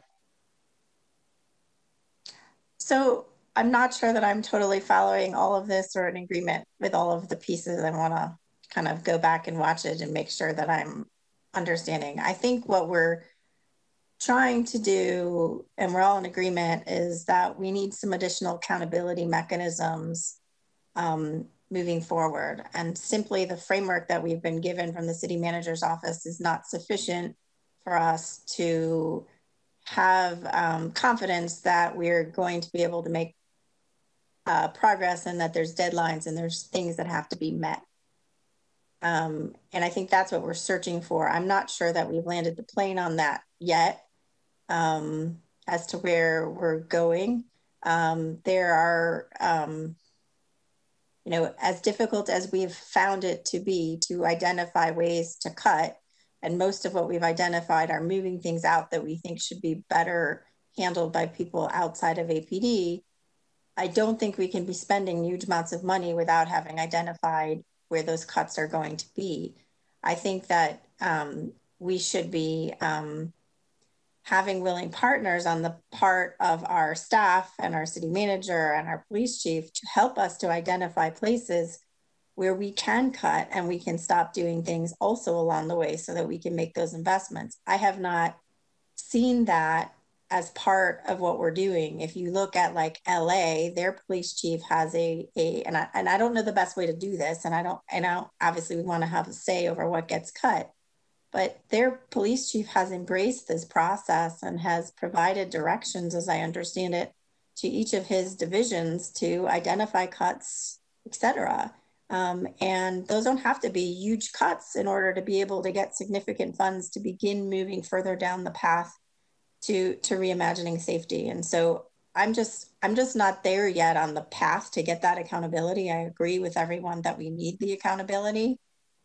So I'm not sure that I'm totally following all of this or in agreement with all of the pieces. I want to kind of go back and watch it and make sure that I'm understanding. I think what we're trying to do, and we're all in agreement, is that we need some additional accountability mechanisms moving forward. And simply the framework that we've been given from the city manager's office is not sufficient for us to have confidence that we're going to be able to make progress, and that there's deadlines and there's things that have to be met. And I think that's what we're searching for. I'm not sure that we've landed the plane on that yet, as to where we're going. There are, as difficult as we've found it to be to identify ways to cut, and most of what we've identified are moving things out that we think should be better handled by people outside of APD, I don't think we can be spending huge amounts of money without having identified where those cuts are going to be. I think that we should be having willing partners on the part of our staff and our city manager and our police chief to help us to identify places where we can cut and we can stop doing things also along the way so that we can make those investments. I have not seen that as part of what we're doing. If you look at like LA, their police chief has and I don't know the best way to do this, and I don't obviously we want to have a say over what gets cut, but their police chief has embraced this process and has provided directions, as I understand it, to each of his divisions to identify cuts, etc. And those don't have to be huge cuts in order to be able to get significant funds to begin moving further down the path to reimagining safety. And so I'm just not there yet on the path to get that accountability. I agree with everyone that we need the accountability.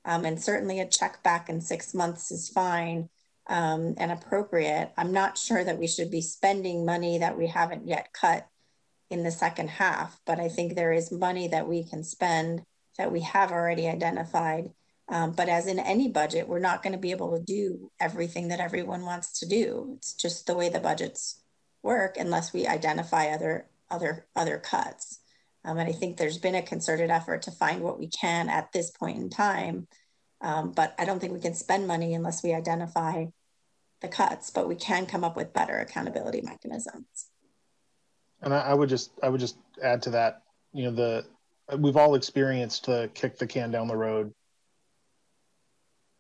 And certainly a check back in 6 months is fine and appropriate. I'm not sure that we should be spending money that we haven't yet cut in the second half, but I think there is money that we can spend that we have already identified. But as in any budget, we're not going to be able to do everything that everyone wants to do. It's just the way the budgets work unless we identify other cuts. And I think there's been a concerted effort to find what we can at this point in time. But I don't think we can spend money unless we identify the cuts, but we can come up with better accountability mechanisms. And I would just add to that, you know, we've all experienced the kick the can down the road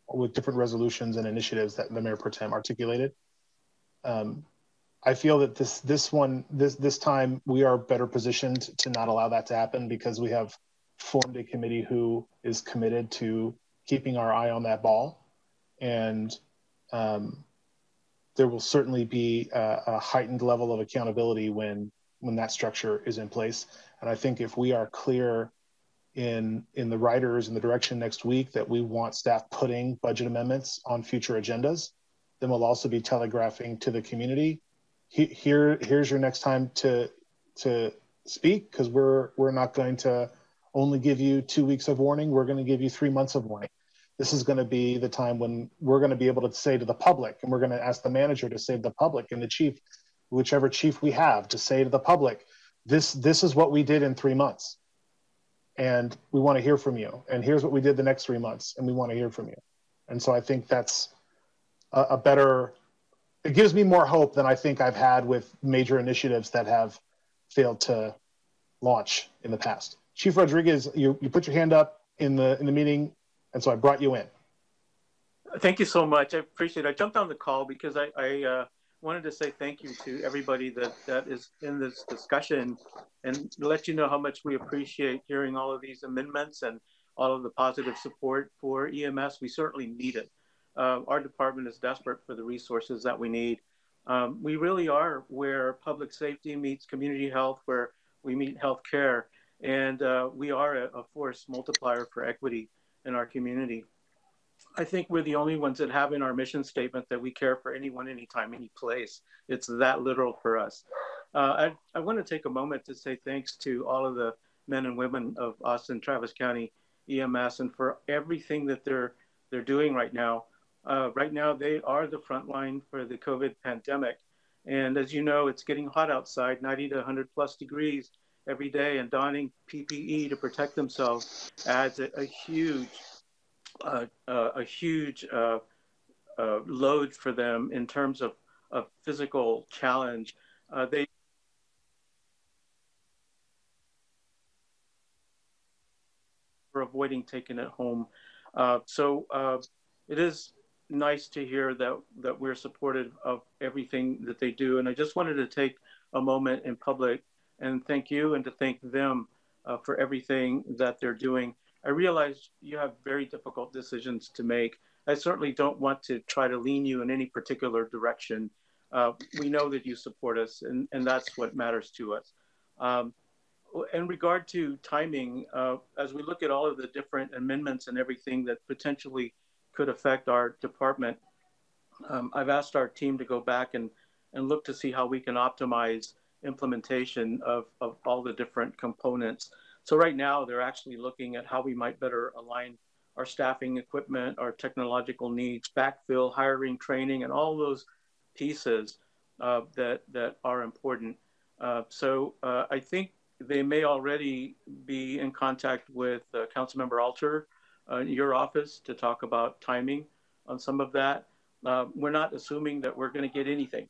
with different resolutions and initiatives that the Mayor Pro Tem articulated. I feel that this time we are better positioned to not allow that to happen because we have formed a committee who is committed to keeping our eye on that ball. And there will certainly be a heightened level of accountability when that structure is in place. And I think if we are clear in the riders and the direction next week that we want staff putting budget amendments on future agendas, then we'll also be telegraphing to the community, here's your next time to speak, because we're not going to only give you 2 weeks of warning, we're going to give you 3 months of warning. This is going to be the time when we're going to be able to say to the public, and we're going to ask the manager to say to the public and the chief, whichever chief we have, to say to the public, this is what we did in 3 months. And we want to hear from you. And here's what we did the next 3 months, and we want to hear from you. And so I think that's a better, it gives me more hope than I think I've had with major initiatives that have failed to launch in the past. Chief Rodriguez, you put your hand up in the meeting, and so I brought you in. Thank you so much. I appreciate it. I jumped on the call because I wanted to say thank you to everybody that is in this discussion and let you know how much we appreciate hearing all of these amendments and all of the positive support for EMS. We certainly need it. Our department is desperate for the resources that we need. We really are where public safety meets community health, where we meet healthcare, and we are a force multiplier for equity in our community. I think we're the only ones that have in our mission statement that we care for anyone, anytime, any place. It's that literal for us. I want to take a moment to say thanks to all of the men and women of Austin, Travis County EMS, and for everything that they're doing right now. Right now, they are the front line for the COVID pandemic. And as you know, it's getting hot outside, 90 to 100 plus degrees every day, and donning PPE to protect themselves adds a huge load for them in terms of physical challenge. They are avoiding taking it home. So it is nice to hear that we're supportive of everything that they do. And I just wanted to take a moment in public and thank you and to thank them for everything that they're doing. I realize you have very difficult decisions to make. I certainly don't want to try to lean you in any particular direction. We know that you support us, and that's what matters to us. In regard to timing, as we look at all of the different amendments and everything that potentially could affect our department, I've asked our team to go back and look to see how we can optimize implementation of all the different components. So right now, they're actually looking at how we might better align our staffing, equipment, our technological needs, backfill, hiring, training, and all those pieces that are important. So I think they may already be in contact with Councilmember Alter, your office, to talk about timing on some of that. We're not assuming that we're going to get anything,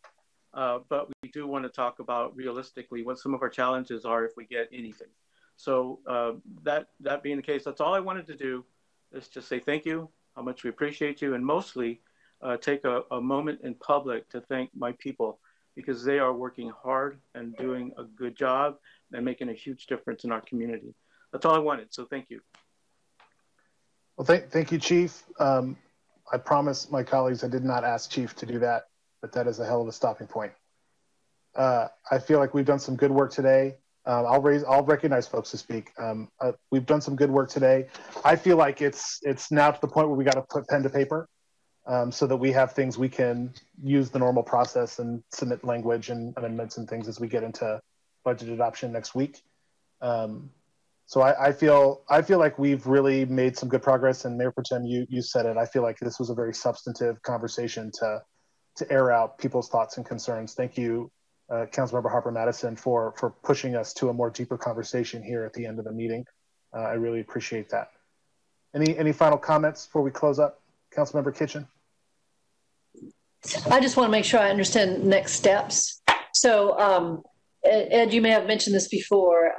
but we do want to talk about realistically what some of our challenges are if we get anything. So that being the case, that's all I wanted to do, is just say thank you, how much we appreciate you, and mostly take a moment in public to thank my people, because they are working hard and doing a good job and making a huge difference in our community. That's all I wanted, so thank you. Well, thank you, Chief. I promise my colleagues I did not ask Chief to do that, but that is a hell of a stopping point. I feel like we've done some good work today. I'll recognize folks to speak. We've done some good work today. I feel like it's now to the point where we got to put pen to paper, so that we have things we can use the normal process and submit language and amendments and things as we get into budget adoption next week. So I feel like we've really made some good progress. And Mayor Pro Tem, you said it. I feel like this was a very substantive conversation to air out people's thoughts and concerns. Thank you, Councilmember Harper Madison, for pushing us to a more deeper conversation here at the end of the meeting. I really appreciate that. Any final comments before we close up? Councilmember Kitchen. I just want to make sure I understand next steps. So, Ed, you may have mentioned this before.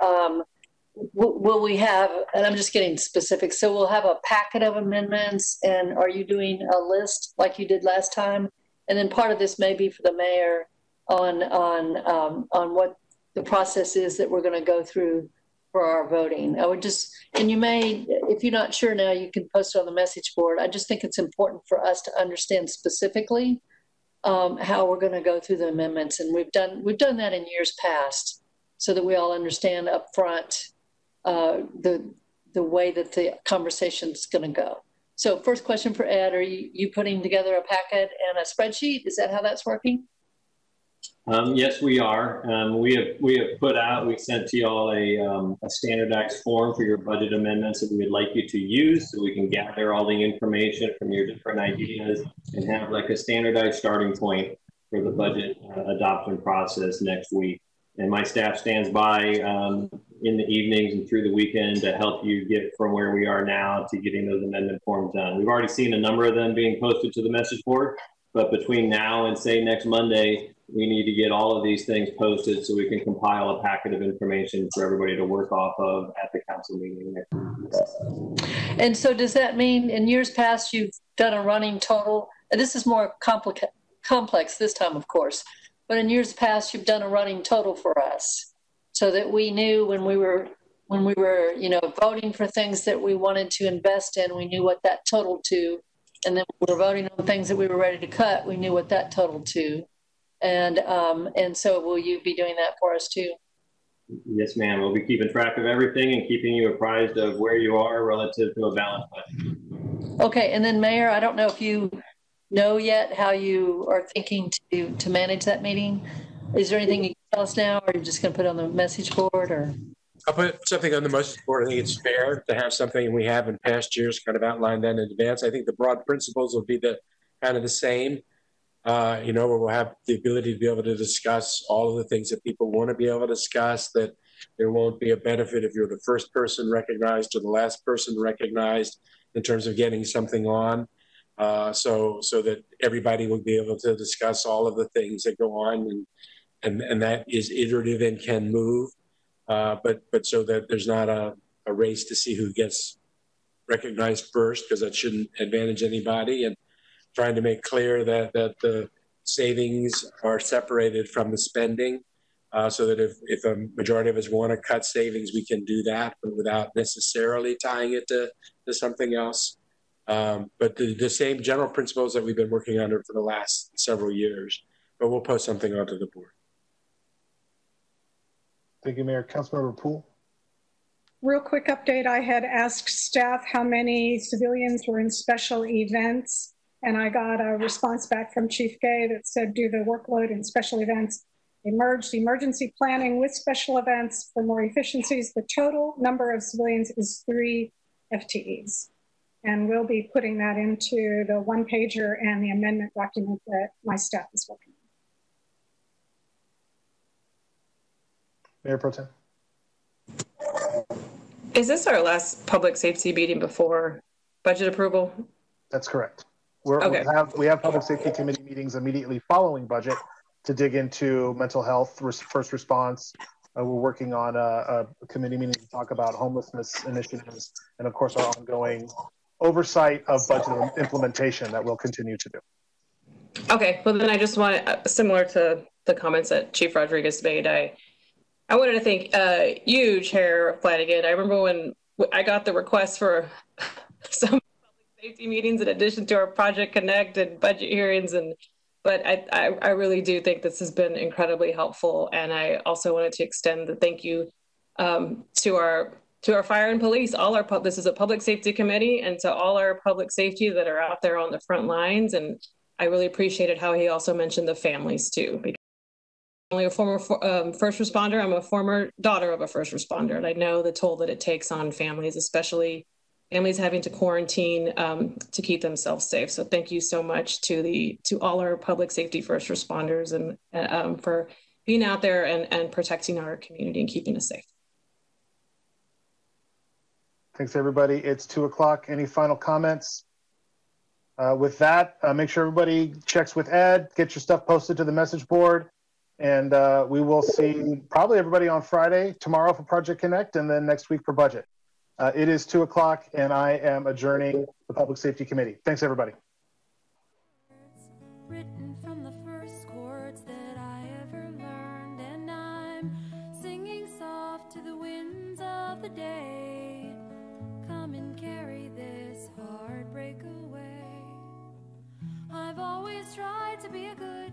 Will we have, and I'm just getting specific, so we'll have a packet of amendments, and are you doing a list like you did last time? And then part of this may be for the mayor on what the process is that we're going to go through for our voting. I would just, and you may, if you're not sure now, you can post it on the message board. I just think it's important for us to understand specifically how we're going to go through the amendments, and we've done that in years past, so that we all understand up front the way that the conversation is going to go. So first question for Ed, are you putting together a packet and a spreadsheet? Is that how that's working? Yes, we are. We have sent to y'all a standardized form for your budget amendments that we would like you to use, so we can gather all the information from your different ideas and have like a standardized starting point for the budget adoption process next week. And my staff stands by in the evenings and through the weekend to help you get from where we are now to getting those amendment forms done. We've already seen a number of them being posted to the message board, but between now and say next Monday, we need to get all of these things posted so we can compile a packet of information for everybody to work off of at the council meeting next week. And so does that mean in years past you've done a running total? And this is more complex this time, of course, but in years past you've done a running total for us so that we knew when we were voting for things that we wanted to invest in, we knew what that totaled to. And then when we were voting on things that we were ready to cut, we knew what that totaled to. And so will you be doing that for us too? Yes, ma'am. We'll be keeping track of everything and keeping you apprised of where you are relative to a balanced budget. Okay. And then Mayor, I don't know if you know yet how you are thinking to manage that meeting. Is there anything you can tell us now, or are you just going to put it on the message board? Or I'll put something on the message board. I think it's fair to have something we have in past years kind of outlined that in advance. I think the broad principles will be kind of the same. Where we'll have the ability to be able to discuss all of the things that people want to be able to discuss, that there won't be a benefit if you're the first person recognized or the last person recognized in terms of getting something on, so that everybody will be able to discuss all of the things that go on, and that is iterative and can move, but so that there's not a race to see who gets recognized first, because that shouldn't advantage anybody, and trying to make clear that the savings are separated from the spending, so that if a majority of us want to cut savings, we can do that, but without necessarily tying it to something else. But the same general principles that we've been working under for the last several years, but we'll post something onto the board. Thank you, Mayor. Councilmember Poole. Real quick update, I had asked staff how many civilians were in special events, and I got a response back from Chief Gay that said, due to the workload in special events, they merged emergency planning with special events for more efficiencies. The total number of civilians is 3 FTEs. And we'll be putting that into the one-pager and the amendment document that my staff is working on. Mayor Pro Tem. Is this our last public safety meeting before budget approval? That's correct. Okay. We have public safety committee meetings immediately following budget to dig into mental health, first response. We're working on a committee meeting to talk about homelessness initiatives, and of course our ongoing oversight of budget implementation that we'll continue to do. Okay, well then I just want similar to the comments that Chief Rodriguez made, I wanted to thank you, Chair Flanagan. I remember when I got the request for some public safety meetings in addition to our Project Connect and budget hearings, and But I really do think this has been incredibly helpful. And I also wanted to extend the thank you to our fire and police, this is a public safety committee, and to all our public safety that are out there on the front lines. And I really appreciated how he also mentioned the families too, because I'm only a former first responder. I'm a former daughter of a first responder, and I know the toll that it takes on families, especially families having to quarantine to keep themselves safe. So thank you so much to all our public safety first responders and for being out there and protecting our community and keeping us safe. Thanks, everybody. It's 2:00. Any final comments? With that, make sure everybody checks with Ed, get your stuff posted to the message board, and we will see probably everybody on Friday, tomorrow for Project Connect, and then next week for budget. It is 2:00, and I am adjourning the Public Safety Committee. Thanks, everybody. Written from the first chords that I ever learned, and I'm singing soft to the winds of the day. Come and carry this heartbreak away. I've always tried to be a good